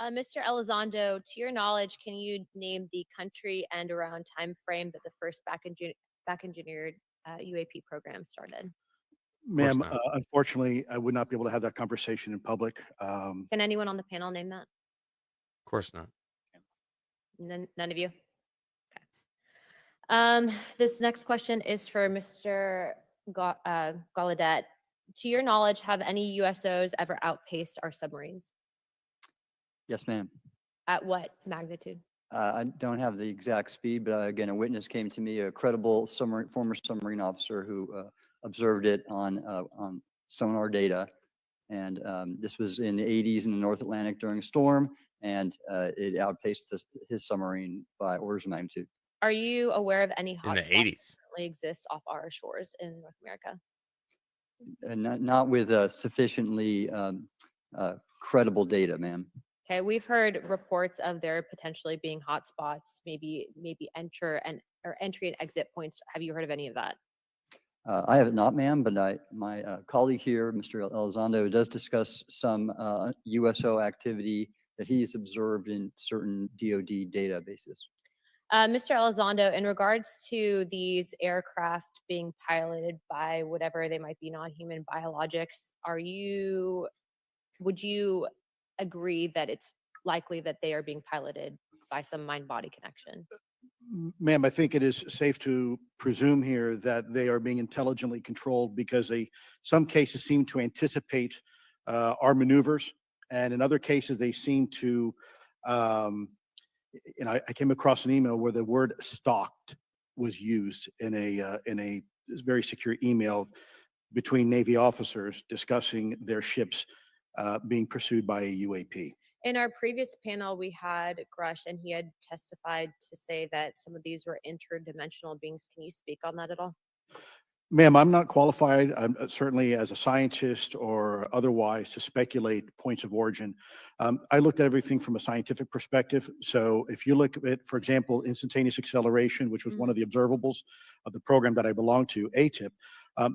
Mr. Elizondo, to your knowledge, can you name the country and around time frame that the first back engineered UAP program started? Ma'am, unfortunately, I would not be able to have that conversation in public. Can anyone on the panel name that? Of course not. None of you? Okay. This next question is for Mr. Gallaudet. To your knowledge, have any USOs ever outpaced our submarines? Yes, ma'am. At what magnitude? I don't have the exact speed, but again, a witness came to me, a credible former submarine officer who observed it on sonar data. And this was in the 80s in the North Atlantic during a storm, and it outpaced his submarine by orders of magnitude. Are you aware of any In the hotspots 80s? that currently exist off our shores in North America? Not with sufficiently credible data, ma'am. Okay, we've heard reports of there potentially being hotspots, maybe entry and exit points. Have you heard of any of that? I have not, ma'am, but my colleague here, Mr. Elizondo, does discuss some USO activity that he's observed in certain DoD databases. Mr. Elizondo, in regards to these aircraft being piloted by whatever they might be, non-human biologics, would you agree that it's likely that they are being piloted by some mind-body connection? Ma'am, I think it is safe to presume here that they are being intelligently controlled because some cases seem to anticipate our maneuvers, and in other cases they seem to. I came across an email where the word "stalked" was used in a very secure email between Navy officers discussing their ships being pursued by a UAP. In our previous panel, we had Grush, and he had testified to say that some of these were interdimensional beings. Can you speak on that at all? Ma'am, I'm not qualified, certainly as a scientist or otherwise, to speculate points of origin. I looked at everything from a scientific perspective. So if you look at, for example, instantaneous acceleration, which was one of the observables of the program that I belong to, ATIP,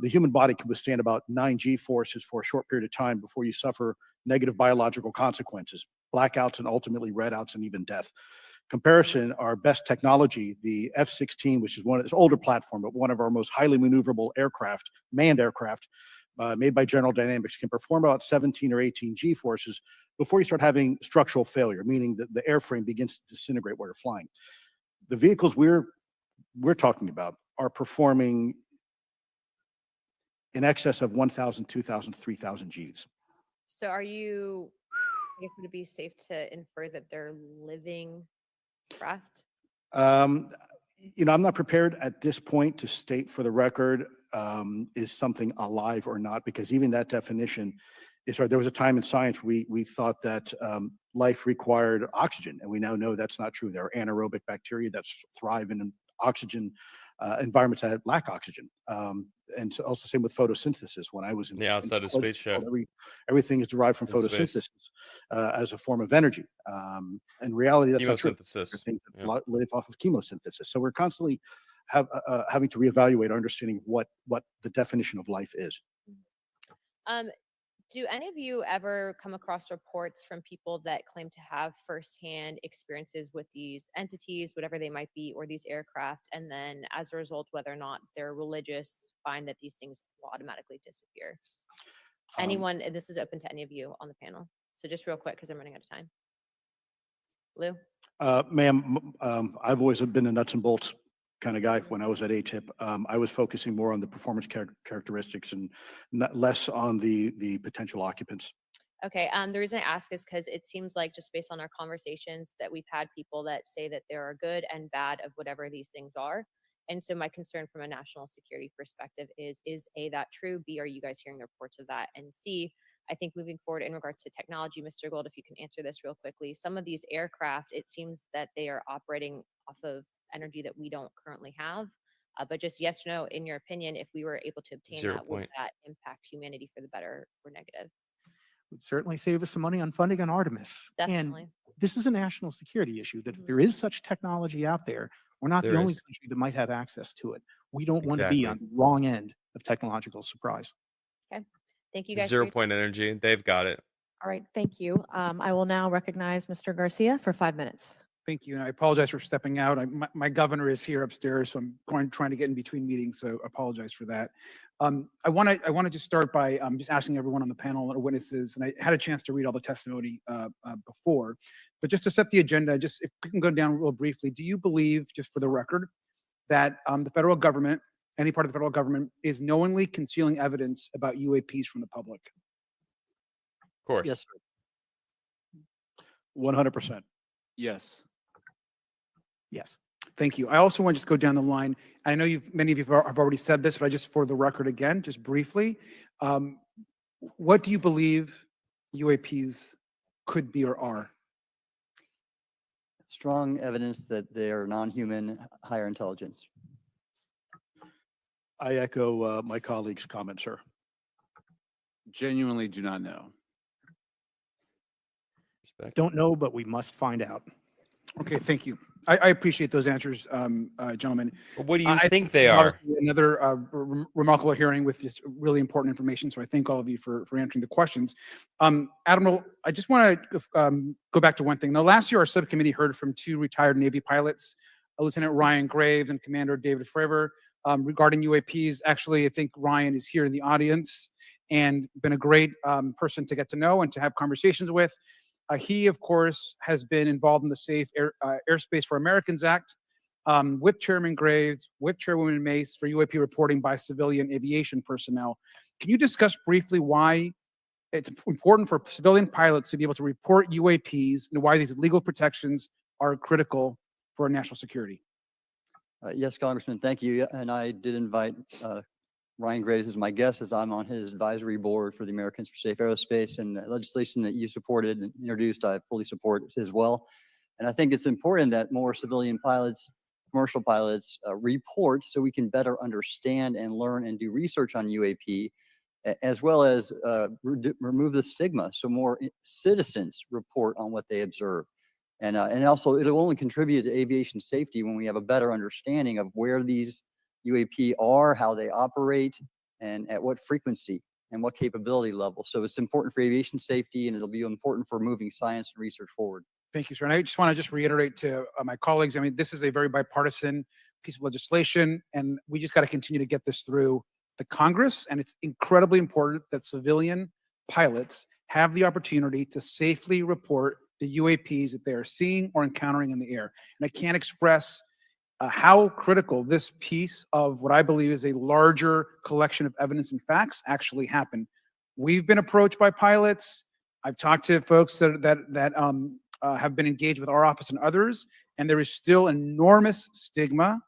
the human body can withstand about 9 G forces for a short period of time before you suffer negative biological consequences, blackouts and ultimately redouts and even death. Comparison, our best technology, the F-16, which is one of this older platform, but one of our most highly maneuverable aircraft, manned aircraft, made by General Dynamics, can perform about 17 or 18 G forces before you start having structural failure, meaning that the airframe begins to disintegrate while you're flying. The vehicles we're talking about are performing in excess of 1,000, 2,000, 3,000 Gs. So I guess would it be safe to infer that they're living craft? I'm not prepared at this point to state for the record is something alive or not, because even that definition is hard. There was a time in science we thought that life required oxygen, and we now know that's not true. There are anaerobic bacteria that thrive in oxygen environments that lack oxygen. And so also same with photosynthesis. When I was in the outside of space show, everything is derived from photosynthesis as a form of energy. In reality, that's not true. Things that live off of chemosynthesis. So we're constantly having to reevaluate our understanding of what the definition of life is. Do any of you ever come across reports from people that claim to have firsthand experiences with these entities, whatever they might be, or these aircraft, and then as a result, whether or not they're religious, find that these things will automatically disappear? Anyone, and this is open to any of you on the panel. So just real quick, because I'm running out of time. Lou? Ma'am, I've always been a nuts and bolts kind of guy. When I was at ATIP, I was focusing more on the performance characteristics and less on the potential occupants. Okay, the reason I ask is because it seems like, just based on our conversations, that we've had people that say that there are good and bad of whatever these things are. And so my concern from a national security perspective is A, that true? B, are you guys hearing the reports of that? And C, I think moving forward in regards to technology, Mr. Gold, if you can answer this real quickly, some of these aircraft, it seems that they are operating off of energy that we don't currently have. But just yes or no, in your opinion, if we were able to obtain that, would that impact humanity for the better or negative? Would certainly save us some money on funding on Artemis. Definitely. this is a national security issue, that if there is such technology out there, we're not the There only is. country that might have access to it. We don't want to be on Exactly. the wrong end of technological surprise. Okay. Thank you guys. for 0 your point energy. They've got it. All right, thank you. I will now recognize Mr. Garcia for 5 minutes. Thank you, and I apologize for stepping out. My governor is here upstairs, so I'm trying to get in between meetings, so apologize for that. I want to just start by just asking everyone on the panel or witnesses, and I had a chance to read all the testimony before, but just to set the agenda, just if we can go down real briefly, do you believe, just for the record, that the federal government, any part of the federal government, is knowingly concealing evidence about UAPs from the public? Of course. Yes, sir. 100%. Yes. Yes. Thank you. I also want to just go down the line. I know many of you have already said this, but I just, for the record again, just briefly, what do you believe UAPs could be or are? Strong evidence that they are non-human, higher intelligence. I echo my colleague's comment, sir. Genuinely do not know. Respect. Don't know, but we must find out. Okay, thank you. I appreciate those answers, gentlemen. What do you I think this they is are? obviously another remarkable hearing with just really important information. So I thank all of you for answering the questions. Admiral, I just want to go back to one thing. Now, last year, our subcommittee heard from 2 retired Navy pilots, Lieutenant Ryan Graves and Commander David Fravor, regarding UAPs. Actually, I think Ryan is here in the audience and been a great person to get to know and to have conversations with. He, of course, has been involved in the Safe Airspace for Americans Act with Chairman Graves, with Chairwoman Mace for UAP reporting by civilian aviation personnel. Can you discuss briefly why it's important for civilian pilots to be able to report UAPs and why these legal protections are critical for our national security? Yes, Congressman, thank you. And I did invite Ryan Graves as my guest, as I'm on his advisory board for the Americans for Safe Aerospace, and the legislation that you supported and introduced, I fully support as well. And I think it's important that more civilian pilots, commercial pilots report so we can better understand and learn and do research on UAP, as well as remove the stigma so more citizens report on what they observe. And also, it'll only contribute to aviation safety when we have a better understanding of where these UAP are, how they operate, and at what frequency and what capability level. So it's important for aviation safety, and it'll be important for moving science and research forward. Thank you, sir. And I just want to reiterate to my colleagues, I mean, this is a very bipartisan piece of legislation, and we just got to continue to get this through the Congress. And it's incredibly important that civilian pilots have the opportunity to safely report the UAPs that they are seeing or encountering in the air. And I can't express how critical this piece of what I believe is a larger collection of evidence and facts actually happened. We've been approached by pilots. I've talked to folks that have been engaged with our office and others, and there is still enormous stigma.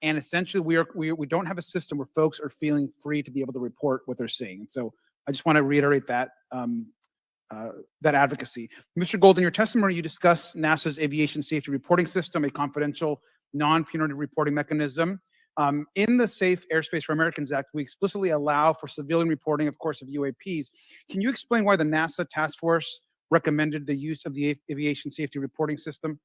And essentially, we don't have a system where folks are feeling free to be able to report what they're seeing. And so I just want to reiterate that that advocacy. Mr. Gold, in your testimony, you discuss NASA's aviation safety reporting system, a confidential, non-punitive reporting mechanism. In the Safe Airspace for Americans Act, we explicitly allow for civilian reporting, of course, of UAPs. Can you explain why the NASA task force recommended the use of the aviation safety reporting system?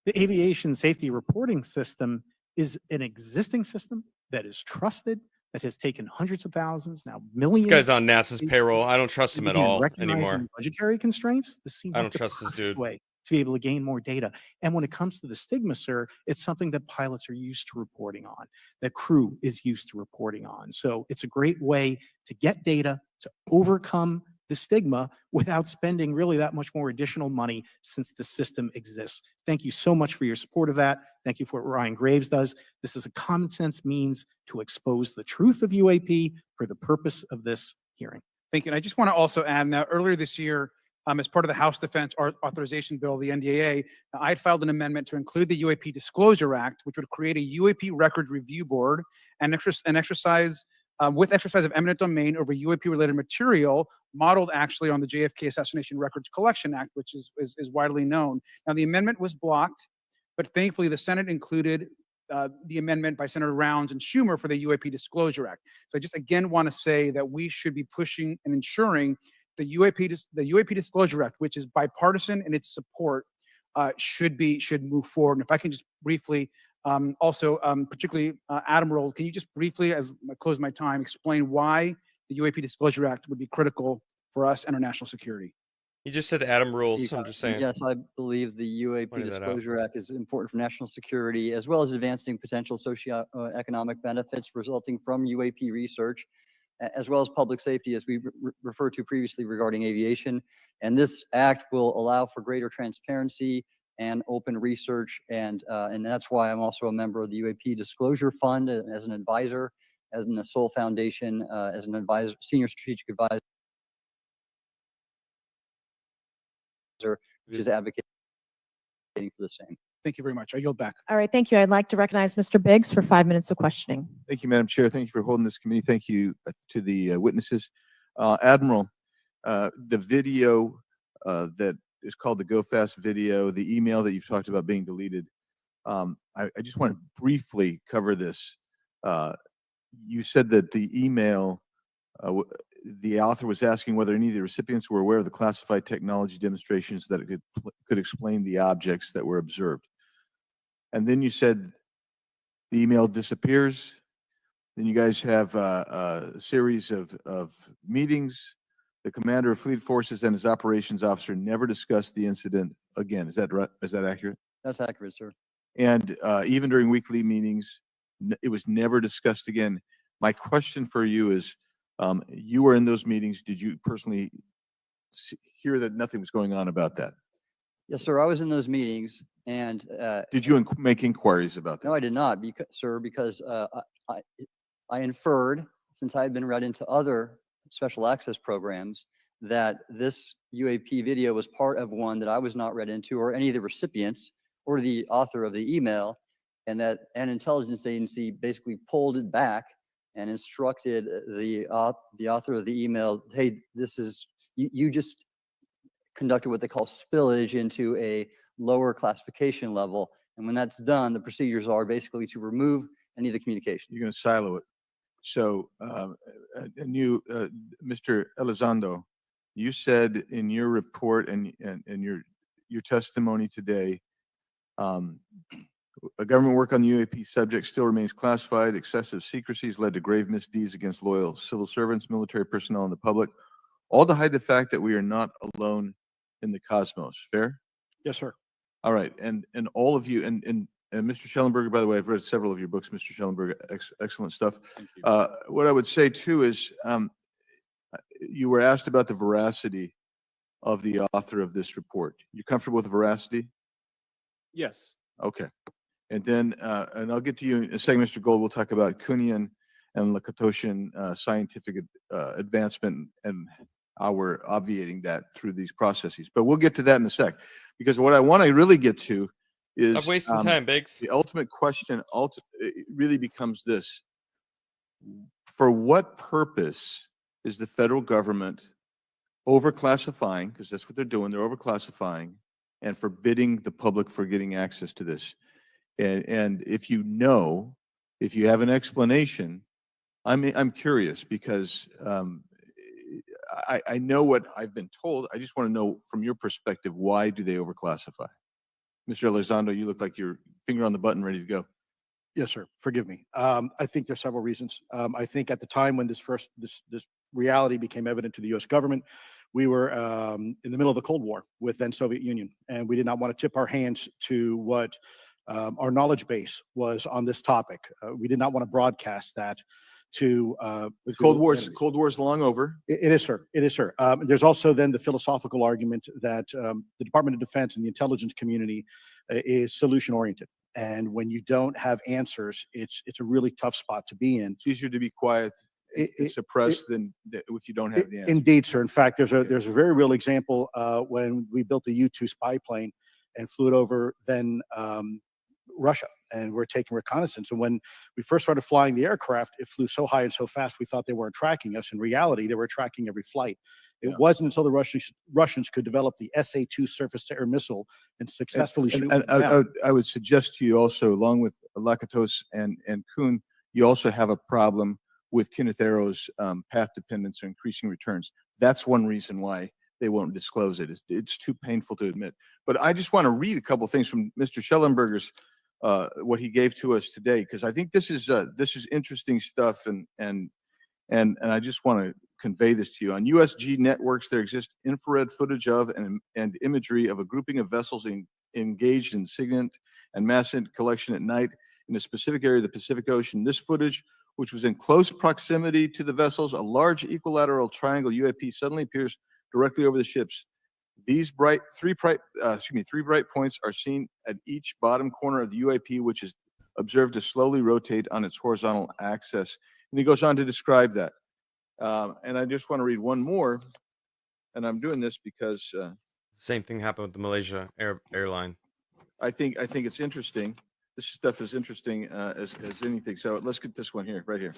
The aviation safety reporting system is an existing system that is trusted, that has taken hundreds of thousands, now millions. This guy's on NASA's payroll. I don't trust him at all anymore. Budgetary constraints. This seems I like don't the trust this perfect dude. way to be able to gain more data. And when it comes to the stigma, sir, it's something that pilots are used to reporting on, that crew is used to reporting on. So it's a great way to get data, to overcome the stigma without spending really that much more additional money since the system exists. Thank you so much for your support of that. Thank you for what Ryan Graves does. This is a common sense means to expose the truth of UAP for the purpose of this hearing. Thank you. And I just want to also add now, earlier this year, as part of the House Defense Authorization Bill, the NDAA, I had filed an amendment to include the UAP Disclosure Act, which would create a UAP Records Review Board and exercise with exercise of eminent domain over UAP-related material, modeled actually on the JFK Assassination Records Collection Act, which is widely known. Now, the amendment was blocked, but thankfully the Senate included the amendment by Senator Rounds and Schumer for the UAP Disclosure Act. So I just again want to say that we should be pushing and ensuring the UAP Disclosure Act, which is bipartisan in its support, should move forward. And if I can just briefly, particularly Admiral, can you just briefly, as I close my time, explain why the UAP Disclosure Act would be critical for us and our national security? You just said Adam rules. I'm just saying. Yes, I believe the UAP Pointed that out. Disclosure Act is important for national security, as well as advancing potential socio-economic benefits resulting from UAP research, as well as public safety, as we referred to previously regarding aviation. And this act will allow for greater transparency and open research, and that's why I'm also a member of the UAP Disclosure Fund as an advisor, as in the Sol Foundation, as an advisor, senior strategic advisor, which is advocating for the same. Thank you very much. I yield back. All right, thank you. I'd like to recognize Mr. Biggs for 5 minutes of questioning. Thank you, Madam Chair. Thank you for holding this committee. Thank you to the witnesses. Admiral, the video that is called the Go Fast video, the email that you've talked about being deleted, I just want to briefly cover this. You said that the email, the author was asking whether any of the recipients were aware of the classified technology demonstrations that it could explain the objects that were observed. And then you said the email disappears. Then you guys have a series of meetings. The commander of fleet forces and his operations officer never discussed the incident again. Is that right? Is that accurate? That's accurate, sir. And even during weekly meetings, it was never discussed again. My question for you is, you were in those meetings. Did you personally hear that nothing was going on about that? Yes, sir. I was in those meetings, and did you make inquiries about that? No, I did not, sir, because I inferred, since I had been read into other special access programs, that this UAP video was part of one that I was not read into, or any of the recipients, or the author of the email, and that an intelligence agency basically pulled it back and instructed the author of the email, hey, this is, you just conducted what they call spillage into a lower classification level. And when that's done, the procedures are basically to remove any of the communication. You're going to silo it. So, and you, Mr. Elizondo, you said in your report and your testimony today, a government work on the UAP subject still remains classified. Excessive secrecies led to grave misdeeds against loyal civil servants, military personnel, and the public, all to hide the fact that we are not alone in the cosmos. Fair? Yes, sir. All right. And all of you, and Mr. Schellenberger, by the way, I've read several of your books, Mr. Schellenberger, excellent stuff. What I would say too is, you were asked about the veracity of the author of this report. You comfortable with the veracity? Yes. Okay. And then, and I'll get to you in a second, Mr. Gold. We'll talk about Kuhnian and Lakatoshian scientific advancement and how we're obviating that through these processes. But we'll get to that in a sec, because what I want to really get to is I'm wasting time, Biggs. The ultimate question it really becomes this: for what purpose is the federal government overclassifying? Because that's what they're doing. They're overclassifying and forbidding the public for getting access to this. And if you know, if you have an explanation, I'm curious, because I know what I've been told. I just want to know from your perspective, why do they overclassify? Mr. Elizondo, you look like you're finger on the button, ready to go. Yes, sir. Forgive me. I think there's several reasons. I think at the time when this reality became evident to the U.S. government, we were in the middle of the Cold War with then Soviet Union, and we did not want to tip our hands to what our knowledge base was on this topic. We did not want to broadcast that to the Cold War's long over. It is, sir. It is, sir. There's also then the philosophical argument that the Department of Defense and the intelligence community is solution oriented. And when you don't have answers, it's a really tough spot to be in. It's easier to be quiet and suppressed than if you don't have the answer. Indeed, sir. In fact, there's a very real example when we built the U-2 spy plane and flew it over then Russia, and we're taking reconnaissance. And when we first started flying the aircraft, it flew so high and so fast we thought they weren't tracking us. In reality, they were tracking every flight. It wasn't until the Russians could develop the SA-2 surface-to-air missile and successfully shoot them down. I would suggest to you also, along with Lakatos and Kuhn, you also have a problem with Kenneth Arrow's path dependence or increasing returns. That's one reason why they won't disclose it. It's too painful to admit. But I just want to read a couple things from Mr. Schellenberger's what he gave to us today, because I think this is interesting stuff, and I just want to convey this to you. On USG networks, there exists infrared footage of and imagery of a grouping of vessels engaged in SIGINT and massive collection at night in a specific area of the Pacific Ocean. This footage, which was in close proximity to the vessels, a large equilateral triangle UAP suddenly appears directly over the ships. These three bright points are seen at each bottom corner of the UAP, which is observed to slowly rotate on its horizontal axis. And he goes on to describe that. And I just want to read one more, and I'm doing this because same thing happened with the Malaysia airline. I think it's interesting. This stuff is interesting as anything. So let's get this one here, right here.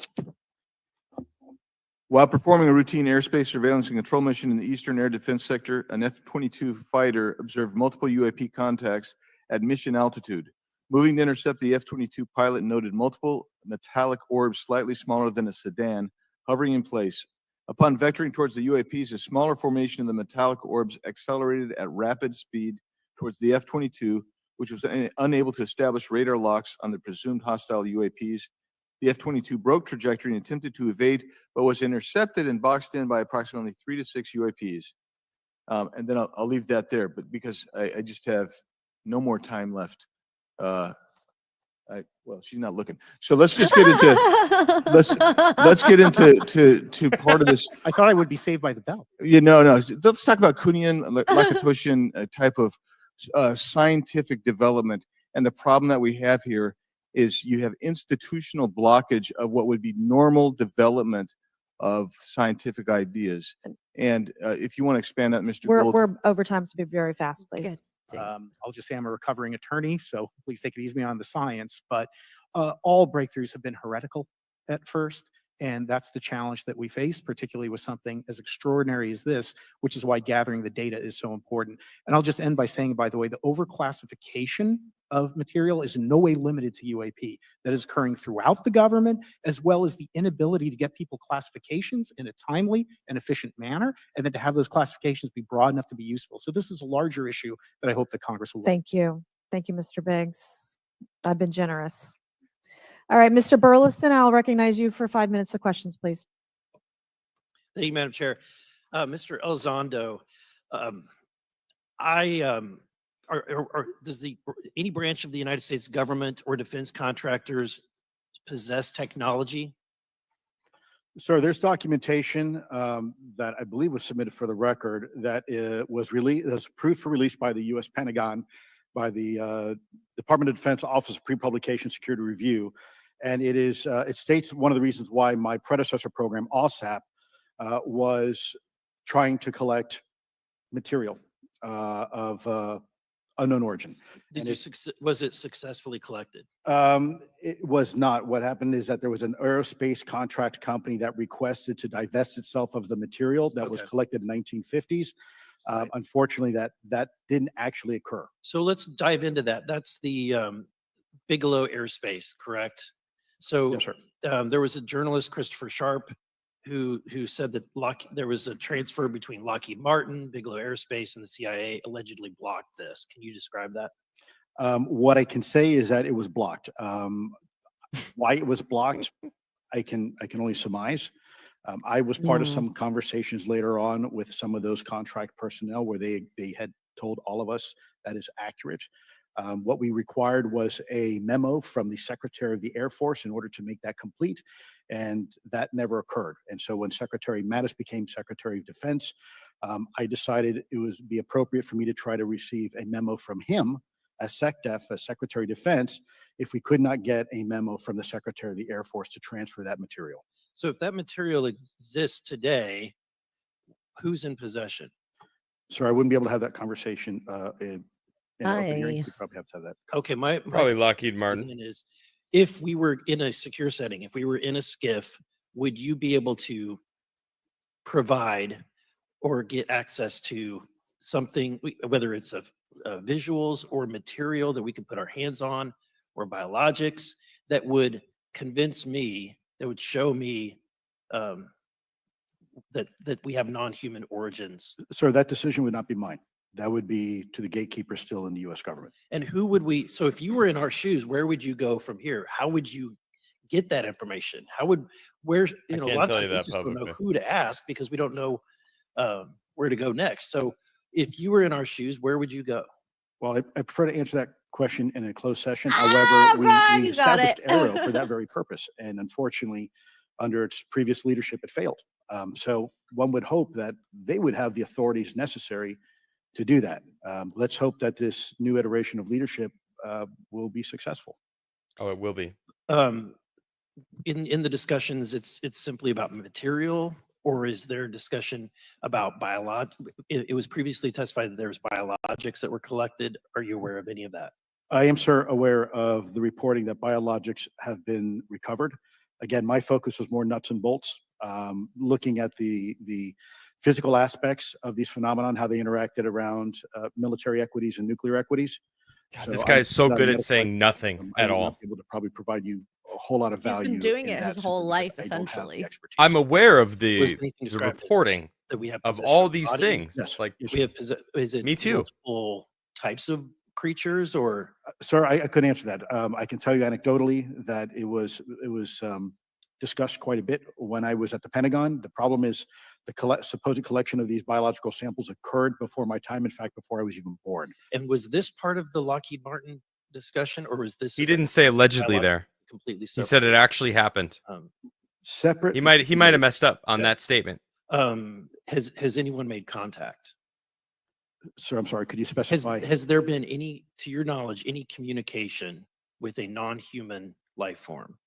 While performing a routine airspace surveillance and control mission in the Eastern Air Defense Sector, an F-22 fighter observed multiple UAP contacts at mission altitude. Moving to intercept, the F-22 pilot noted multiple metallic orbs slightly smaller than a sedan hovering in place. Upon vectoring towards the UAPs, a smaller formation of the metallic orbs accelerated at rapid speed towards the F-22, which was unable to establish radar locks on the presumed hostile UAPs. The F-22 broke trajectory and attempted to evade, but was intercepted and boxed in by approximately 3 to 6 UAPs. And then I'll leave that there, but because I just have no more time left. Well, she's not looking. So let's just get into let's get into part of this. I thought I would be saved by the bell. No. Let's talk about Kuhnian, Lakatoshian type of scientific development. And the problem that we have here is you have institutional blockage of what would be normal development of scientific ideas. And if you want to expand that, Mr. Gould. We're over time, so be very fast, please. I'll just say I'm a recovering attorney, so please take it easy on the science. But all breakthroughs have been heretical at first. And that's the challenge that we face, particularly with something as extraordinary as this, which is why gathering the data is so important. And I'll just end by saying, by the way, the overclassification of material is in no way limited to UAP. That is occurring throughout the government, as well as the inability to get people classifications in a timely and efficient manner, and then to have those classifications be broad enough to be useful. So this is a larger issue that I hope that Congress will. Thank you. Thank you, Mr. Biggs. I've been generous. All right, Mr. Burleson, I'll recognize you for 5 minutes of questions, please. Thank you, Madam Chair. Mr. Elizondo, does any branch of the United States government or defense contractors possess technology? Sir, there's documentation that I believe was submitted for the record that was approved for release by the U.S. Pentagon, by the Department of Defense Office of Pre-Publication Security Review. And it states one of the reasons why my predecessor program, OSAP, was trying to collect material of unknown origin. Was it successfully collected? It was not. What happened is that there was an aerospace contract company that requested to divest itself of the material that was collected in the 1950s. Unfortunately, that didn't actually occur. So let's dive into that. That's the Bigelow Airspace, correct? So yes, sir. There was a journalist, Christopher Sharp, who said that there was a transfer between Lockheed Martin, Bigelow Airspace, and the CIA allegedly blocked this. Can you describe that? What I can say is that it was blocked. Why it was blocked, I can only surmise. I was part of some conversations later on with some of those contract personnel where they had told all of us that is accurate. What we required was a memo from the Secretary of the Air Force in order to make that complete, and that never occurred. And so when Secretary Mattis became Secretary of Defense, I decided it would be appropriate for me to try to receive a memo from him as SecDef, as Secretary of Defense, if we could not get a memo from the Secretary of the Air Force to transfer that material. So if that material exists today, who's in possession? Sir, I wouldn't be able to have that conversation in open hearing. We probably have to have that. Okay, my Probably Lockheed Martin. opinion is, if we were in a secure setting, if we were in a SCIF, would you be able to provide or get access to something, whether it's visuals or material that we could put our hands on, or biologics, that would convince me, that would show me that we have non-human origins. Sir, that decision would not be mine. That would be to the gatekeeper still in the U.S. government. And who would we? So if you were in our shoes, where would you go from here? How would you get that information? Where I can't lots tell of you we that just don't know publicly. who to ask because we don't know where to go next. So if you were in our shoes, where would you go? Well, I prefer to answer that question in a closed session. Oh, However, God, we you got established it. Arrow for that very purpose. And unfortunately, under its previous leadership, it failed. So one would hope that they would have the authorities necessary to do that. Let's hope that this new iteration of leadership will be successful. Oh, it will be. In the discussions, it's simply about material, or is there discussion about it was previously testified that there was biologics that were collected. Are you aware of any of that? I am, sir, aware of the reporting that biologics have been recovered. Again, my focus was more nuts and bolts, looking at the physical aspects of these phenomenon, how they interacted around military equities and nuclear equities. God, this guy is so good at saying nothing at I will all. not be able to probably provide you a whole lot of He's value. been doing in it that his whole simply life, because I don't have the essentially. expertise. I'm aware of Was the anything described as reporting that we have of possession all of these bodies? things. Yes, Like yes, We sir. have is it Me too. multiple types of creatures or Sir, I couldn't answer that. I can tell you anecdotally that it was discussed quite a bit when I was at the Pentagon. The problem is the supposed collection of these biological samples occurred before my time. In fact, before I was even born. and was this part of the Lockheed Martin discussion or was this he didn't say allegedly biological there. completely He separate? said it actually happened. Separate. He might have messed up on that statement. Has anyone made contact? Sir, I'm sorry. Could you specify? Has there been any, to your knowledge, any communication with a non-human life form?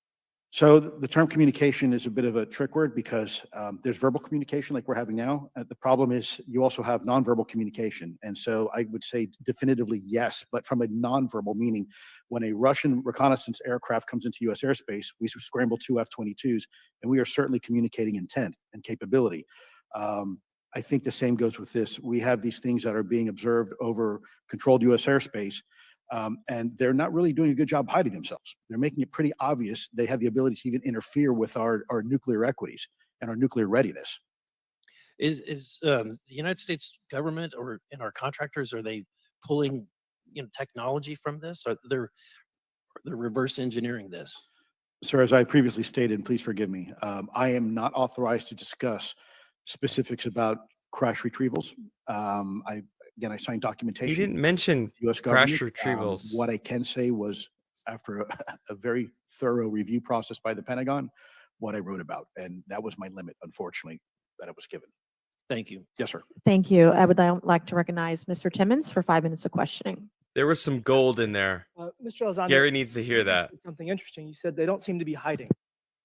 So the term communication is a bit of a trick word because there's verbal communication like we're having now. The problem is you also have nonverbal communication. And so I would say definitively yes, but from a nonverbal meaning, when a Russian reconnaissance aircraft comes into U.S. airspace, we scramble 2 F-22s, and we are certainly communicating intent and capability. I think the same goes with this. We have these things that are being observed over controlled U.S. airspace. And they're not really doing a good job hiding themselves. They're making it pretty obvious they have the ability to even interfere with our nuclear equities and our nuclear readiness. Is the United States government or in our contractors, are they pulling technology from this? Or they're reverse engineering this? Sir, as I previously stated, and please forgive me, I am not authorized to discuss specifics about crash retrievals. Again, I signed documentation. He didn't mention with the US crash government. retrievals. What I can say was after a very thorough review process by the Pentagon, what I wrote about. And that was my limit, unfortunately, that I was given. Thank you. Yes, sir. Thank you. I would like to recognize Mr. Timmons for 5 minutes of questioning. There was some gold in there. Mr. Elizondo, Gary needs to hear you that. said something interesting. You said they don't seem to be hiding.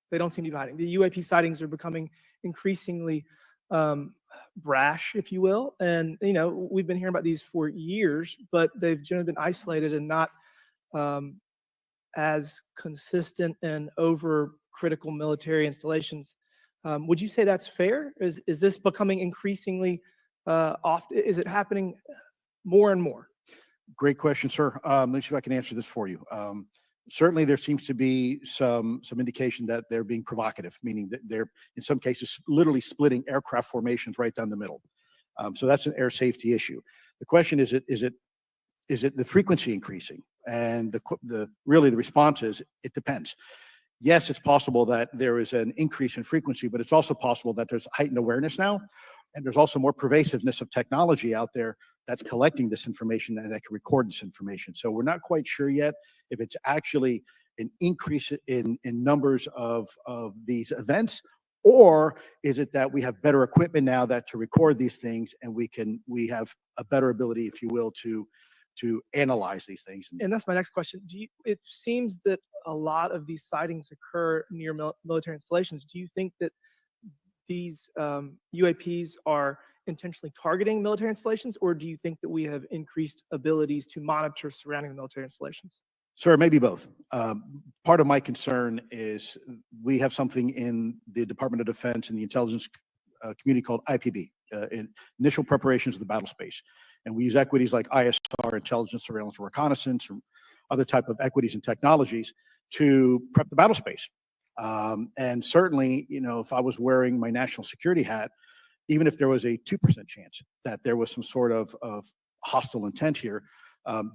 They don't seem to be hiding. The UAP sightings are becoming increasingly brash, if you will. And, we've been hearing about these for years, but they've generally been isolated and not as consistent and over critical military installations. Would you say that's fair? Is this becoming increasingly often? Is it happening more and more? Great question, sir. Let me see if I can answer this for you. Certainly, there seems to be some indication that they're being provocative, meaning that they're, in some cases, literally splitting aircraft formations right down the middle. So that's an air safety issue. The question is it the frequency increasing? And the response is it depends. Yes, it's possible that there is an increase in frequency, but it's also possible that there's heightened awareness now, and there's also more pervasiveness of technology out there that's collecting this information and that can record this information. So we're not quite sure yet if it's actually an increase in numbers of these events, or is it that we have better equipment now that to record these things and we have a better ability, if you will, to analyze these things. And that's my next question. It seems that a lot of these sightings occur near military installations. Do you think that these UAPs are intentionally targeting military installations, or do you think that we have increased abilities to monitor surrounding the military installations? Sir, maybe both. Part of my concern is we have something in the Department of Defense and the intelligence community called IPB, Initial Preparations of the Battle Space. And we use equities like ISR, intelligence, surveillance, reconnaissance, or other type of equities and technologies to prep the battle space. And certainly, if I was wearing my national security hat, even if there was a 2% chance that there was some sort of hostile intent here,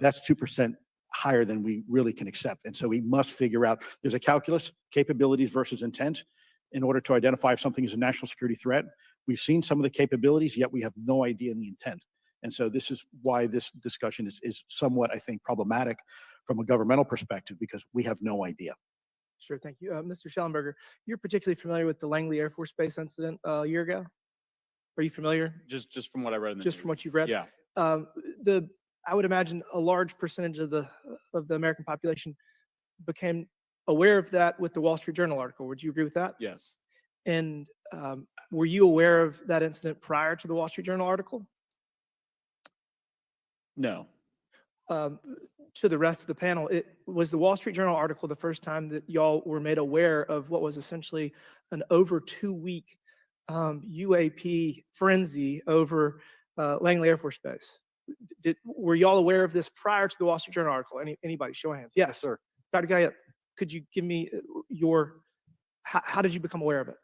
that's 2% higher than we really can accept. And so we must figure out, there's a calculus, capabilities versus intent, in order to identify if something is a national security threat. We've seen some of the capabilities, yet we have no idea the intent. And so this is why this discussion is somewhat, I think, problematic from a governmental perspective, because we have no idea. Sure, thank you. Mr. Schellenberger, you're particularly familiar with the Langley Air Force Base incident a year ago? Are you familiar? Just from what I read in the Just news. from what you've read? Yeah. I would imagine a large percentage of the American population became aware of that with the Wall Street Journal article. Would you agree with that? Yes. And were you aware of that incident prior to the Wall Street Journal article? No. To the rest of the panel, was the Wall Street Journal article the first time that y'all were made aware of what was essentially an over 2-week UAP frenzy over Langley Air Force Base? Were y'all aware of this prior to the Wall Street Journal article? Anybody? Show of hands. Yes, sir. Dr. Guyette, could you give me how did you become aware of it?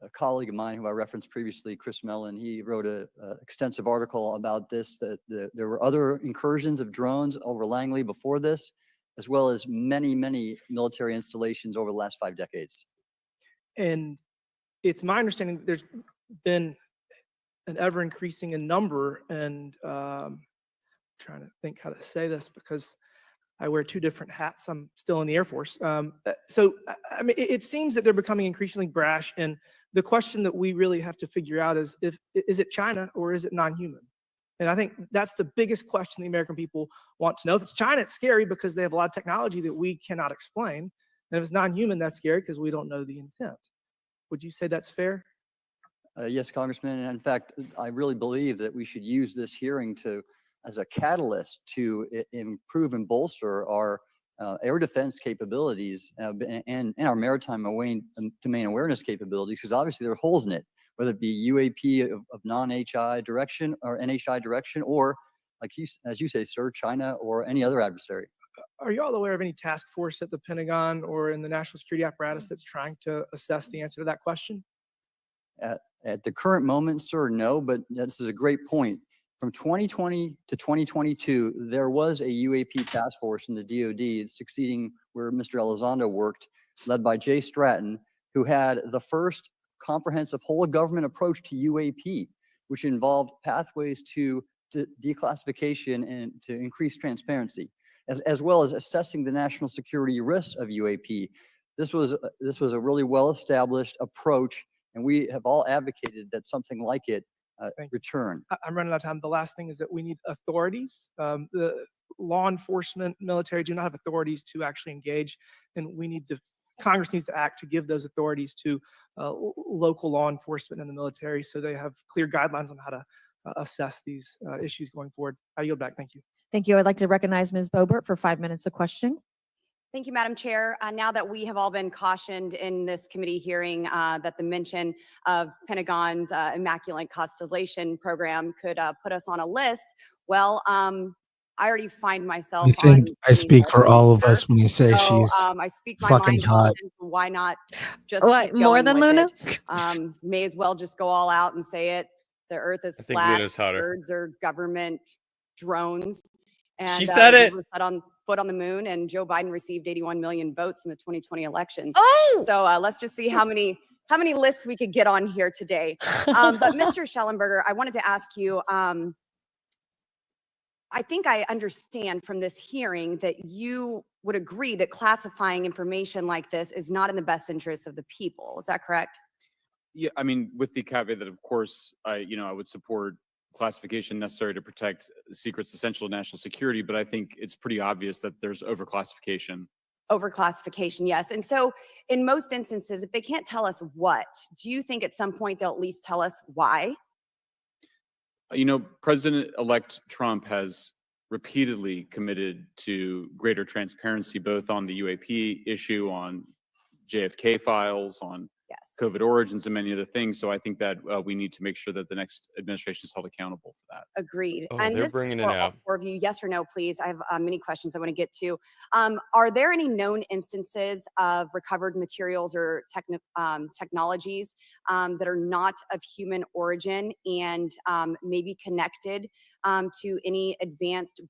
A colleague of mine who I referenced previously, Chris Mellon, he wrote an extensive article about this, that there were other incursions of drones over Langley before this, as well as many, many military installations over the last 5 decades. And it's my understanding that there's been an ever increasing in number, and I'm trying to think how to say this because I wear 2 different hats. I'm still in the Air Force. So, I mean, it seems that they're becoming increasingly brash. And the question that we really have to figure out is is it China or is it non-human? And I think that's the biggest question the American people want to know. If it's China, it's scary because they have a lot of technology that we cannot explain. And if it's non-human, that's scary because we don't know the intent. Would you say that's fair? Yes, Congressman. And in fact, I really believe that we should use this hearing as a catalyst to improve and bolster our air defense capabilities and our maritime domain awareness capabilities, because obviously there are holes in it, whether it be UAP of non-HI direction or NHI direction, or as you say, sir, China or any other adversary. Are you all aware of any task force at the Pentagon or in the national security apparatus that's trying to assess the answer to that question? At the current moment, sir, no, but this is a great point. From 2020 to 2022, there was a UAP task force in the DoD succeeding where Mr. Elizondo worked, led by Jay Stratton, who had the first comprehensive whole of government approach to UAP, which involved pathways to declassification and to increase transparency, as well as assessing the national security risks of UAP. This was a really well-established approach, and we have all advocated that something like it return. I'm running out of time. The last thing is that we need authorities. The law enforcement, military do not have authorities to actually engage, and Congress needs to act to give those authorities to local law enforcement and the military so they have clear guidelines on how to assess these issues going forward. I yield back. Thank you. Thank you. I'd like to recognize Ms. Boebert for 5 minutes of questioning. Thank you, Madam Chair. Now that we have all been cautioned in this committee hearing that the mention of Pentagon's Immaculate Constellation program could put us on a list, well, I already find myself. I think I speak for all of us when you say she's I speak my fucking mind hot. often, so why not just What, keep more going than with Luna? it? May as well just go all out and say it. The Earth is I think flat. Luna's hotter. Birds are government drones. And She said it. we were set on foot on the moon, and Joe Biden received 81 million votes in the 2020 election. Oh! So let's just see how many lists we could get on here today. But Mr. Schellenberger, I wanted to ask you. I think I understand from this hearing that you would agree that classifying information like this is not in the best interest of the people. Is that correct? Yeah, I mean, with the caveat that, of course, I would support classification necessary to protect secrets essential to national security, but I think it's pretty obvious that there's overclassification. Overclassification, yes. And so in most instances, if they can't tell us what, do you think at some point they'll at least tell us why? President-elect Trump has repeatedly committed to greater transparency, both on the UAP issue, on JFK files, on Yes. COVID origins and many other things. So I think that we need to make sure that the next administration is held accountable for that. Agreed. Oh, And they're this is bringing it for all out. four of you. Yes or no, please. I have many questions I want to get to. Are there any known instances of recovered materials or technologies that are not of human origin and maybe connected to any advanced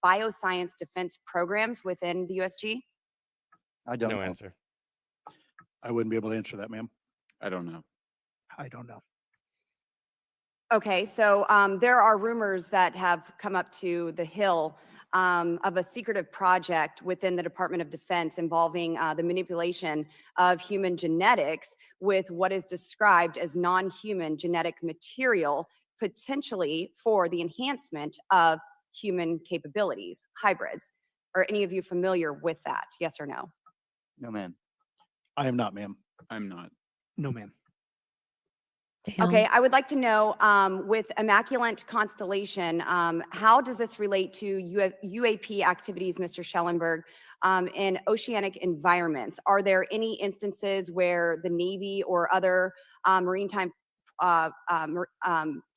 bioscience defense programs within the USG? I don't No know. answer. I wouldn't be able to answer that, ma'am. I don't know. I don't know. Okay, so there are rumors that have come up to the Hill of a secretive project within the Department of Defense involving the manipulation of human genetics with what is described as non-human genetic material, potentially for the enhancement of human capabilities, hybrids. Are any of you familiar with that? Yes or no? No, ma'am. I am not, ma'am. I'm not. No, ma'am. Okay, I would like to know with Immaculate Constellation, how does this relate to UAP activities, Mr. Schellenberg, in oceanic environments? Are there any instances where the Navy or other maritime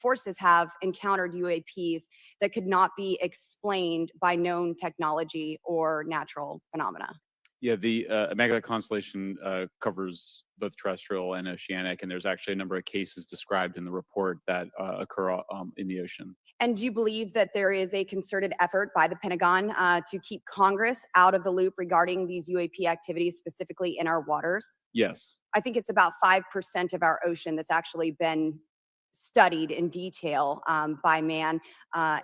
forces have encountered UAPs that could not be explained by known technology or natural phenomena? Yeah, the Immaculate Constellation covers both terrestrial and oceanic, and there's actually a number of cases described in the report that occur in the ocean. And do you believe that there is a concerted effort by the Pentagon to keep Congress out of the loop regarding these UAP activities, specifically in our waters? Yes. I think it's about 5% of our ocean that's actually been studied in detail by man,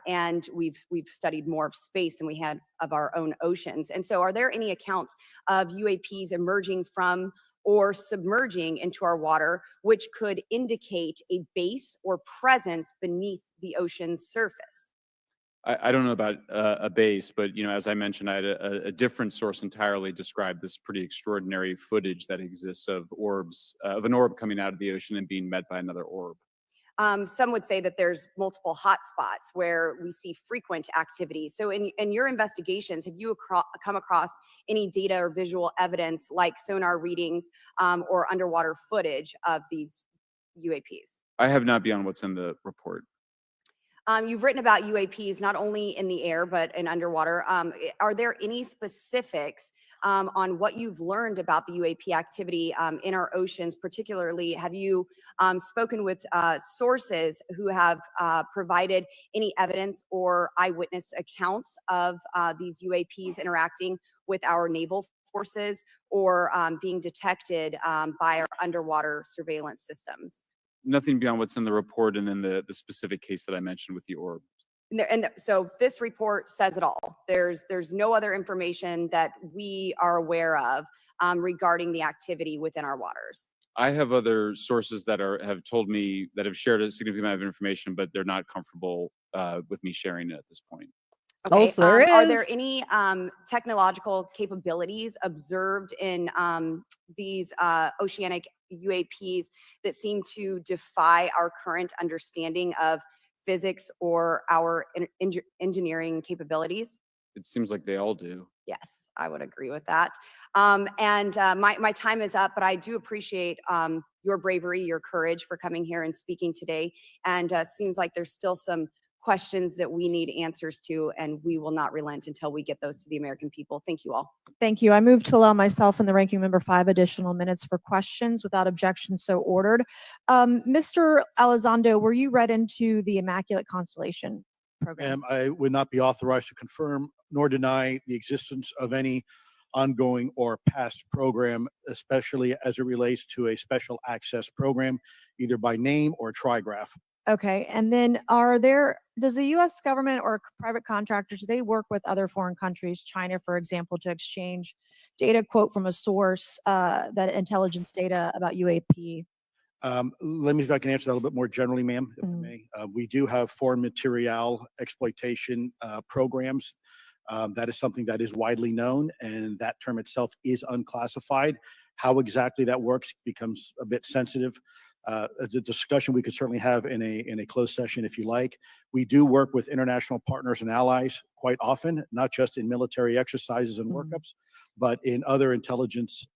and we've studied more of space than we had of our own oceans. And so, are there any accounts of UAPs emerging from or submerging into our water, which could indicate a base or presence beneath the ocean's surface? I don't know about a base, but as I mentioned, I had a different source entirely describe this pretty extraordinary footage that exists of orbs, of an orb coming out of the ocean and being met by another orb. Some would say that there's multiple hotspots where we see frequent activity. So in your investigations, have you come across any data or visual evidence like sonar readings or underwater footage of these UAPs? I have not beyond what's in the report. You've written about UAPs not only in the air, but in underwater. Are there any specifics on what you've learned about the UAP activity in our oceans? Particularly, have you spoken with sources who have provided any evidence or eyewitness accounts of these UAPs interacting with our naval forces or being detected by our underwater surveillance systems? Nothing beyond what's in the report and then the specific case that I mentioned with the orb. So this report says it all. There's no other information that we are aware of regarding the activity within our waters. I have other sources that have told me that have shared a significant amount of information, but they're not comfortable with me sharing it at this point. Okay. Oh, so there Are is. there any technological capabilities observed in these oceanic UAPs that seem to defy our current understanding of physics or our engineering capabilities? It seems like they all do. Yes, I would agree with that. My time is up, but I do appreciate your bravery, your courage for coming here and speaking today. And seems like there's still some questions that we need answers to, and we will not relent until we get those to the American people. Thank you all. Thank you. I move to allow myself and the ranking member 5 additional minutes for questions without objection, so ordered. Mr. Elizondo, were you read into the Immaculate Constellation program? I would not be authorized to confirm nor deny the existence of any ongoing or past program, especially as it relates to a special access program, either by name or trigraph. Okay, and then does the U.S. government or private contractors, do they work with other foreign countries, China, for example, to exchange data, quote from a source, that intelligence data about UAP? Let me see if I can answer that a little bit more generally, ma'am, if I may. We do have foreign material exploitation programs. That is something that is widely known, and that term itself is unclassified. How exactly that works becomes a bit sensitive. The discussion we could certainly have in a closed session if you like. We do work with international partners and allies quite often, not just in military exercises and workups, but in other intelligence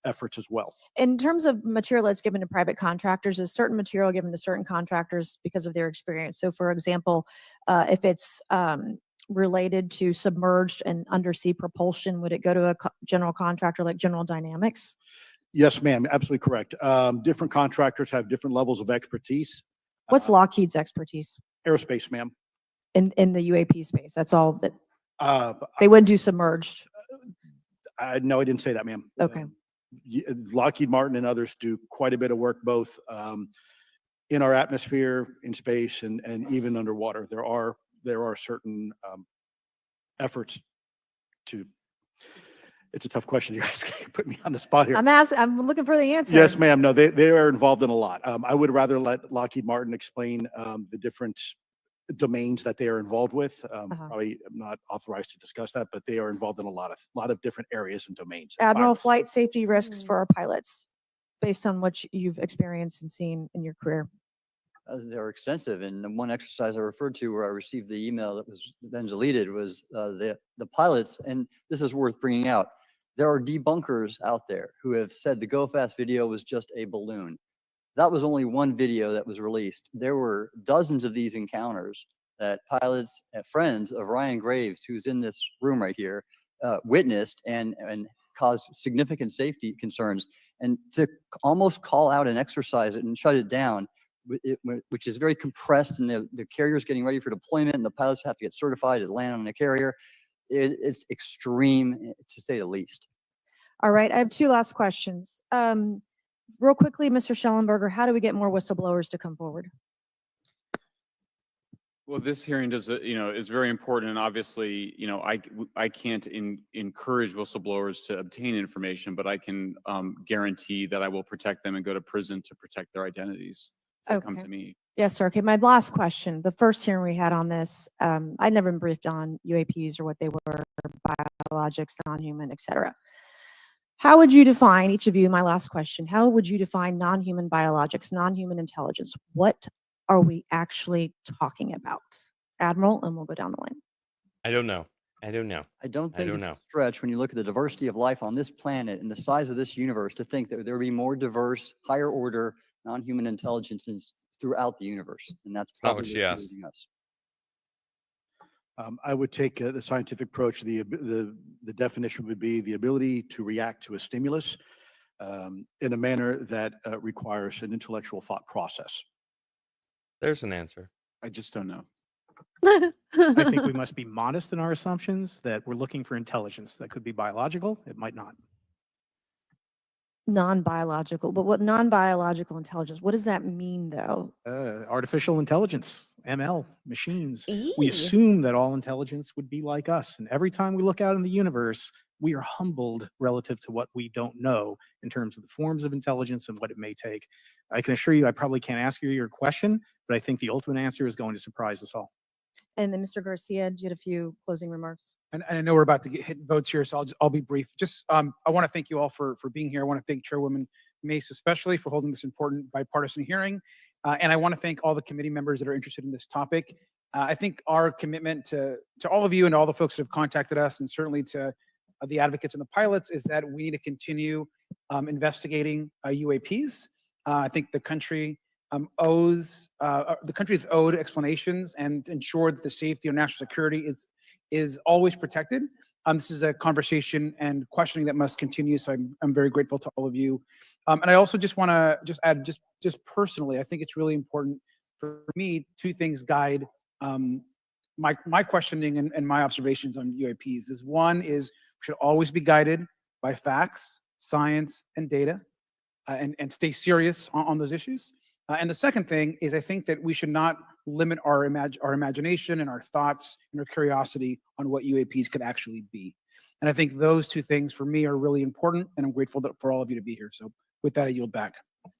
efforts as well. In terms of material that's given to private contractors, is certain material given to certain contractors because of their experience? So, for example, if it's related to submerged and undersea propulsion, would it go to a general contractor like General Dynamics? Yes, ma'am, absolutely correct. Different contractors have different levels of expertise. What's Lockheed's expertise Aerospace, ma'am. in the UAP space? That's all that they wouldn't do submerged. No, I didn't say that, ma'am. Okay. Lockheed Martin and others do quite a bit of work both in our atmosphere, in space, and even underwater. There are certain efforts to. It's a tough question you're asking. You put me on the spot here. I'm looking for the answer. Yes, ma'am. No, they are involved in a lot. I would rather let Lockheed Martin explain the different domains that they are involved with. Probably I'm not authorized to discuss that, but they are involved in a lot of different areas and domains. Admiral, flight safety risks for our pilots, based on what you've experienced and seen in your career. They're extensive, and the one exercise I referred to where I received the email that was then deleted was the pilots, and this is worth bringing out. There are debunkers out there who have said the Go Fast video was just a balloon. That was only one video that was released. There were dozens of these encounters that pilots and friends of Ryan Graves, who's in this room right here, witnessed and caused significant safety concerns. And to almost call out and exercise it and shut it down, which is very compressed, and the carrier's getting ready for deployment, and the pilots have to get certified to land on the carrier. It's extreme, to say the least. All right, I have two last questions. Real quickly, Mr. Schellenberger, how do we get more whistleblowers to come forward? Well, this hearing does, is very important, and obviously, I can't encourage whistleblowers to obtain information, but I can guarantee that I will protect them and go to prison to protect their identities. If they come to me. Yes, sir. Okay, my last question. The first hearing we had on this, I'd never been briefed on UAPs or what they were, biologics, non-human, et cetera. How would you define, each of you, my last question, how would you define non-human biologics, non-human intelligence? What are we actually talking about? Admiral, and we'll go down the line. I don't know. I don't think it's a stretch when you look at the diversity of life on this planet and the size of this universe to think that there would be more diverse, higher order, non-human intelligences throughout the universe. And that's probably not what she asked. us. I would take the scientific approach. The definition would be the ability to react to a stimulus in a manner that requires an intellectual thought process. There's an answer. I just don't know. I think we must be modest in our assumptions that we're looking for intelligence. That could be biological. It might not. Non-biological, but what non-biological intelligence, what does that mean though? Artificial intelligence, ML, machines. We assume that all intelligence would be like us. And every time we look out in the universe, we are humbled relative to what we don't know in terms of the forms of intelligence and what it may take. I can assure you, I probably can't ask you your question, but I think the ultimate answer is going to surprise us all. And then Mr. Garcia, you had a few closing remarks. And I know we're about to hit votes here, so I'll be brief. Just I want to thank you all for being here. I want to thank Chairwoman Mace especially for holding this important bipartisan hearing, and I want to thank all the committee members that are interested in this topic. I think our commitment to all of you and all the folks that have contacted us, and certainly to the advocates and the pilots, is that we need to continue investigating UAPs. I think the country is owed explanations and ensure that the safety of national security is always protected. This is a conversation and questioning that must continue. So I'm very grateful to all of you. And I also just want to add, just personally, I think it's really important for me, two things guide my questioning and my observations on UAPs. One is we should always be guided by facts, science, and data, and stay serious on those issues. And the second thing is I think that we should not limit our imagination and our thoughts and our curiosity on what UAPs could actually be. And I think those two things for me are really important, and I'm grateful for all of you to be here. So with that, I yield back.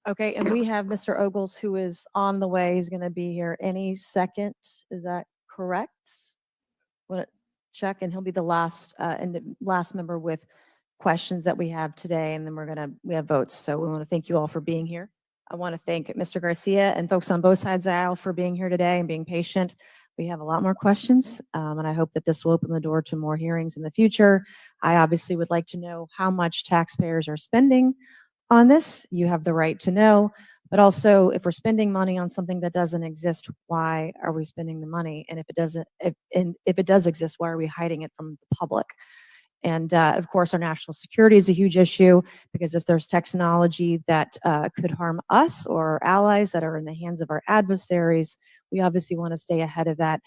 Okay, and we have Mr. Ogles, who is on the way. He's going to be here any second. Is that correct? Want to check, and he'll be the last member with questions that we have today, and then we have votes. So we want to thank you all for being here. I want to thank Mr. Garcia and folks on both sides of the aisle for being here today and being patient. We have a lot more questions, and I hope that this will open the door to more hearings in the future. I obviously would like to know how much taxpayers are spending on this. You have the right to know, but also if we're spending money on something that doesn't exist, why are we spending the money? And if it doesn't, if it does exist, why are we hiding it from the public? And of course, our national security is a huge issue, because if there's technology that could harm us or our allies that are in the hands of our adversaries, we obviously want to stay ahead of that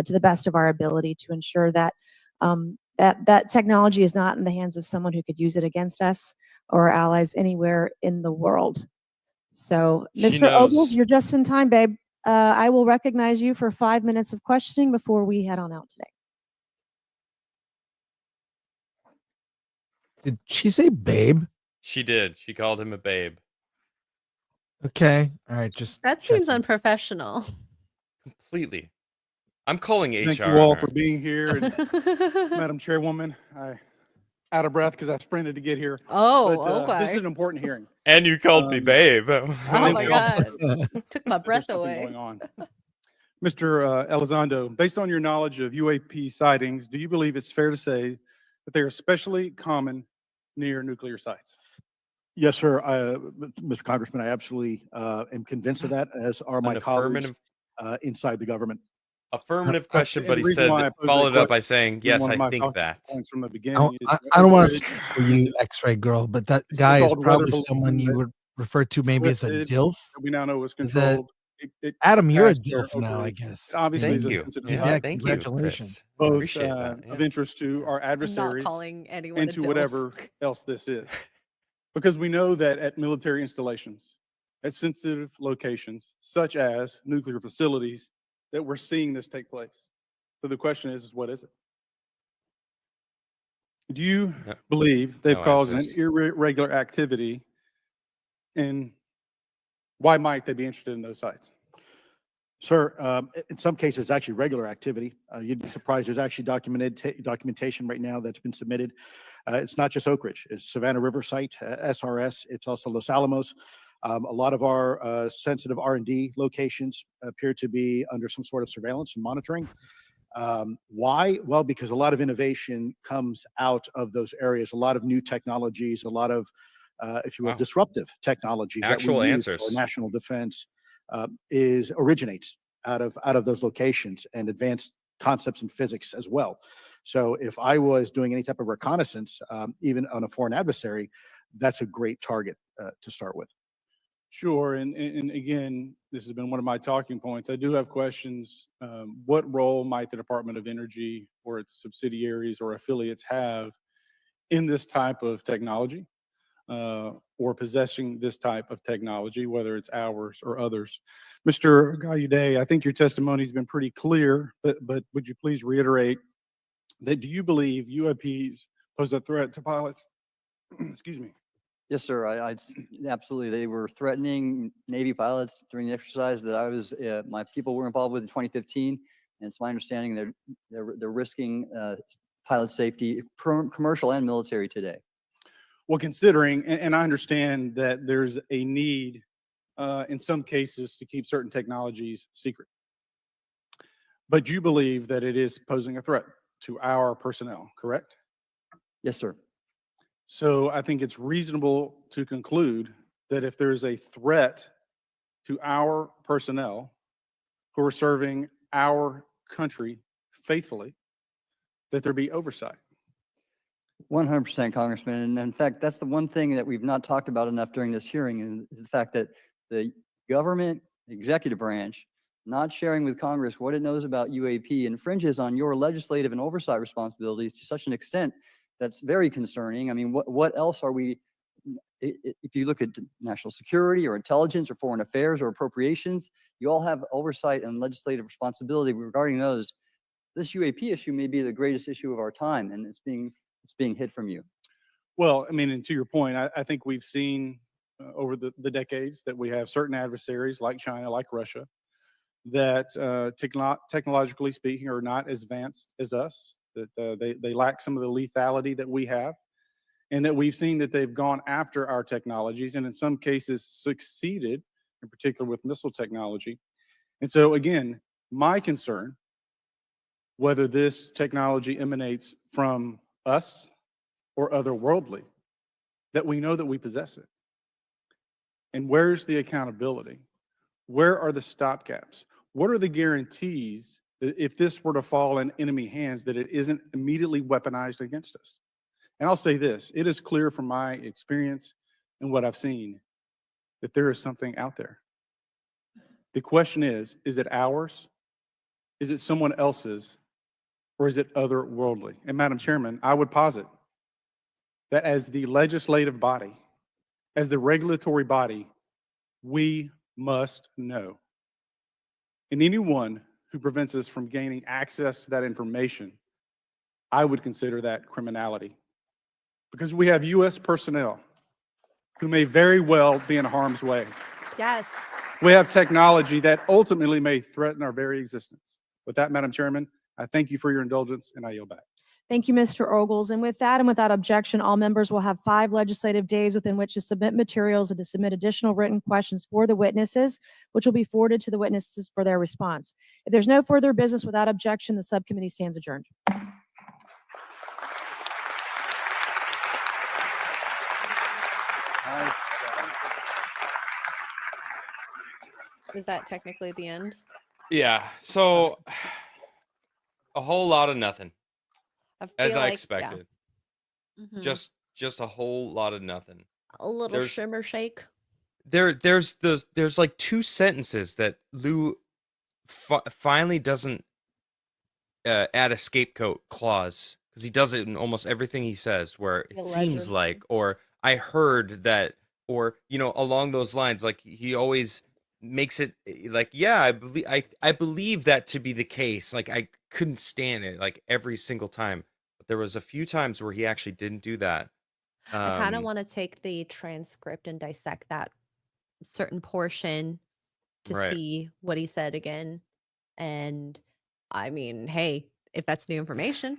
to the best of our ability to ensure that that technology is not in the hands of someone who could use it against us or our allies anywhere in the world. So, She Mr. Ogles, knows. you're just in time, babe. I will recognize you for 5 minutes of questioning before we head on out today. Did she say babe? She did. She called him a babe. Okay. All right. Just That seems unprofessional. Completely. I'm calling HR. Thank you all on her. for being here. And Madam Chairwoman, I out of breath because I sprinted to get here. Oh, But, This is okay. an important hearing. And you called me babe. Oh my God. Took my breath away. Going on. Mr. Elizondo, based on your knowledge of UAP sightings, do you believe it's fair to say that they are especially common near nuclear sites? Yes, sir. Mr. Congressman, I absolutely am convinced of that, as are my An colleagues affirmative- inside the government. Affirmative question, And but the he reason said why I posed that followed up by question saying, has been "Yes, one of I my think talking that." points from the I beginning don't, is I, that I don't want to Oak speak Ridge for you, is X-ray girl, but that the guy is so-called weather probably someone balloon you that would refer to maybe as a drifted, DILF. that we now know was Is that controlled. It Adam? You're a passed near DILF Oak now, I Ridge. guess. It obviously Maybe. is a Thank you. sensitive Yeah, site, thank you, Congratulations. Chris. both Appreciate that. of Yeah. interest to our I'm not adversaries calling anyone and a to dilf. whatever else this is. Because we know that at military installations, at sensitive locations, such as nuclear facilities, that we're seeing this take place. So the question is what is it? Do you No- believe they've no caused an answers. irregular activity, and why might they be interested in those sites? Sir, in some cases, it's actually regular activity. You'd be surprised. There's actually documentation right now that's been submitted. It's not just Oak Ridge. It's Savannah River site, SRS. It's also Los Alamos. A lot of our sensitive R&D locations appear to be under some sort of surveillance and monitoring. Why? Well, because a lot of innovation comes out of those areas. A lot of new technologies, a lot of, if you will, Wow. disruptive technologies Actual that we use for answers. national defense originates out of those locations, and advanced concepts in physics as well. So if I was doing any type of reconnaissance, even on a foreign adversary, that's a great target to start with. Sure, and again, this has been one of my talking points. I do have questions. What role might the Department of Energy or its subsidiaries or affiliates have in this type of technology, or possessing this type of technology, whether it's ours or others? Mr. Gallaudet, I think your testimony has been pretty clear, but would you please reiterate that do you believe UAPs pose a threat to pilots? Excuse me. Yes, sir. Absolutely. They were threatening Navy pilots during the exercise that I was, my people were involved with in 2015. And it's my understanding they're risking pilot safety, commercial and military today. Well, considering, and I understand that there's a need in some cases to keep certain technologies secret, but you believe that it is posing a threat to our personnel, correct? Yes, sir. So I think it's reasonable to conclude that if there's a threat to our personnel who are serving our country faithfully, that there be oversight. 100%, Congressman. And in fact, that's the one thing that we've not talked about enough during this hearing, is the fact that the government, the executive branch, not sharing with Congress what it knows about UAP infringes on your legislative and oversight responsibilities to such an extent that's very concerning. I mean, what else are we, if you look at national security or intelligence or foreign affairs or appropriations, you all have oversight and legislative responsibility regarding those. This UAP issue may be the greatest issue of our time, and it's being hid from you. Well, I mean, and to your point, I think we've seen over the decades that we have certain adversaries like China, like Russia, that technologically speaking are not as advanced as us, that they lack some of the lethality that we have, and that we've seen that they've gone after our technologies and in some cases succeeded, in particular with missile technology. And so again, my concern whether this technology emanates from us or otherworldly, that we know that we possess it. And where's the accountability? Where are the stopgaps? What are the guarantees that if this were to fall in enemy hands, that it isn't immediately weaponized against us? And I'll say this, it is clear from my experience and what I've seen that there is something out there. The question is it ours? Is it someone else's? Or is it otherworldly? And Madam Chairman, I would posit that as the legislative body, as the regulatory body, we must know. And anyone who prevents us from gaining access to that information, I would consider that criminality. Because we have U.S. personnel who may very well be in harm's way. Yes. We have technology that ultimately may threaten our very existence. With that, Madam Chairman, I thank you for your indulgence, and I yield back. Thank you, Mr. Ogles. And with that and without objection, all members will have 5 legislative days within which to submit materials and to submit additional written questions for the witnesses, which will be forwarded to the witnesses for their response. If there's no further business without objection, the subcommittee stands adjourned. Is that technically the end? Yeah. So a whole lot of nothing, as I like, expected. Yeah. Mhm. Just a whole lot of nothing. A little shimmer shake. There's like 2 sentences that Lou finally doesn't add a scapegoat clause, because he does it in almost everything he says, where it seems like, or I heard that, or along those lines. Like he always makes it like, yeah, I believe that to be the case. Like I couldn't stand it like every single time, but there was a few times where he actually didn't do that. I kind of want to take the transcript and dissect that certain portion to Right. see what he said again. And I mean, hey, if that's new information,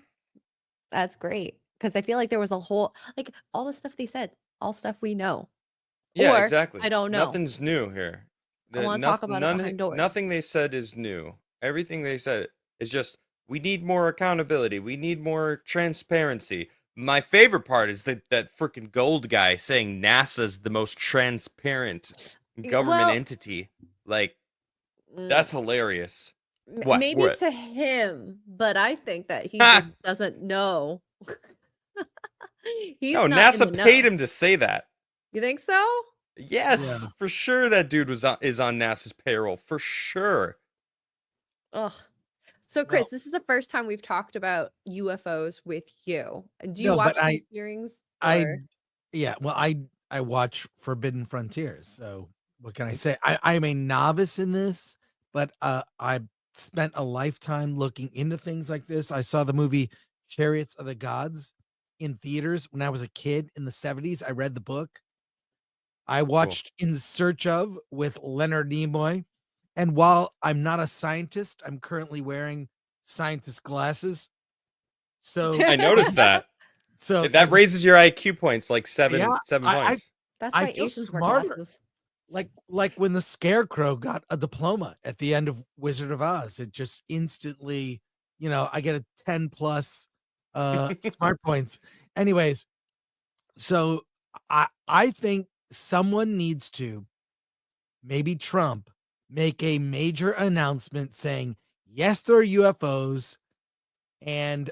that's great. Because I feel like there was a whole, like all the stuff they said, all stuff we know. Yeah, Or exactly. I don't know. Nothing's new here. I want to talk about it behind doors. Nothing they said is new. Everything they said is just, we need more accountability. We need more transparency. My favorite part is that freaking gold guy saying NASA's the most transparent government entity. Like, that's hilarious. What? Maybe What? to him, but I think that he just doesn't know. He's No, not in NASA the paid know. him to say that. You think so? Yes, for sure. That dude is on NASA's payroll for sure. Ugh. So, Chris, this is the first time we've talked about UFOs with you. Do you watch these hearings? Yeah, well, I watch Forbidden Frontiers. So what can I say? I'm a novice in this, but I spent a lifetime looking into things like this. I saw the movie Chariots of the Gods in theaters when I was a kid in the 70s. I read the book. I watched In Search of with Leonard Nimoy. And while I'm not a scientist, I'm currently wearing scientist glasses. So I noticed that. So that raises your IQ points like seven points. That's I why feel Asians wear smarter. glasses. Like when the Scarecrow got a diploma at the end of Wizard of Oz, it just instantly, I get a 10 plus smart points. Anyways, so I think someone needs to, maybe Trump, make a major announcement saying, yes, there are UFOs, and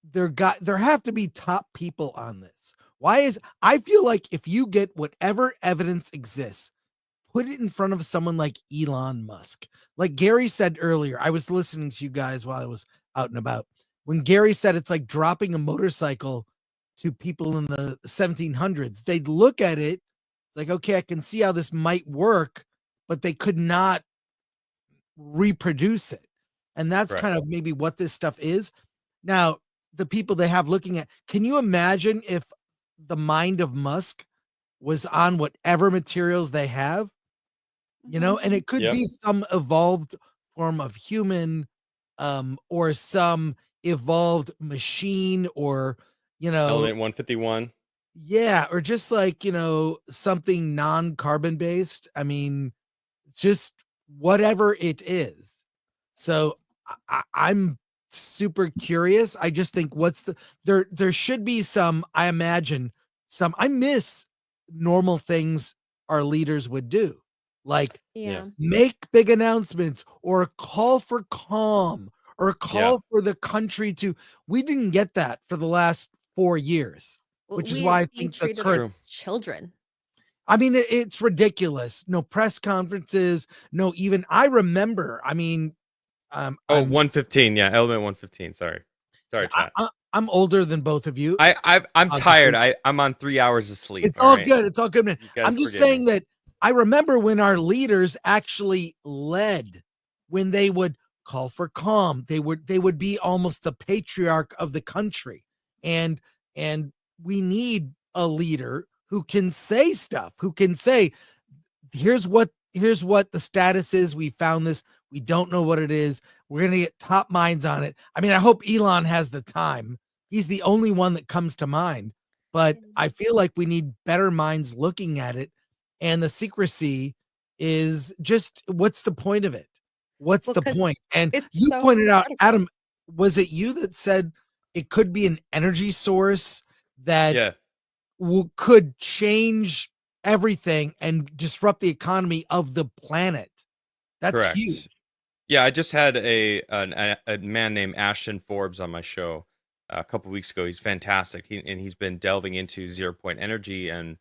there have to be top people on this. I feel like if you get whatever evidence exists, put it in front of someone like Elon Musk. Like Gary said earlier, I was listening to you guys while I was out and about. When Gary said it's like dropping a motorcycle to people in the 1700s, they'd look at it. It's like, okay, I can see how this might work, but they could not reproduce it. And that's kind of maybe what this stuff is. Now, the people they have looking at, can you imagine if the mind of Musk was on whatever materials they have? And it could be some evolved form of human, or some evolved machine, or, Element 151. Yeah, or just like, something non-carbon based. I mean, just whatever it is. So I'm super curious. I just think there should be some, I imagine I miss normal things our leaders would do. Like make big announcements or call for calm or call for the country to, we didn't get that for the last 4 years, which is why I think the current children. I mean, it's ridiculous. No press conferences, no even, I remember, I mean, 115, yeah, element 115, sorry, chat. I'm older than both of you. I'm tired. I'm on 3 hours of sleep. It's all good. It's all good, man. I'm just forgive saying that I remember when our leaders actually led, when they would call for calm, they would be almost the patriarch of the country. And we need a leader who can say stuff, who can say, here's what the status is. We found this. We don't know what it is. We're going to get top minds on it. I mean, I hope Elon has the time. He's the only one that comes to mind, but I feel like we need better minds looking at it. And the secrecy is just, what's the point of it? What's the point? And you pointed out, Adam, was it you that said it could be an energy source that could change everything and disrupt the economy of the planet? That's Correct. huge. Yeah, I just had a man named Ashton Forbes on my show a couple weeks ago. He's fantastic. He's been delving into 0-point energy, and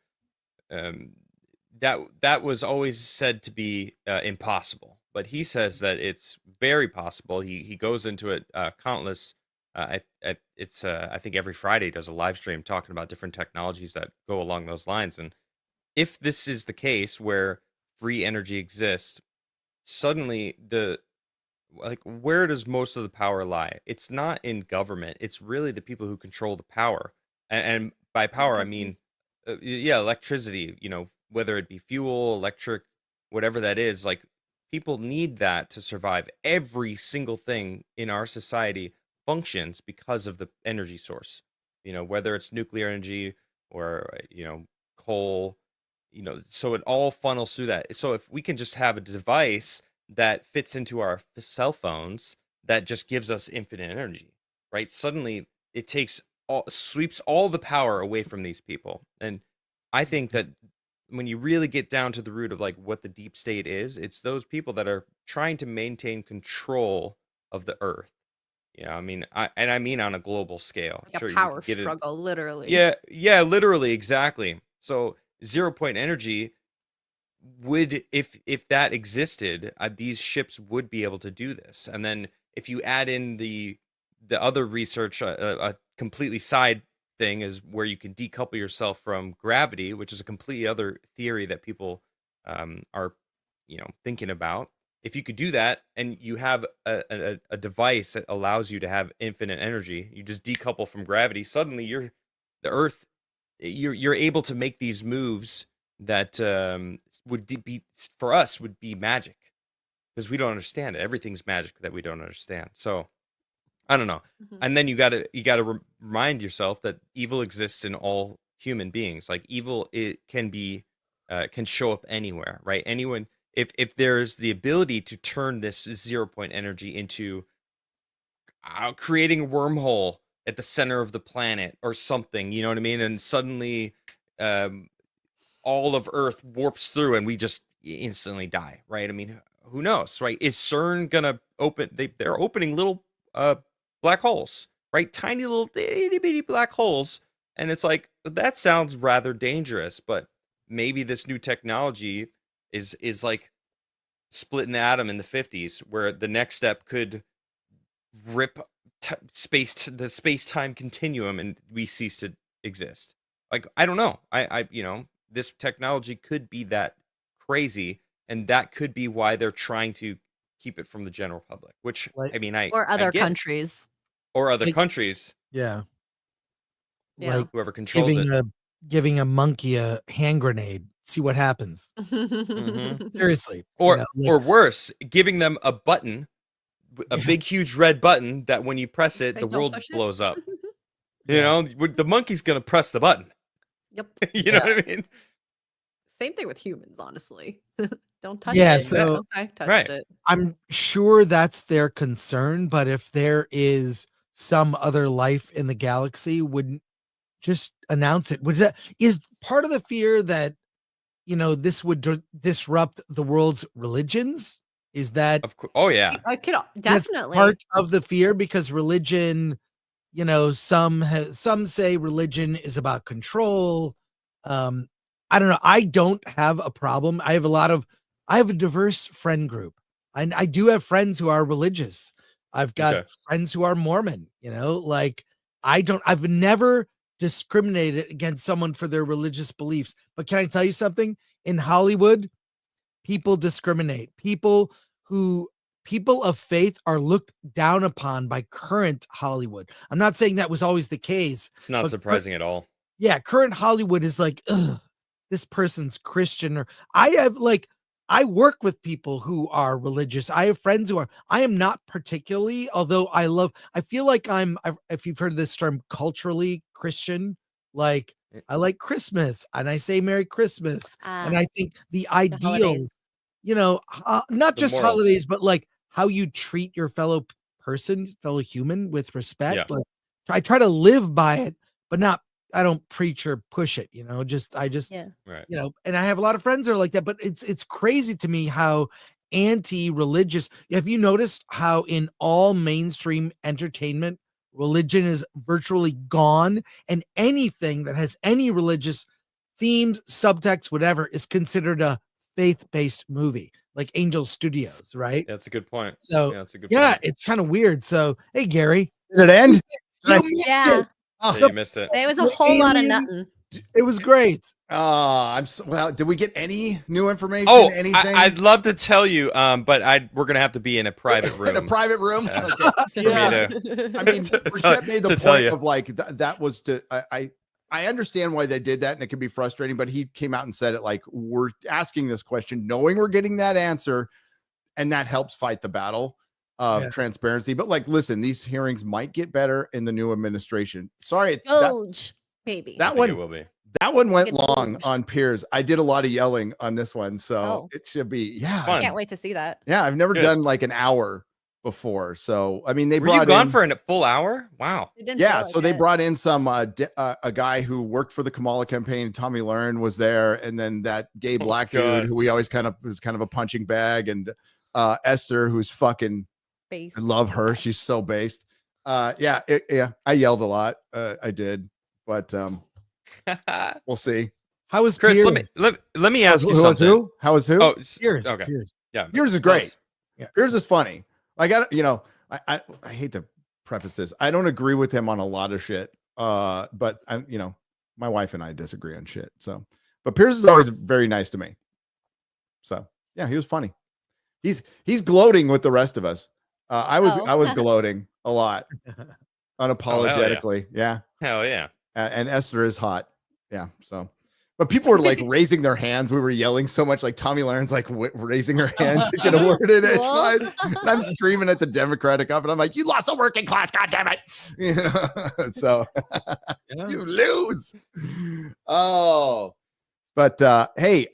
that was always said to be impossible. But he says that it's very possible. He goes into it countless. I think every Friday he does a live stream talking about different technologies that go along those lines. And if this is the case where free energy exists, suddenly where does most of the power lie? It's not in government. It's really the people who control the power. And by power, I mean, electricity, whether it be fuel, electric, whatever that is, like people need that to survive. Every single thing in our society functions because of the energy source, whether it's nuclear energy or, coal, so it all funnels through that. So if we can just have a device that fits into our cell phones that just gives us infinite energy, right? Suddenly it sweeps all the power away from these people. And I think that when you really get down to the root of like what the deep state is, it's those people that are trying to maintain control of the earth. I mean, I mean on a global scale. Like a power struggle, literally. Yeah, literally, exactly. So 0-point energy would, if that existed, these ships would be able to do this. And then if you add in the other research, a completely side thing is where you can decouple yourself from gravity, which is a completely other theory that people are thinking about. If you could do that and you have a device that allows you to have infinite energy, you just decouple from gravity, suddenly the earth, you're able to make these moves that would be, for us, would be magic, because we don't understand it. Everything's magic that we don't understand. So I don't know. And then you gotta remind yourself that evil exists in all human beings. Like evil, it can show up anywhere, right? Anyone, if there's the ability to turn this 0-point energy into creating a wormhole at the center of the planet or something, you know what I mean? And suddenly all of Earth warps through and we just instantly die, right? I mean, who knows, right? Is CERN gonna open? They're opening little black holes, right? Tiny little itty bitty black holes. And it's like, that sounds rather dangerous, but maybe this new technology is like splitting the atom in the 50s, where the next step could rip the space-time continuum and we cease to exist. Like, I don't know. I this technology could be that crazy, and that could be why they're trying to keep it from the general public, which I mean, or I other get. countries. Or other countries. Yeah. Yeah. Whoever controls it. Giving a monkey a hand grenade, see what happens. Seriously. Or worse, giving them a button, a big huge red button that when you press it, the world blows up. The monkey's gonna press the button. Yep. You know what I mean? Same thing with humans, honestly. Don't touch Yeah, it. so Okay, touched it. I'm sure that's their concern, but if there is some other life in the galaxy, wouldn't just announce it. Which that is part of the fear that this would disrupt the world's religions. Is that Of course? Oh yeah. I could that's definitely. part of the fear because religion, some say religion is about control. I don't know. I don't have a problem. I have a diverse friend group. I do have friends who are religious. I've got Okay. friends who are Mormon, like I've never discriminated against someone for their religious beliefs. But can I tell you something? In Hollywood, people discriminate. People of faith are looked down upon by current Hollywood. I'm not saying that was always the case. It's not but surprising at all. Yeah, current Hollywood is like, ugh, this person's Christian. Or I work with people who are religious. I have friends who are. I am not particularly, although I feel like if you've heard this term, culturally Christian. Like I like Christmas and I say Merry Christmas. And I think the ideals, not The just morals. holidays, but like how you treat your fellow person, fellow human with respect. Yeah. Like I try to live by it, but I don't preach or push it, I just, Yeah. Right. and I have a lot of friends that are like that, but it's crazy to me how anti-religious. Have you noticed how in all mainstream entertainment, religion is virtually gone, and anything that has any religious themes, subtext, whatever, is considered a faith-based movie, like Angel Studios, right? Yeah, that's a good point. So yeah, that's a good yeah, point. it's kind of weird. So hey, Gary, Did it end? you missed Yeah. it. Yeah, you missed it. It was a The whole lot of aliens- nothing. It was great. Well, did we get any new information? Oh, Anything? I'd love to tell you, but we're gonna have to be in a private room. In a private room? Yeah. Okay. Yeah. I mean, To Brissette made the to tell point you. of like that was to I understand why they did that, and it can be frustrating, but he came out and said it like, we're asking this question knowing we're getting that answer, and that helps fight the battle of transparency. But like, listen, these hearings might get better in the new administration. Sorry, Doge, maybe. that I think one it will be. that one went Good long Doge. on Piers. I did a lot of yelling on this one, so Oh. it should be I can't wait to see that. yeah. I've never Good. done like an hour before, so I mean they Were brought you gone in, for a full hour? Wow. It didn't yeah, feel so like they it. brought in some a guy who worked for the Kamala campaign. Tommy Learn was there, and then that gay black God. dude who we always kind of was kind of a punching bag, and Esther, who's fucking, Base. I love her. She's so based. Yeah, I yelled a lot. I did, but we'll see. How was Chris, Piers? let me ask you Who was something. who? How was who? Oh, Piers. okay. Piers. Yeah. Yours is great. Yes. Yeah. Yours is funny. Like I hate to preface this. I don't agree with him on a lot of shit. But I'm, my wife and I disagree on shit. So, but Piers is always very nice to me. So yeah, he was funny. He's gloating with the rest of us. I was gloating a lot, unapologetically. Yeah. Hell yeah. And Esther is hot. Yeah. So, but people were like raising their hands. We were yelling so much, like Tommy Learn's like raising her hand to get a word in it. And I'm screaming at the Democratic up, and I'm like, "You lost the working class, God damn it!" So you lose. Oh, but hey,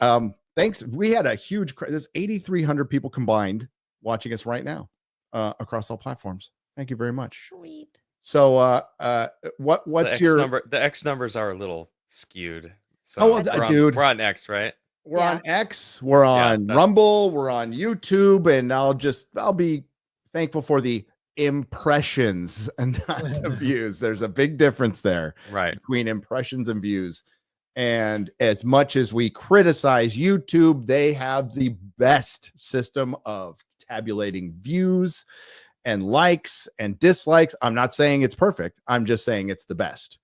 thanks. We had a huge. There's 8,300 people combined watching us right now across all platforms. Thank you very much. Sweet. So, what's your number? The X numbers are a little skewed. So Oh, well, we're on- dude. we're on X, right? We're on X, we're on that's- Rumble, we're on YouTube, and I'll be thankful for the impressions and not the views. There's a big difference there, right, between impressions and views. And as much as we criticize YouTube, they have the best system of tabulating views and likes and dislikes. I'm not saying it's perfect. I'm just saying it's the best.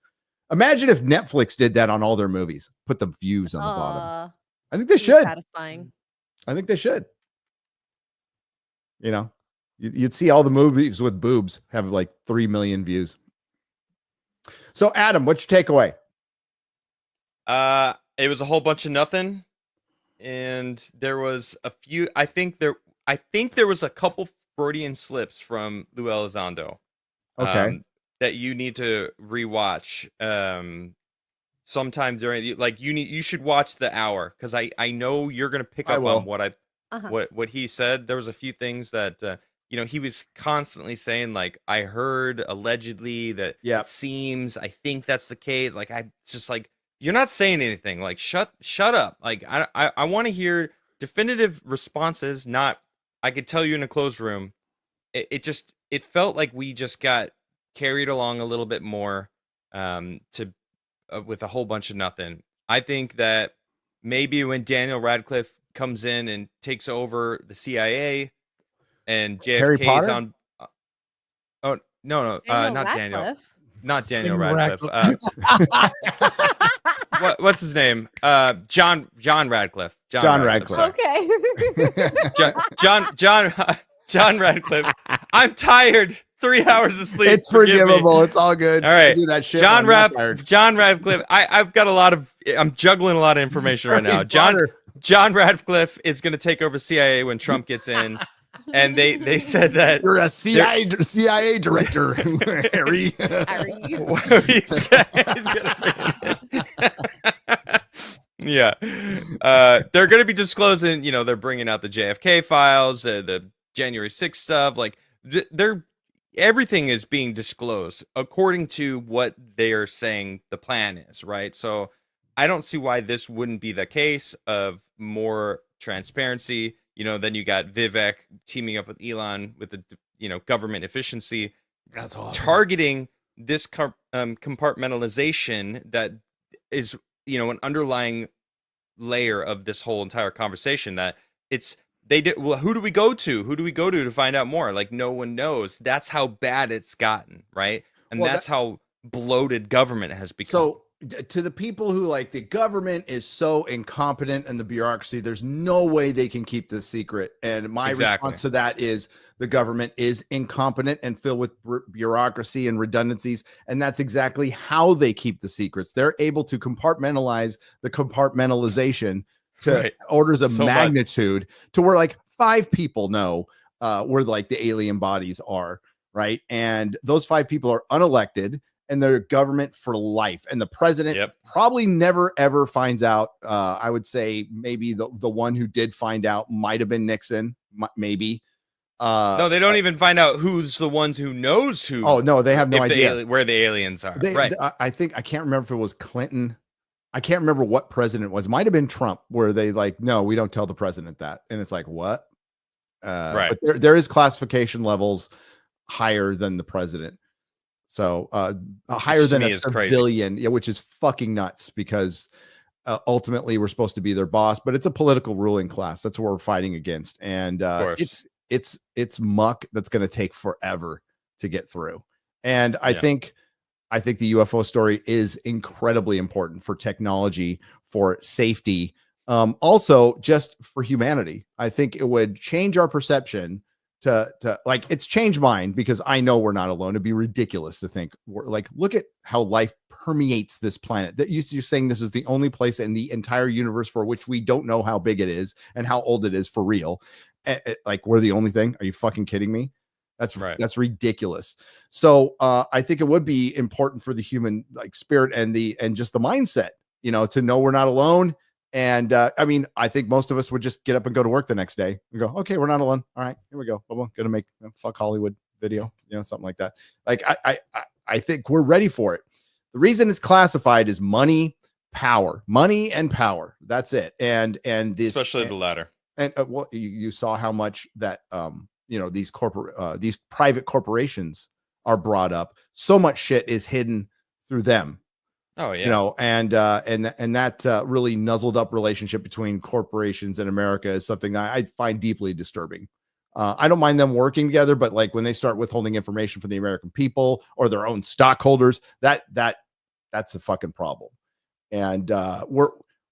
Imagine if Netflix did that on all their movies, put the views on the bottom. I think they should. Satisfying. I think they should. You'd see all the movies with boobs have like 3 million views. So, Adam, what's your takeaway? It was a whole bunch of nothing, and there was a few. I think there was a couple Freudian slips from Lou Elizondo. Okay. That you need to rewatch. sometime during like you should watch the hour because I know you're gonna pick I up will. on what he said. There was a few things that he was constantly saying like I heard allegedly that it seems I think that's the case. Like it's just like you're not saying anything. Like shut up. Like I want to hear definitive responses. Not I could tell you in a closed room. It felt like we just got carried along a little bit more with a whole bunch of nothing. I think that maybe when Daniel Radcliffe comes in and takes over the CIA and Harry JFK's Potter? on oh no not Daniel Daniel Radcliffe. What's his name? John Radcliffe. John Radcliffe. Okay. John Radcliffe. I'm tired. 3 hours of sleep. It's Forgive me. forgivable. It's all good. All right. I do that shit John when I'm not tired. Radcliffe. I'm juggling a lot of information right now. John Radcliffe is going to take over CIA when Trump gets in. And they said that you're a CIA director, Harry. Yeah. They're going to be disclosing, they're bringing out the JFK files, the January 6th stuff. Like everything is being disclosed according to what they're saying the plan is, right? So I don't see why this wouldn't be the case of more transparency. Then you got Vivek teaming up with Elon with the, government efficiency. That's awesome. Targeting this compartmentalization that is, an underlying layer of this whole entire conversation that who do we go to find out more? Like no one knows. That's how bad it's gotten, right? And that's how bloated government has become. So to the people who like the government is so incompetent and the bureaucracy, there's no way they can keep this secret. And my response to that is the government is incompetent and filled with bureaucracy and redundancies. And that's exactly how they keep the secrets. They're able to compartmentalize the compartmentalization to orders of magnitude to where like 5 people know where like the alien bodies are. Right. And those 5 people are unelected. And they're government for life. And the president probably never, ever finds out. I would say maybe the one who did find out might have been Nixon, maybe. No, they don't even find out who's the ones who knows who. Oh, no, they have no idea where the aliens are. I think, I can't remember if it was Clinton. I can't remember what president it was. Might have been Trump, where they like, no, we don't tell the president that. And it's like, what? But there is classification levels higher than the president. So higher than a civilian, which is fucking nuts because ultimately we're supposed to be their boss, but it's a political ruling class. That's what we're fighting against. And it's muck that's going to take forever to get through. And I think the UFO story is incredibly important for technology, for safety, also just for humanity. I think it would change our perception to like, it's changed mine because I know we're not alone. It'd be ridiculous to think we're like, look at how life permeates this planet. That you're saying this is the only place in the entire universe for which we don't know how big it is and how old it is for real. Like we're the only thing. Are you fucking kidding me? That's right. That's ridiculous. So I think it would be important for the human like spirit and just the mindset, to know we're not alone. And I mean, I think most of us would just get up and go to work the next day and go, okay, we're not alone. All right, here we go. We're gonna make a fuck Hollywood video, something like that. Like I think we're ready for it. The reason it's classified is money and power. That's it. And this, especially the latter. And well, you saw how much that these private corporations are brought up. So much shit is hidden through them. Oh yeah. And that really nuzzled up relationship between corporations and America is something that I find deeply disturbing. I don't mind them working together, but like when they start withholding information from the American people or their own stockholders, that's a fucking problem. And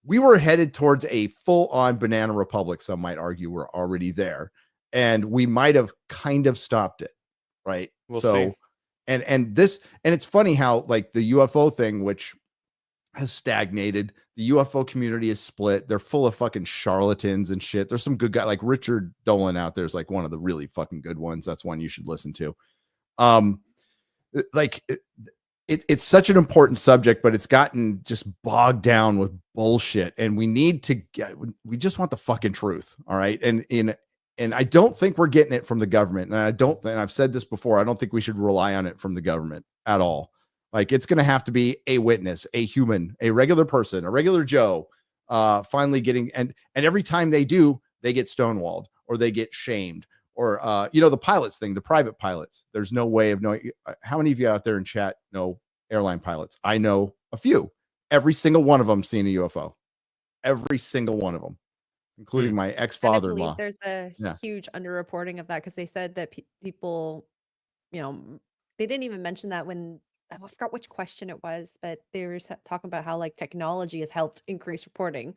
we were headed towards a full-on banana republic. Some might argue we're already there, and we might have kind of stopped it, right? We'll see. And it's funny how like the UFO thing, which has stagnated, the UFO community is split. They're full of fucking charlatans and shit. There's some good guy like Richard Dolan out there is like one of the really fucking good ones. That's one you should listen to. it's such an important subject, but it's gotten just bogged down with bullshit, and we just want the fucking truth. All right. And I don't think we're getting it from the government. And I've said this before, I don't think we should rely on it from the government at all. Like, it's going to have to be a witness, a human, a regular person, a regular Joe, finally getting, and every time they do, they get stonewalled or they get shamed. Or, the pilots thing, the private pilots, there's no way of knowing. How many of you out there in chat know airline pilots? I know a few. Every single one of them seen a UFO. Every single one of them, including my And I ex-father-in-law. believe there's a Yeah. huge underreporting of that because they said that people, they didn't even mention that when I forgot which question it was, but they were talking about how like technology has helped increase reporting,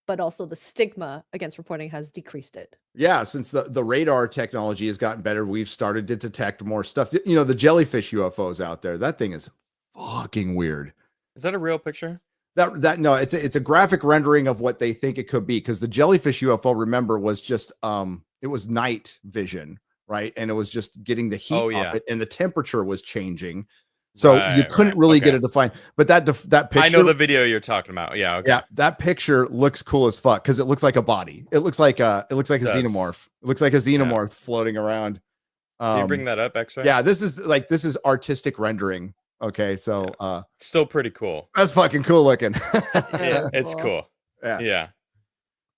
but also the stigma against reporting has decreased it. Yeah, since the radar technology has gotten better, we've started to detect more stuff. The jellyfish UFOs out there, that thing is fucking weird. Is that a real picture? No, it's a graphic rendering of what they think it could be, because the jellyfish UFO, remember, was just it was night vision, right? And it was just getting the heat off it, and the temperature was changing. So you couldn't really get it defined. But that picture, I know the video you're talking about. Yeah. Okay. Yeah, that picture looks cool as fuck because it looks like a body. It looks like a xenomorph. It looks like a xenomorph floating around. Can you bring that up, X-Ray? Yeah, this is artistic rendering. Okay, so still pretty cool. That's fucking cool looking. Yeah, it's cool. Yeah.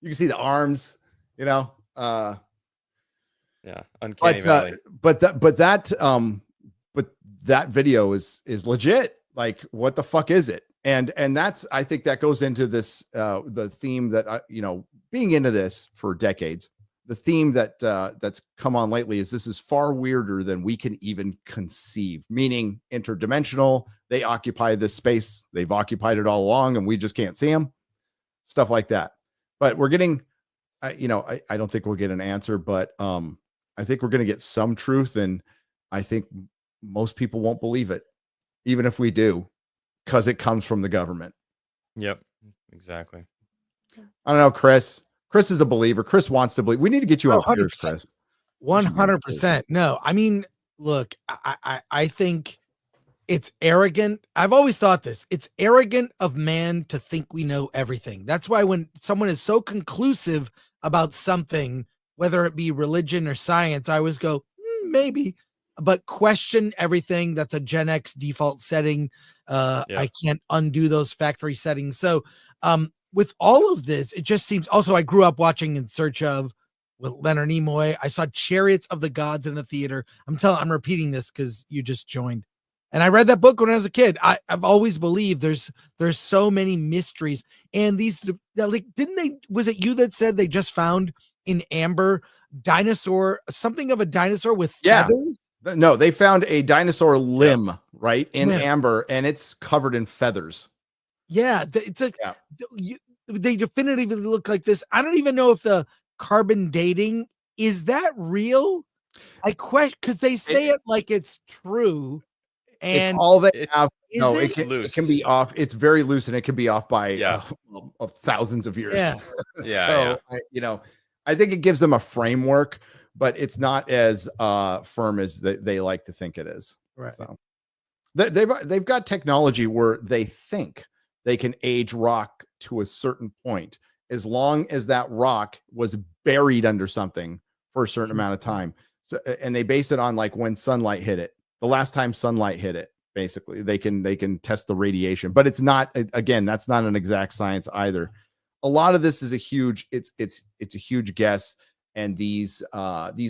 You can see the arms, yeah, uncanny valley. But that video is legit. Like, what the fuck is it? And I think that goes into this the theme that being into this for decades. The theme that's come on lately is this is far weirder than we can even conceive, meaning interdimensional. They occupy this space. They've occupied it all along and we just can't see them. Stuff like that. But we're getting, I don't think we'll get an answer, but I think we're going to get some truth. And I think most people won't believe it, even if we do, because it comes from the government. Yep, exactly. I don't know, Chris. Chris is a believer. Chris wants to believe. We need to get you on here, Chris. 100%. No, I mean, look, I think it's arrogant. I've always thought this. It's arrogant of man to think we know everything. That's why when someone is so conclusive about something, whether it be religion or science, I always go, maybe, but question everything. That's a Gen X default setting. I can't undo those factory settings. So, with all of this, it just seems. Also, I grew up watching In Search of with Leonard Nimoy. I saw Chariots of the Gods in a theater. I'm repeating this because you just joined, and I read that book when I was a kid. I've always believed there's so many mysteries, and these like was it you that said they just found in amber something of a dinosaur with feathers? No, they found a dinosaur limb right in amber, and it's covered in feathers. Yeah, they definitively look like this. I don't even know if the carbon dating is that real. I question because they say it like it's true, and it's all they have. No, it can be off. It's very loose, and it can be off by of thousands of years. Yeah, so I think it gives them a framework, but it's not as firm as they like to think it is. Right. So they've got technology where they think they can age rock to a certain point, as long as that rock was buried under something for a certain amount of time. So, and they base it on like when sunlight hit it, the last time sunlight hit it. Basically, they can test the radiation, but it's not. Again, that's not an exact science either. A lot of this is a huge. It's a huge guess, and these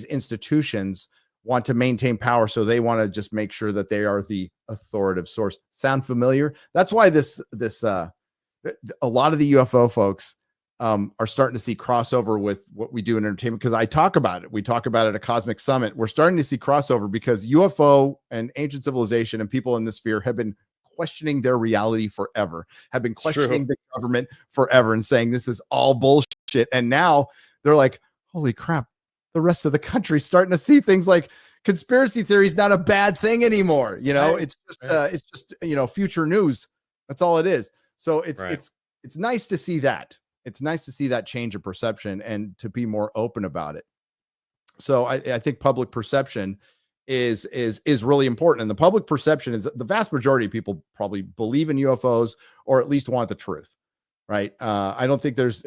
institutions want to maintain power, so they want to just make sure that they are the authoritative source. Sound familiar? That's why a lot of the UFO folks are starting to see crossover with what we do in entertainment, because I talk about it. We talk about it at Cosmic Summit. We're starting to see crossover because UFO and ancient civilization and people in this sphere have been questioning their reality forever, have been questioning the government forever and saying this is all bullshit. And now they're like, holy crap, the rest of the country's starting to see things like conspiracy theory is not a bad thing anymore. It's just future news. That's all it is. So it's nice to see that. It's nice to see that change of perception and to be more open about it. So I think public perception is really important. And the public perception is the vast majority of people probably believe in UFOs or at least want the truth. Right. I don't think there's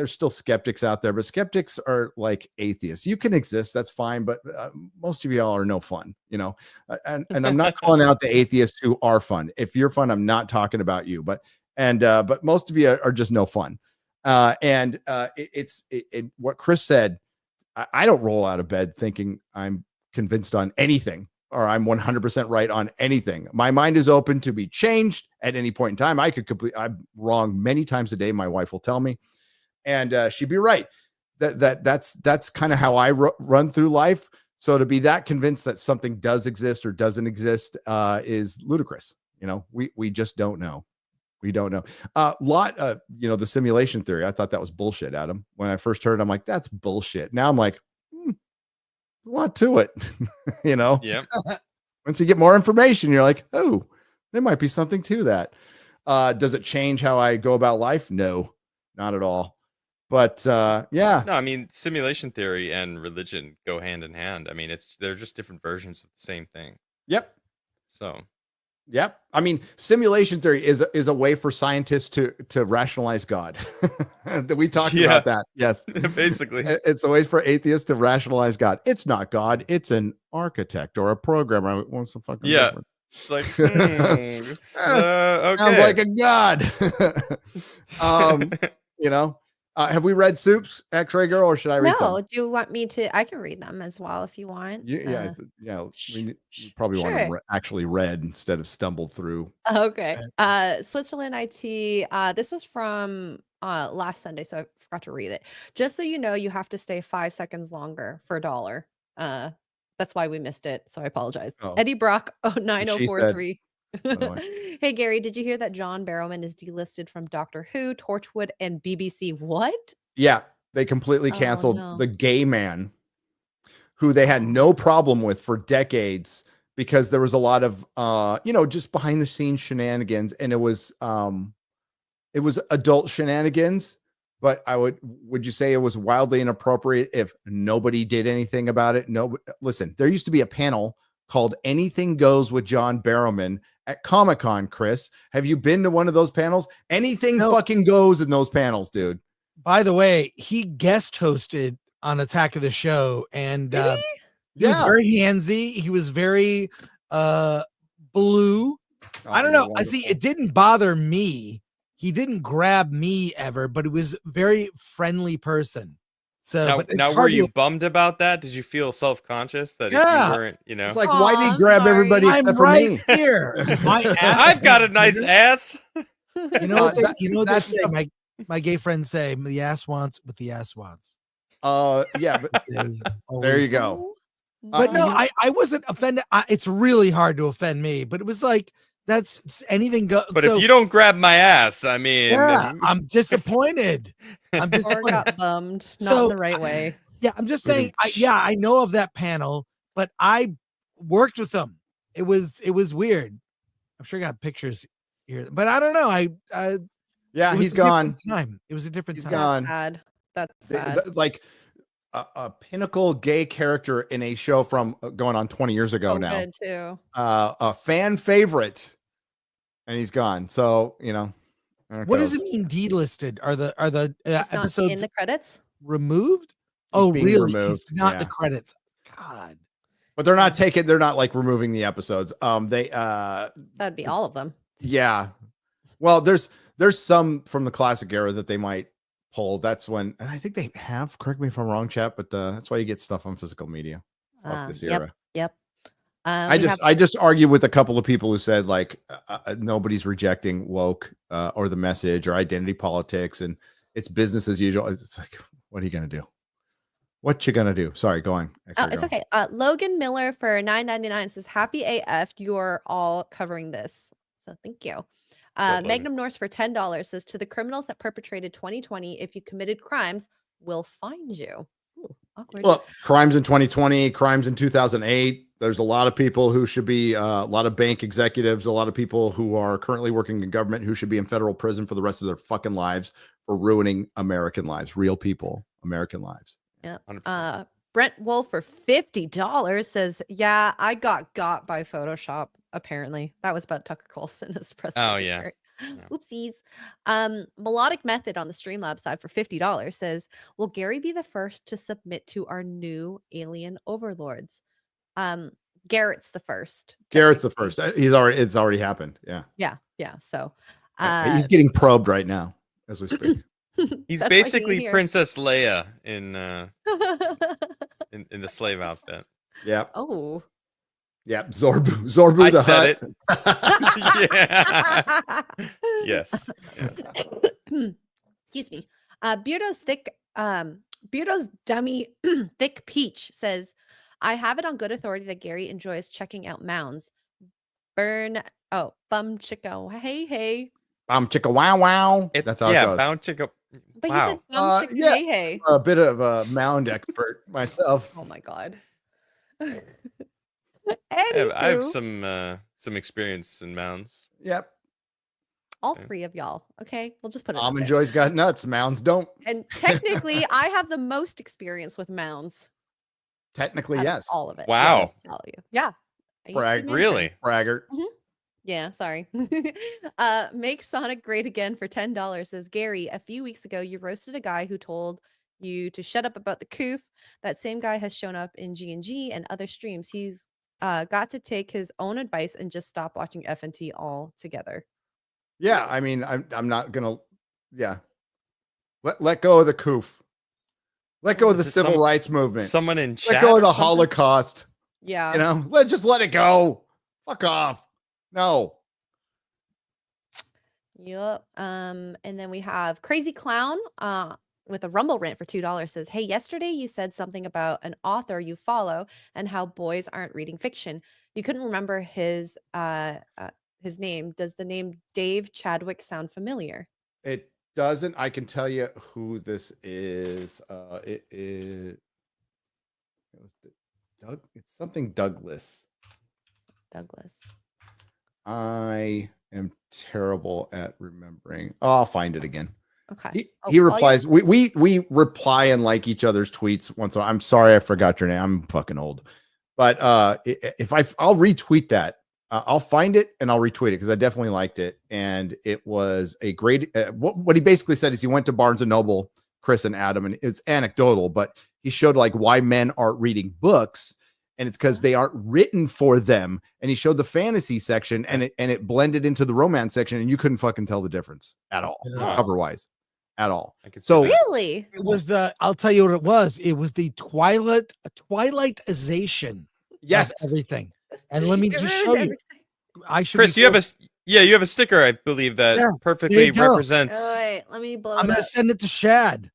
still skeptics out there, but skeptics are like atheists. You can exist. That's fine. But most of y'all are no fun, and I'm not calling out the atheists who are fun. If you're fun, I'm not talking about you, but most of you are just no fun. It's what Chris said. I don't roll out of bed thinking I'm convinced on anything or I'm 100% right on anything. My mind is open to be changed at any point in time. I'm wrong many times a day. My wife will tell me, and she'd be right. That's kind of how I run through life. So to be that convinced that something does exist or doesn't exist is ludicrous. We just don't know. We don't know. The simulation theory. I thought that was bullshit, Adam. When I first heard it, I'm like, that's bullshit. Now I'm like, a lot to it. Yeah. Once you get more information, you're like, oh, there might be something to that. Does it change how I go about life? No, not at all. But yeah. No, I mean, simulation theory and religion go hand in hand. I mean, they're just different versions of the same thing. Yep. So. Yep. I mean, simulation theory is a way for scientists to rationalize God. We talked about that. Yes. Basically. It's a way for atheists to rationalize God. It's not God. It's an architect or a programmer. What's the fucking difference? It's like, okay. Sounds like a god. Have we read Soups at Crigler, or should I read No, some? do you want me to? I can read them as well if you want. Yeah. We probably want them actually read instead of stumbled through. Okay. Switzerland IT. This was from last Sunday, so I forgot to read it. Just so you know, you have to stay 5 seconds longer for $1. That's why we missed it. So I apologize. Oh. Eddie Brock She 9043. said. Hey Gary, did you hear that John Barrowman is delisted from Doctor Who, Torchwood, and BBC? What? Yeah, they completely Oh, canceled no. the gay man who they had no problem with for decades because there was a lot of just behind the scenes shenanigans, and it was adult shenanigans. But would you say it was wildly inappropriate if nobody did anything about it? No, listen, there used to be a panel called Anything Goes with John Barrowman at Comic-Con. Chris, have you been to one of those panels? Anything fucking goes in those panels, dude. By the way, he guest hosted on Attack of the Show, and he was very handsy. He was very blue. I don't know. I see. It didn't bother me. He didn't grab me ever, but he was a very friendly person. So, now, but it's were hard you to- bummed about that? Did you feel self-conscious that if Yeah. you weren't, It's like, why did he grab everybody I'm except for right me? here. My ass I've is got a in nice here. ass. You know what? that- You know what they that's say. My gay friends say, "The ass wants what the ass wants." Yeah, but They there you always- go. But no, I wasn't offended. It's really hard to offend me, but it was like that's anything goes. But if you don't grab my ass, I mean, yeah, I'm disappointed. I'm Or disappointed. got bummed, not So, in the right way. Yeah, I'm just saying. I know of that panel, but I worked with them. It was weird. I'm sure I got pictures here, but I don't know. Yeah, it was he's a different gone. Time. It was a different He's time. gone. Sad. That's They- sad. like a pinnacle gay character in a show from going on 20 years ago So now. good too. A fan favorite, and he's gone. So there it What does goes. it mean delisted? Are the It's not episodes in the credits. removed? He's Oh, being really? He's removed, not in the yeah. credits. God. But they're not taking. They're not like removing the episodes. That'd be all of them. Yeah. Well, there's some from the classic era that they might pull. That's when, and I think they have. Correct me if I'm wrong, chat. But that's why you get stuff on physical media. Fuck this era. Yep. I just argue with a couple of people who said like nobody's rejecting woke or the message or identity politics, and it's business as usual. It's like, what are you gonna do? What you gonna do? Sorry, go on. It's okay. Logan Miller for $9.99 says, "Happy AF, you're all covering this." So thank you. Magnum Norse for $10 says, "To the criminals that perpetrated 2020, if you committed crimes, we'll find you." Ooh, awkward. Well, crimes in 2020, crimes in 2008. There's a lot of people who should be, a lot of bank executives, a lot of people who are currently working in government who should be in federal prison for the rest of their fucking lives for ruining American lives, real people, American lives. Yep. Brent Wolf for $50 says, "Yeah, I got by Photoshop. Apparently, that was about Tucker Carlson's press. Oh, yeah. secretary. Oopsies." Melodic Method on the Streamlabs side for $50 says, "Will Gary be the first to submit to our new alien overlords?" Garrett's the first. Garrett's the first. It's already happened. Yeah. Yeah. So He's getting probed right now as we speak. He's That's basically here. Princess Leia in the slave outfit. Yep. Oh. Yep. Zorbu I the said Hutt. it. Yeah. Yes. Excuse me. Beardo's dummy thick peach says, "I have it on good authority that Gary enjoys checking out mounds. Bum chicka hey. Bum chicka wow wow. That's how it goes. Bound chicka. But Wow. he said bum chicka hey. A bit of a mound expert myself. Oh my god. I have Anywho, some experience in mounds. Yep. all three of y'all. Okay, we'll just put it. out Almond there. Joy's got nuts. Mounds don't. And technically, I have the most experience with mounds. Technically, out of yes. all of it. Wow. Let me tell you. Yeah. I used to Brag. be manager. Really? Braggart. Mhm. Yeah, sorry. Make Sonic great again for $10 says, "Gary, a few weeks ago you roasted a guy who told you to shut up about the coof. That same guy has shown up in G&G and other streams. He's got to take his own advice and just stop watching FNT altogether." Yeah, I mean, I'm not gonna. Yeah, let go of the coof. Let go of the Is it civil rights movement. Someone in chat. Let go or of the something? Holocaust. Yeah. You know, let it go. Fuck off. No. Yep. And then we have Crazy Clown with a Rumble rant for $2 says, "Hey, yesterday you said something about an author you follow and how boys aren't reading fiction. You couldn't remember his name. Does the name Dave Chadwick sound familiar?" It doesn't. I can tell you who this is. It is Doug. It's something Douglas. Douglas. I am terrible at remembering. Oh, I'll find it again. Okay. He replies. We reply and like each other's tweets once. I'm sorry, I forgot your name. I'm fucking old. But I'll retweet that. I'll find it and I'll retweet it because I definitely liked it. And it was a great. What he basically said is he went to Barnes and Noble, Chris and Adam, and it's anecdotal, but he showed like why men aren't reading books, and it's because they aren't written for them. And he showed the fantasy section, and it blended into the romance section, and you couldn't fucking tell the difference at all, cover wise, at all. So really, it was I'll tell you what it was. It was the twilightization. Yes, of everything. And let me It just ruined show you. everything. I should. Chris, you have a sticker, I believe, that Yeah, perfectly there you go. represents. Oh, wait, let me blow I'm it gonna up. send it to Shad.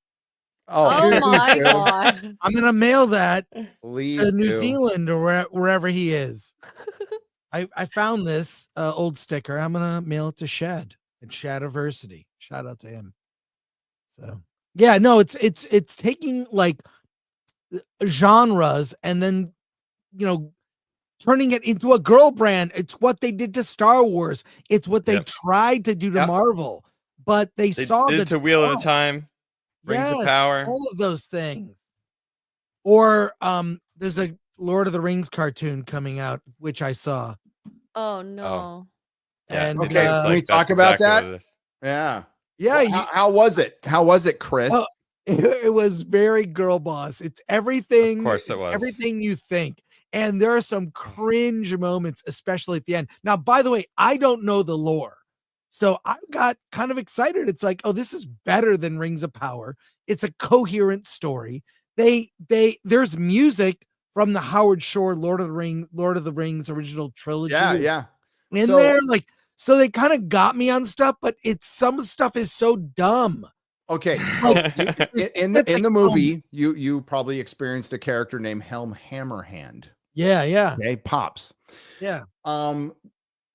Oh my god. I'm gonna mail that Please to New do. Zealand or wherever he is. I found this old sticker. I'm gonna mail it to Shad at Shadiversity. Shout out to him. So yeah, no, it's taking like genres and then turning it into a girl brand. It's what they did to Star Wars. It's what they tried to do to Marvel, but they saw did the it to Wheel of Time, Rings of Yes, Power. all of those things. Or there's a Lord of the Rings cartoon coming out, which I saw. Oh no. And okay, can we talk about that? Yeah. Yeah. Well, how was it? How was it, Chris? Well, it was very girl boss. It's everything. Of course it it's was. everything you think. And there are some cringe moments, especially at the end. Now, by the way, I don't know the lore. So I got kind of excited. It's like, oh, this is better than Rings of Power. It's a coherent story. There's music from the Howard Shore Lord of the Rings original trilogy. Yeah. In there, like, so they kind of got me on stuff, but some stuff is so dumb. Okay. in the movie, you probably experienced a character named Helm Hammerhand. Yeah. Okay, Pops. Yeah.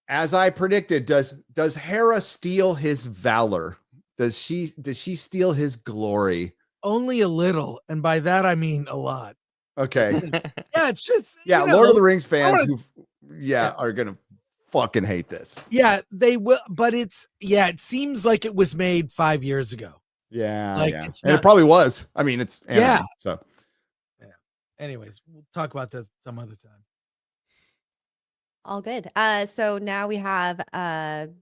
As I predicted, does Hera steal his valor? Does she steal his glory? Only a little, and by that I mean a lot. Okay. Yeah, it's just Lord of the Rings fans are gonna fucking hate this. Yeah, they will, but it seems like it was made 5 years ago. Yeah, Like, yeah. it's And not- it probably was. I mean, it's anime, Yeah. so Anyways, we'll talk about this some other time. All good. So now we have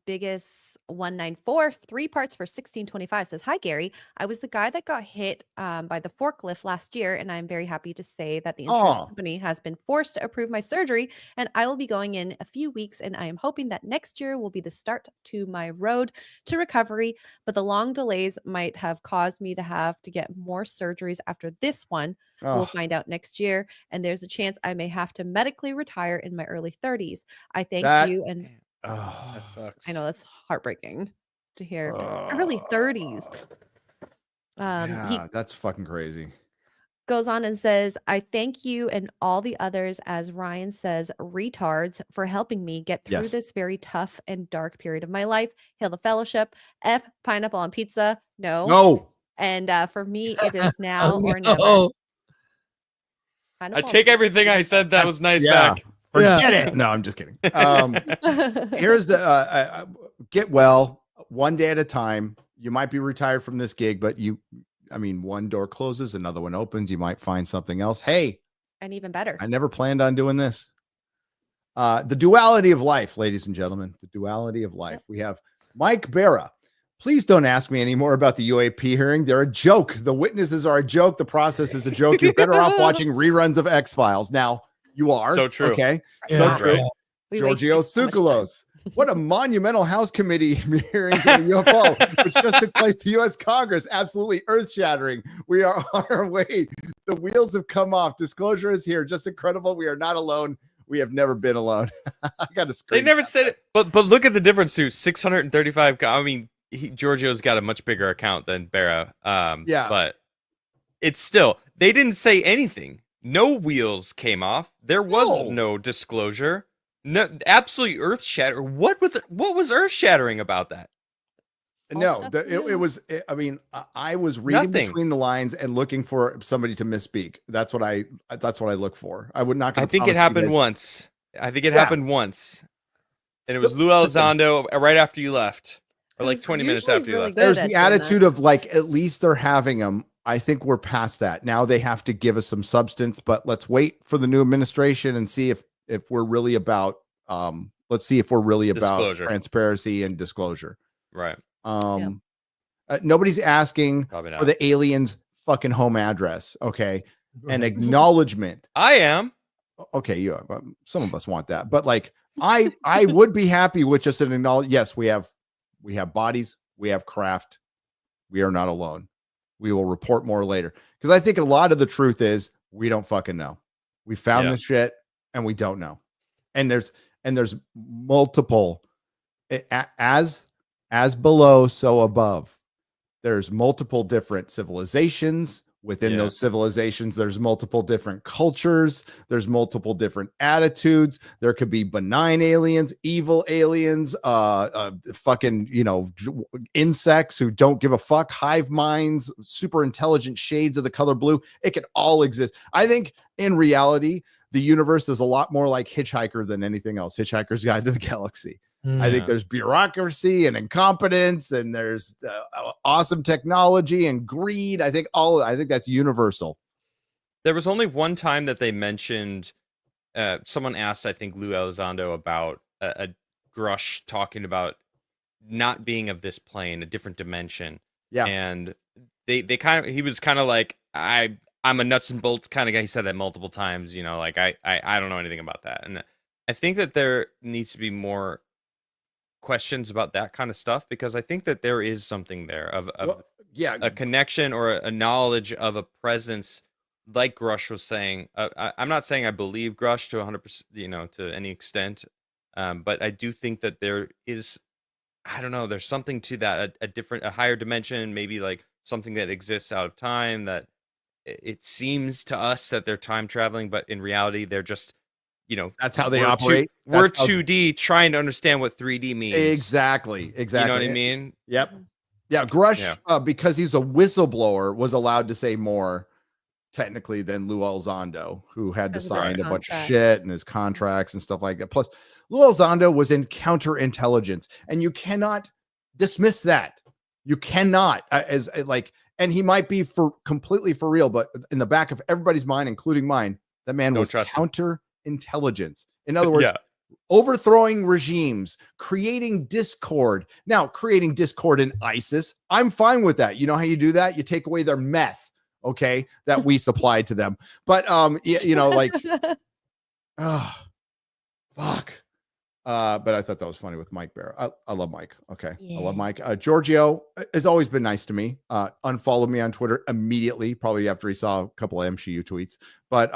biggest 194, 3 parts for 1625 says, "Hi Gary, I was the guy that got hit by the forklift last year, and I'm very happy to say that the insurance company has been forced to approve my surgery, and I will be going in a few weeks, and I am hoping that next year will be the start to my road to recovery, but the long delays might have caused me to have to get more surgeries after this one. We'll find out next year, and there's a chance I may have to medically retire in my early 30s. I thank you and that sucks. I know that's heartbreaking to hear. Early 30s. He Yeah, that's fucking crazy. goes on and says, "I thank you and all the others, as Ryan says, retards, for helping me get through Yes. this very tough and dark period of my life. Hail the fellowship. F pineapple on pizza. No. No. And for me, it is now or never. I Pineapple on take pizza. everything I said that was nice Yeah. back. Forget it. No, I'm just kidding. Here's the get well one day at a time. You might be retired from this gig, but one door closes, another one opens. You might find something else. Hey, And even better. I never planned on doing this. The duality of life, ladies and gentlemen, the duality of life. We have Mike Barra. Please don't ask me any more about the UAP hearing. They're a joke. The witnesses are a joke. The process is a joke. You're better off watching reruns of X-Files. Now, you are. So true. Okay. Yeah. So Yeah. true. We Giorgio wasted so much time. Tsoukalos. What a monumental House committee hearings on the UFO, which just took place in the U.S. Congress. Absolutely earth-shattering. We are on our way. The wheels have come off. Disclosure is here. Just incredible. We are not alone. We have never been alone. I got to scream. They never said it, but look at the difference too. 635. I mean, Giorgio's got a much bigger account than Barra. Yeah, but it's still, they didn't say anything. No wheels came off. There was no disclosure. No, absolutely earth shatter. What was earth shattering about that? No, it was. I was reading Nothing. between the lines and looking for somebody to misspeak. That's what I look for. I would not. I think it happened once. I think it happened once, and it was Lou Elizondo right after you left, or like 20 minutes after you left. There's the attitude of like, at least they're having them. I think we're past that. Now they have to give us some substance, but let's wait for the new administration and see if we're really about. Let's see if we're really about Disclosure. transparency and disclosure. Right. Nobody's asking Probably for not. the alien's fucking home address. Okay. An acknowledgement. I am. Okay. You are. Some of us want that, but like, I would be happy with just an acknowledge. Yes, we have bodies. We have craft. We are not alone. We will report more later. Because I think a lot of the truth is we don't fucking know. We found this shit and we don't know. And there's multiple as below, so above. There's multiple different civilizations. Within those civilizations, there's multiple different cultures. There's multiple different attitudes. There could be benign aliens, evil aliens, fucking, insects who don't give a fuck, hive minds, super intelligent shades of the color blue. It could all exist. I think in reality, the universe is a lot more like Hitchhiker than anything else. Hitchhiker's Guide to the Galaxy. I think there's bureaucracy and incompetence, and there's awesome technology and greed. I think that's universal. There was only one time that they mentioned. Someone asked, I think, Lou Elizondo about a Grush talking about not being of this plane, a different dimension. Yeah, and he was kind of like, I'm a nuts and bolts kind of guy. He said that multiple times. Like I don't know anything about that, and I think that there needs to be more questions about that kind of stuff, because I think that there is something there of a connection or a knowledge of a presence, like Grush was saying. I'm not saying I believe Grush to 100%, to any extent, but I do think that there is, I don't know, there's something to that, a higher dimension, maybe like something that exists out of time, that it seems to us that they're time traveling, but in reality they're just, that's how they operate. We're 2D trying to understand what 3D means. Exactly. You know what I mean? Yep. Yeah. Grush, because he's a whistleblower, was allowed to say more technically than Lou Elizondo, who had to sign a bunch of shit and his contracts and stuff like that. Plus, Lou Elizondo was in counterintelligence, and you cannot dismiss that. You cannot, And he might be completely for real, but in the back of everybody's mind, including mine, that man was counterintelligence. In other words, overthrowing regimes, creating discord. Now, creating discord in ISIS, I'm fine with that. You know how you do that? You take away their meth, okay, that we supplied to them. But you know, like, oh, fuck. But I thought that was funny with Mike Bear. I love Mike. Okay. I love Mike. Giorgio has always been nice to me. Unfollowed me on Twitter immediately, probably after he saw a couple of MCU tweets. But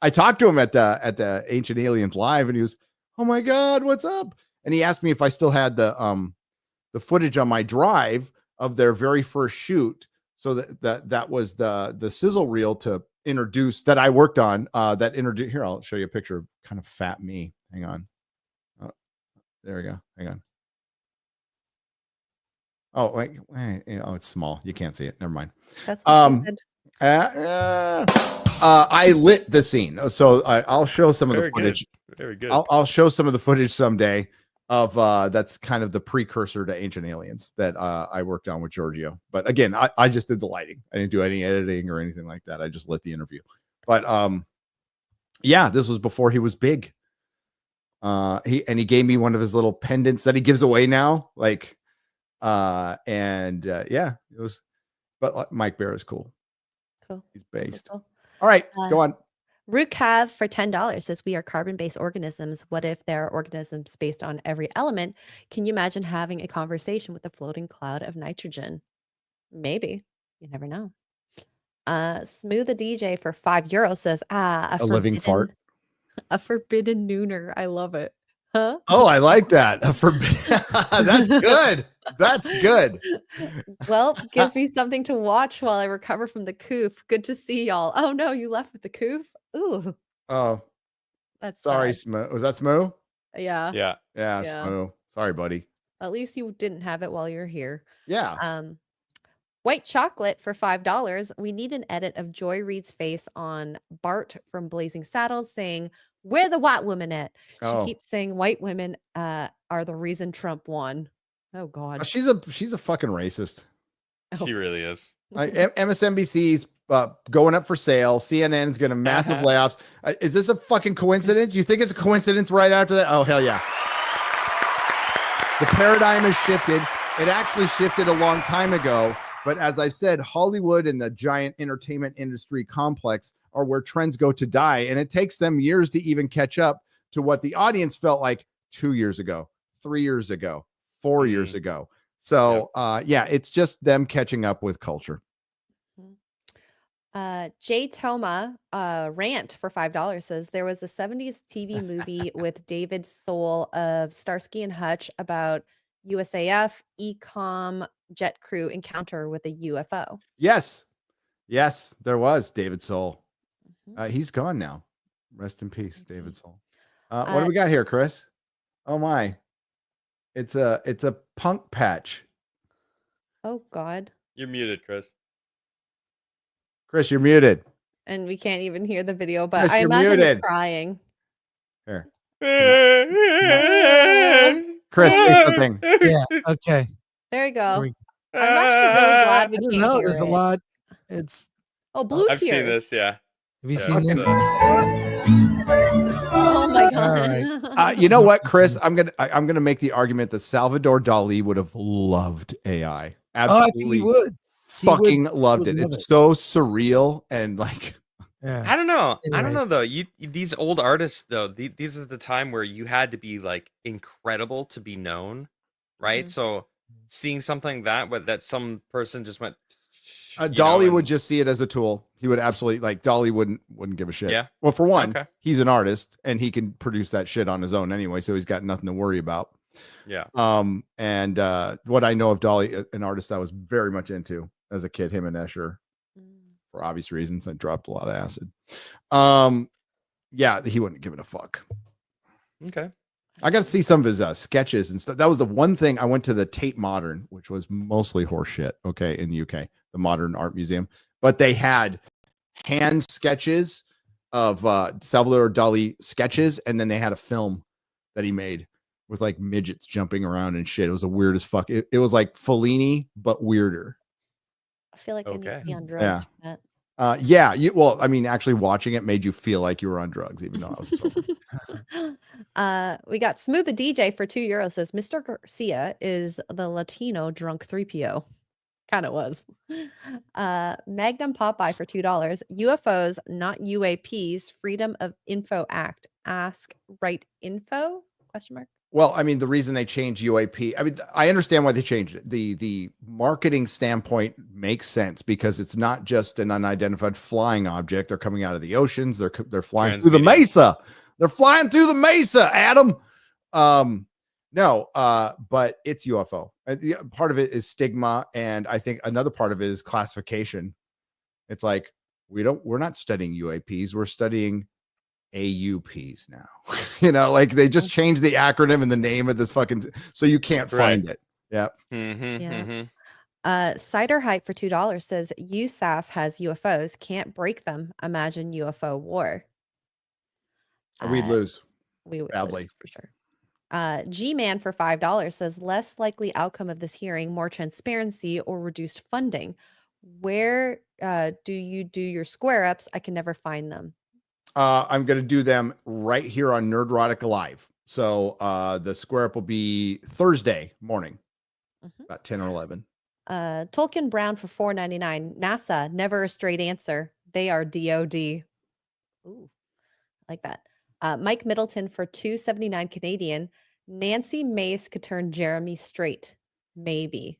I talked to him at the Ancient Aliens Live, and he was, "Oh my God, what's up?" And he asked me if I still had the footage on my drive of their very first shoot. So that was the sizzle reel to introduce that I worked on. Here, I'll show you a picture of kind of fat me. Hang on. Oh, there we go. Hang on. Oh, wait, it's small. You can't see it. Never mind. That's what she said. I lit the scene, so I'll show some of the footage. Very good. I'll show some of the footage someday of that's kind of the precursor to Ancient Aliens that I worked on with Giorgio. But again, I just did the lighting. I didn't do any editing or anything like that. I just lit the interview. But yeah, this was before he was big. He gave me one of his little pendants that he gives away now. Like, yeah, it was. But Mike Bear is cool. Cool. He's based. Cool. All right, go on. Rukav for $10 says, we are carbon-based organisms. What if there are organisms based on every element? Can you imagine having a conversation with a floating cloud of nitrogen? Maybe. You never know. Smooth the DJ for €5 says, a living fart. A forbidden nooner. I love it. Huh? Oh, I like that. That's good. That's good. Well, gives me something to watch while I recover from the coof. Good to see y'all. Oh no, you left with the coof? Ooh. Oh, that's sorry, sad. Smo. Was that Smo? Yeah. Yeah. Yeah, Smo. Sorry, buddy. At least you didn't have it while you're here. Yeah. White chocolate for $5. We need an edit of Joy Reid's face on Bart from Blazing Saddles saying, "Where the white woman at?" She keeps saying white women are the reason Trump won. Oh God. She's a fucking racist. She really is. MSNBC's going up for sale. CNN's going to massive layoffs. Is this a fucking coincidence? You think it's a coincidence right after that? Oh, hell yeah. The paradigm has shifted. It actually shifted a long time ago. But as I said, Hollywood and the giant entertainment industry complex are where trends go to die. And it takes them years to even catch up to what the audience felt like 2 years ago, 3 years ago, 4 years ago. So, yeah, it's just them catching up with culture. Jay Toma rant for $5 says, there was a 70s TV movie with David Soul of Starsky and Hutch about USAF ECOM jet crew encounter with a UFO. Yes, there was David Soul. He's gone now. Rest in peace, David Soul. What do we got here, Chris? Oh my, it's a punk patch. Oh God. You're muted, Chris. Chris, you're muted. And we can't even hear the video, but Chris, I you're imagine muted. he's crying. Here. Chris, say something. Yeah. Okay. There you go. we- I'm actually really glad we I don't can't know. hear There's a it. lot. It's. Blue I've tears. seen this, yeah. Have you Yeah. seen this? Oh my God. All right. You know what, Chris? I'm gonna make the argument that Salvador Dali would have loved AI. Oh, I think Absolutely, he would. He fucking would- loved would it. love It's so surreal and like. Yeah. I don't know. Anyways. Though. These old artists though, these are the time where you had to be like incredible to be known, right? Mhm. So seeing something that some person just went. Dolly would just see it as a tool. He would absolutely like Dolly wouldn't give a shit. Yeah. Well, for one, Okay. he's an artist and he can produce that shit on his own anyway, so he's got nothing to worry about. Yeah. And what I know of Dolly, an artist I was very much into as a kid, him and Escher, for obvious reasons. I dropped a lot of acid. Yeah, he wouldn't give it a fuck. Okay. I got to see some of his sketches and stuff. That was the one thing. I went to the Tate Modern, which was mostly horseshit, okay, in the UK, the Modern Art Museum. But they had hand sketches of Salvador Dali sketches, and then they had a film that he made. with like midgets jumping around and shit. It was a weird as fuck. It was like Fellini, but weirder. I feel like I need to be on Yeah. drugs for that. Yeah. Well, I mean, actually watching it made you feel like you were on drugs, even though I was sober. We got Smooth the DJ for €2 says Mr. Garcia is the Latino drunk 3PO. Kind of was. Magnum Popeye for $2. UFOs, not UAPs. Freedom of Info Act. Ask right info? Question mark. Well, I mean, the reason they changed UAP, I mean, I understand why they changed it. The marketing standpoint makes sense because it's not just an unidentified flying object. They're coming out of the oceans. They're flying through the mesa. They're flying through the mesa, Adam. No, but it's UFO. Part of it is stigma, and I think another part of it is classification. It's like we're not studying UAPs, we're studying AUPs now. You know, like they just changed the acronym and the name of this fucking so you can't find it. Yeah. Cider Hype for $2 says USAF has UFOs, can't break them. Imagine UFO war. We'd lose. We would badly lose for sure. G-Man for $5 says less likely outcome of this hearing, more transparency or reduced funding. Where do you do your square ups? I can never find them. I'm going to do them right here on Nerdrotic Live. So the square up will be Thursday morning, about 10 or 11. Tolkien Brown for $4.99. NASA, never a straight answer. They are DOD. Ooh, like that. Mike Middleton for $2.79 Canadian. Nancy Mace could turn Jeremy straight. Maybe.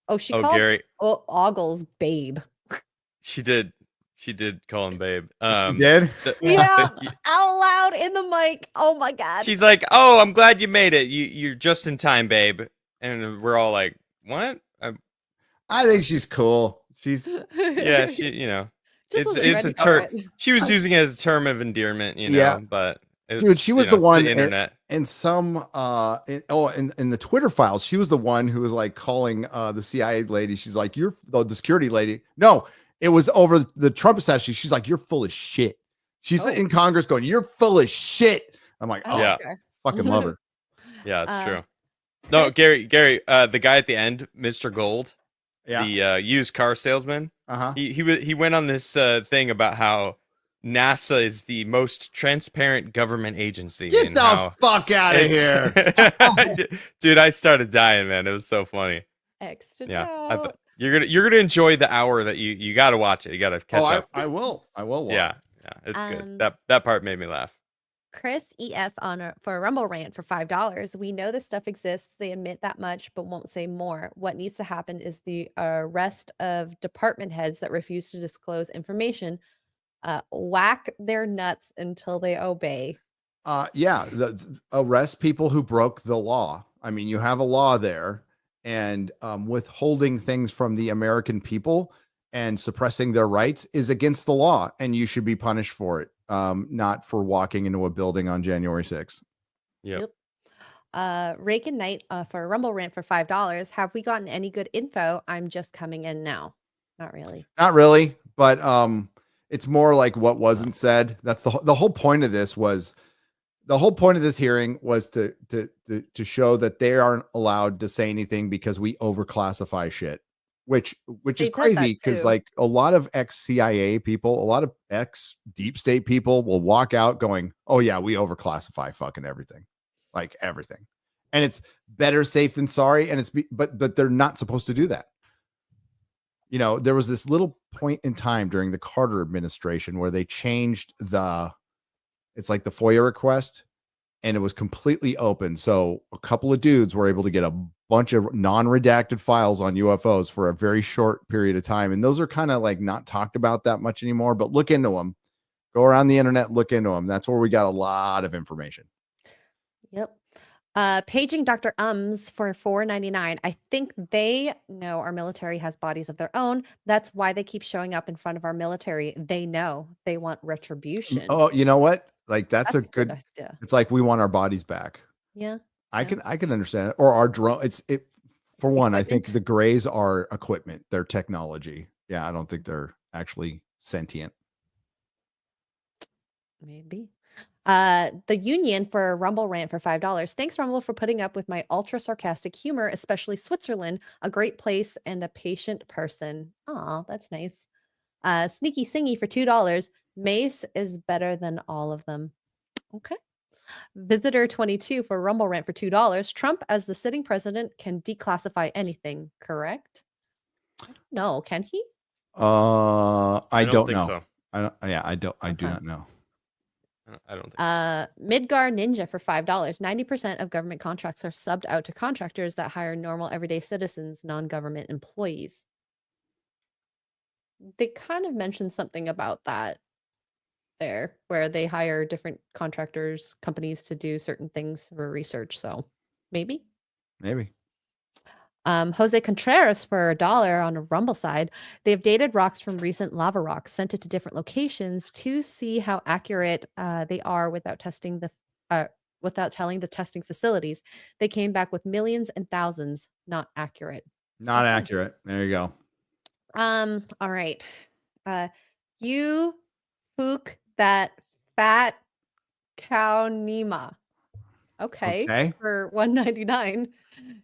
Oh, she called Gary. Oggles babe. She did call him babe. Did? Yeah, out loud in the mic. Oh my god. She's like, "Oh, I'm glad you made it. You're just in time, babe." And we're all like, "What?" I think she's cool. She's yeah, she, you know, Just it's a term. She was using it as a term of endearment, you know. Yeah. But it was, dude, she was you know, the one the internet. in some in the Twitter files. She was the one who was like calling the CIA lady. She's like, "You're the security lady." No, it was over the Trump assassination. She's like, "You're full of shit." She's in Congress going, "You're full of shit." I'm like, "Oh, yeah, fucking love her." Yeah, it's true. No, Gary, the guy at the end, Mr. Gold, the used car salesman. He went on this thing about how NASA is the most transparent government agency. Get the fuck out of here, dude! I started dying, man. It was so funny. Extra You're gonna enjoy the hour that you got to watch it. You got to catch up. I will watch. Yeah, it's good. That part made me laugh. Chris EF for a Rumble rant for $5. We know this stuff exists. They admit that much, but won't say more. What needs to happen is the arrest of department heads that refuse to disclose information. Whack their nuts until they obey. Arrest people who broke the law. I mean, you have a law there, and withholding things from the American people and suppressing their rights is against the law, and you should be punished for it. Not for walking into a building on January 6th. Yep. Rake and Knight for a Rumble rant for $5. Have we gotten any good info? I'm just coming in now. Not really, but it's more like what wasn't said. That's the whole point of this was the whole point of this hearing was to show that they aren't allowed to say anything because we overclassify shit. Which is crazy because like a lot of ex-CIA people, a lot of ex-deep state people will walk out going, "Oh yeah, we overclassify fucking everything, like everything," and it's better safe than sorry. And but they're not supposed to do that. You know, there was this little point in time during the Carter administration where they changed it's like the FOIA request, and it was completely open. So a couple of dudes were able to get a bunch of non-redacted files on UFOs for a very short period of time. And those are kind of like not talked about that much anymore, but look into them. Go around the internet, look into them. That's where we got a lot of information. Yep. Paging Dr. Ums for $4.99. I think they know our military has bodies of their own. That's why they keep showing up in front of our military. They know they want retribution. Oh, you know what? Like that's a good idea. It's like we want our bodies back. Yeah. I can understand it. Or our drone. For one, I think the Greys are equipment. They're technology. Yeah, I don't think they're actually sentient. Maybe. The Union for Rumble rant for $5. Thanks, Rumble, for putting up with my ultra sarcastic humor, especially Switzerland, a great place and a patient person. Aw, that's nice. Sneaky Singy for $2. Mace is better than all of them. Okay. Visitor 22 for Rumble rant for $2. Trump, as the sitting president, can declassify anything, correct? No, can he? I don't think know. so. I don't. Yeah, I don't. I do Okay. not know. I don't think. Midgar Ninja for $5. 90% of government contracts are subbed out to contractors that hire normal everyday citizens, non-government employees. They kind of mentioned something about that there, where they hire different contractors, companies to do certain things for research. So maybe. Maybe. Jose Contreras for $1 on a Rumble side. They've dated rocks from recent lava rocks, sent it to different locations to see how accurate they are without testing without telling the testing facilities. They came back with millions and thousands, not accurate. Not accurate. There you go. All right. You hook that fat cow Nima. Okay. For $1.99.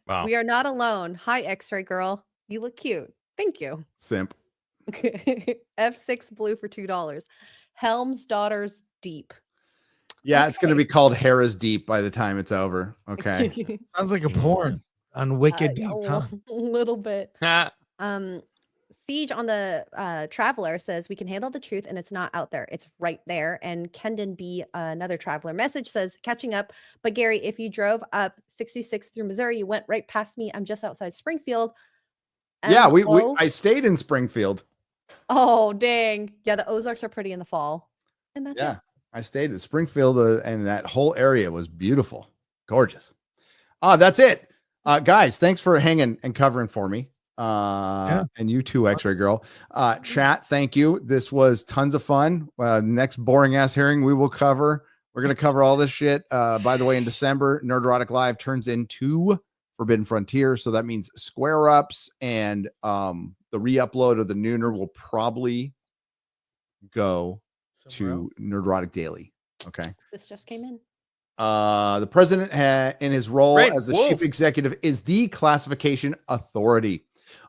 Wow. We are not alone. Hi, X-ray girl. You look cute. Thank you. Simp. F6 blue for $2. Helm's Daughters Deep. Yeah, it's going to be called Hera's Deep by the time it's over. Okay. Sounds like a porn on wicked.com. A little bit. Siege on the Traveler says we can handle the truth and it's not out there. It's right there. And Kendon B, another Traveler message says catching up. But Gary, if you drove up 66 through Missouri, you went right past me. I'm just outside Springfield. Yeah, I stayed in Springfield. Oh, dang. Yeah, the Ozarks are pretty in the fall. And that's it. I stayed in Springfield and that whole area was beautiful. Gorgeous. That's it. Guys, thanks for hanging and covering for me. And you too, X-Ray Girl. Chat, thank you. This was tons of fun. Next boring ass hearing we will cover. We're going to cover all this shit. By the way, in December, Nerdrotic Live turns into Forbidden Frontier. So that means square ups and the re-upload of the Nooner will probably go to Nerdrotic Daily. Okay. This just came in. The president in his role Right. as the Whoa. chief executive is the classification authority.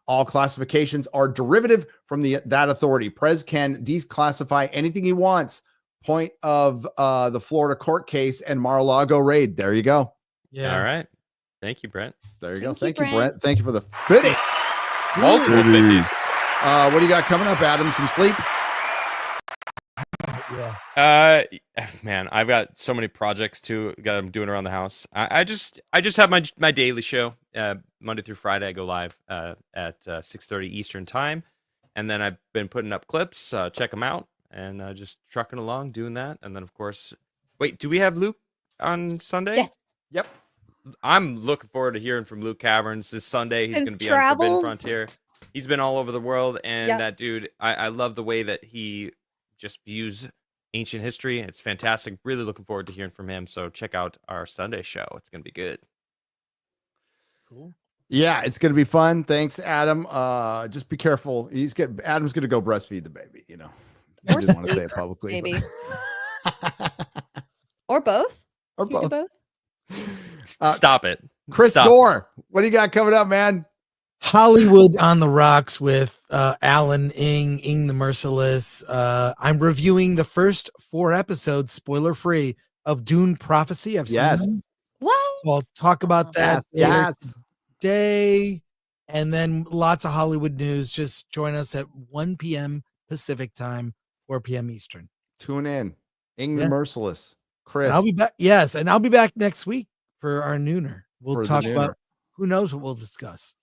All classifications are derivative from that authority. Prez can declassify anything he wants. Point of the Florida court case and Mar-a-Lago raid. There you go. Yeah. All right. Thank you, Brent. There you go. Thank Thank you, you, Brent. Thank you for the fitting. Multiple 50s. What do you got coming up, Adam? Some sleep? Man, I've got so many projects too that I'm doing around the house. I just have my daily show Monday through Friday. I go live at 6:30 Eastern time, and then I've been putting up clips. Check them out, and just trucking along doing that. And then of course, wait, do we have Luke on Sunday? Yes. Yep. I'm looking forward to hearing from Luke Caverns this Sunday. He's His going to be on Forbidden travels. Frontier. He's been all over the world, and Yep. that dude, I love the way that he just views ancient history. It's fantastic. Really looking forward to hearing from him. So check out our Sunday show. It's going to be good. Cool. Yeah, it's gonna be fun. Thanks, Adam. Just be careful. Adam's gonna go breastfeed the baby. You know, I Or didn't want to say sleep, it publicly. maybe. Or both. Or You do both. Stop it. Chris Stop. Gore, what do you got coming up, man? Hollywood on the Rocks with Alan Ing the Merciless. I'm reviewing the first 4 episodes, spoiler free, of Dune Prophecy. I've Yes. seen them. What? So I'll talk about that later Yes. today. And then lots of Hollywood news. Just join us at 1 p.m. Pacific time, 4 p.m. Eastern. Tune in. Ing the Yeah. Merciless. Chris. And I'll be back. Yes, and I'll be back next week for our nooner. For We'll the talk nooner. about who knows what we'll discuss.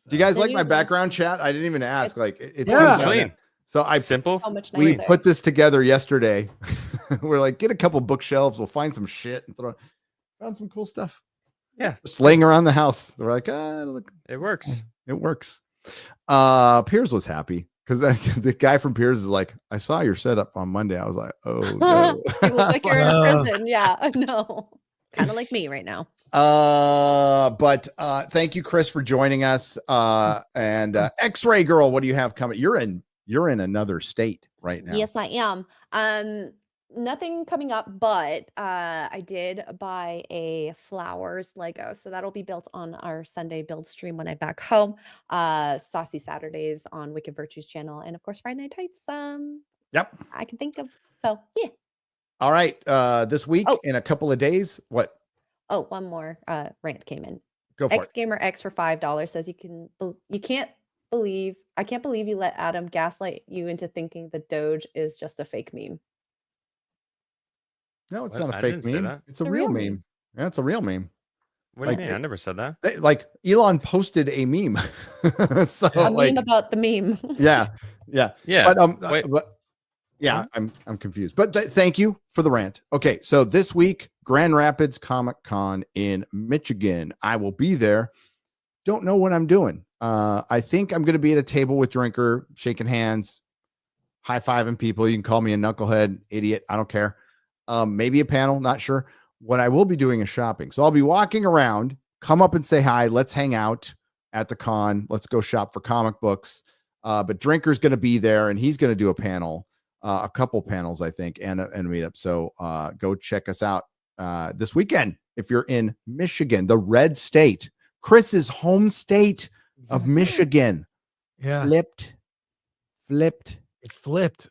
Do you guys The like my news is- background chat? I didn't even ask. It's- Like it's Yeah. so Clean. So I Simple. So much we nicer. put this together yesterday. We're like, get a couple bookshelves. We'll find some shit and found some cool stuff. Yeah. Just laying around the house. They're like, look, It works. it works. Piers was happy because the guy from Piers is like, I saw your setup on Monday. I was like, oh no. You look like you're in a Uh, prison. Yeah, I know. Kind of like me right now. But thank you, Chris, for joining us. And X-Ray Girl, what do you have coming? You're in another state right now. Yes, I am. nothing coming up, but I did buy a flowers Lego, so that'll be built on our Sunday build stream when I'm back home. Saucy Saturdays on Wicked Virtues channel, and of course Friday Night Tights. Yep. I can think of. So yeah. All right. This week in a couple of days. What? Oh, one more rant came in. Go for X Gamer X for $5 says I can't believe you let Adam gaslight you into thinking the Doge is just a fake meme. No, it's What? not a I fake didn't say meme. that. It's a real meme. Yeah, it's a real meme. What do you mean? I never said that. Like Elon posted a meme. So A like, meme about the meme. yeah. Yeah. But yeah, I'm confused. But thank you for the rant. Okay, so this week, Grand Rapids Comic Con in Michigan. I will be there. Don't know what I'm doing. I think I'm going to be at a table with Drinker, shaking hands, high-fiving people. You can call me a knucklehead, idiot. I don't care. Maybe a panel, not sure. What I will be doing is shopping. So I'll be walking around, come up and say hi. Let's hang out at the con. Let's go shop for comic books. But Drinker's going to be there, and he's going to do a panel, a couple panels, I think, and a meetup. So go check us out this weekend if you're in Michigan, the red state. Chris's home state of Michigan. Yeah. Flipped. It flipped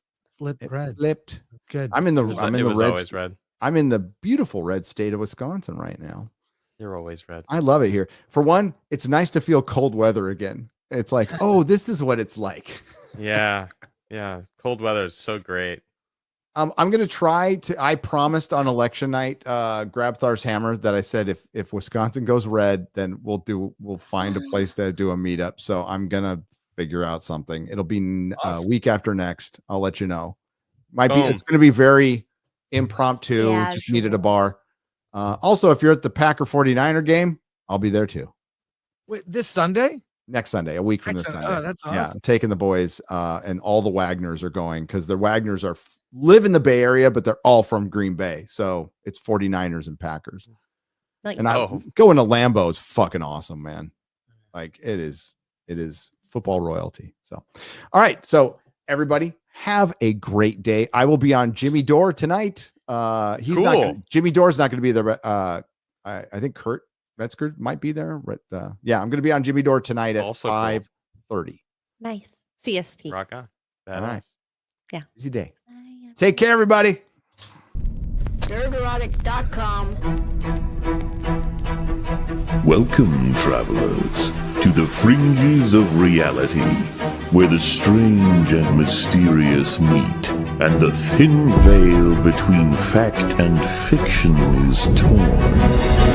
red. Flipped. That's good. I'm in the It I'm in was the red. always red. I'm in the beautiful red state of Wisconsin right now. You're always red. I love it here. For one, it's nice to feel cold weather again. It's like, oh, this is what it's like. Yeah. Cold weather is so great. I'm gonna try to. I promised on election night, grab Thar's hammer that I said if Wisconsin goes red, then we'll find a place to do a meetup. So I'm gonna figure out something. It'll be week after next. I'll let you know. It's gonna be very impromptu. Just meet at a bar. Also, if you're at the Packer 49er game, I'll be there too. Wait, this Sunday? Next Sunday, a week from this Sunday. Oh, that's awesome. Yeah, I'm taking the boys, and all the Wagners are going because the Wagners live in the Bay Area, but they're all from Green Bay. So it's 49ers and Packers. Nice. And going to Lambeau is fucking awesome, man. Like it is football royalty. So, all right. So everybody have a great day. I will be on Jimmy Dore tonight. Jimmy Dore's not going to be there. I think Kurt Metzger might be there, but yeah, I'm going to be on Jimmy Dore tonight at 5:30. Nice. CST. Rock on. All right. Yeah. Easy day. Take care, everybody. Nerdrotic.com. Welcome, travelers, to the fringes of reality, where the strange and mysterious meet, and the thin veil between fact and fiction is torn.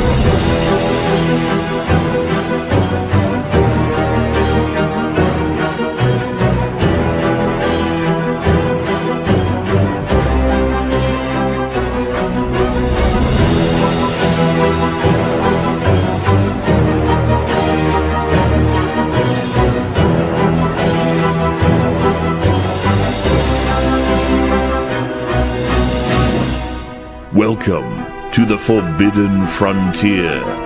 Welcome to the Forbidden Frontier.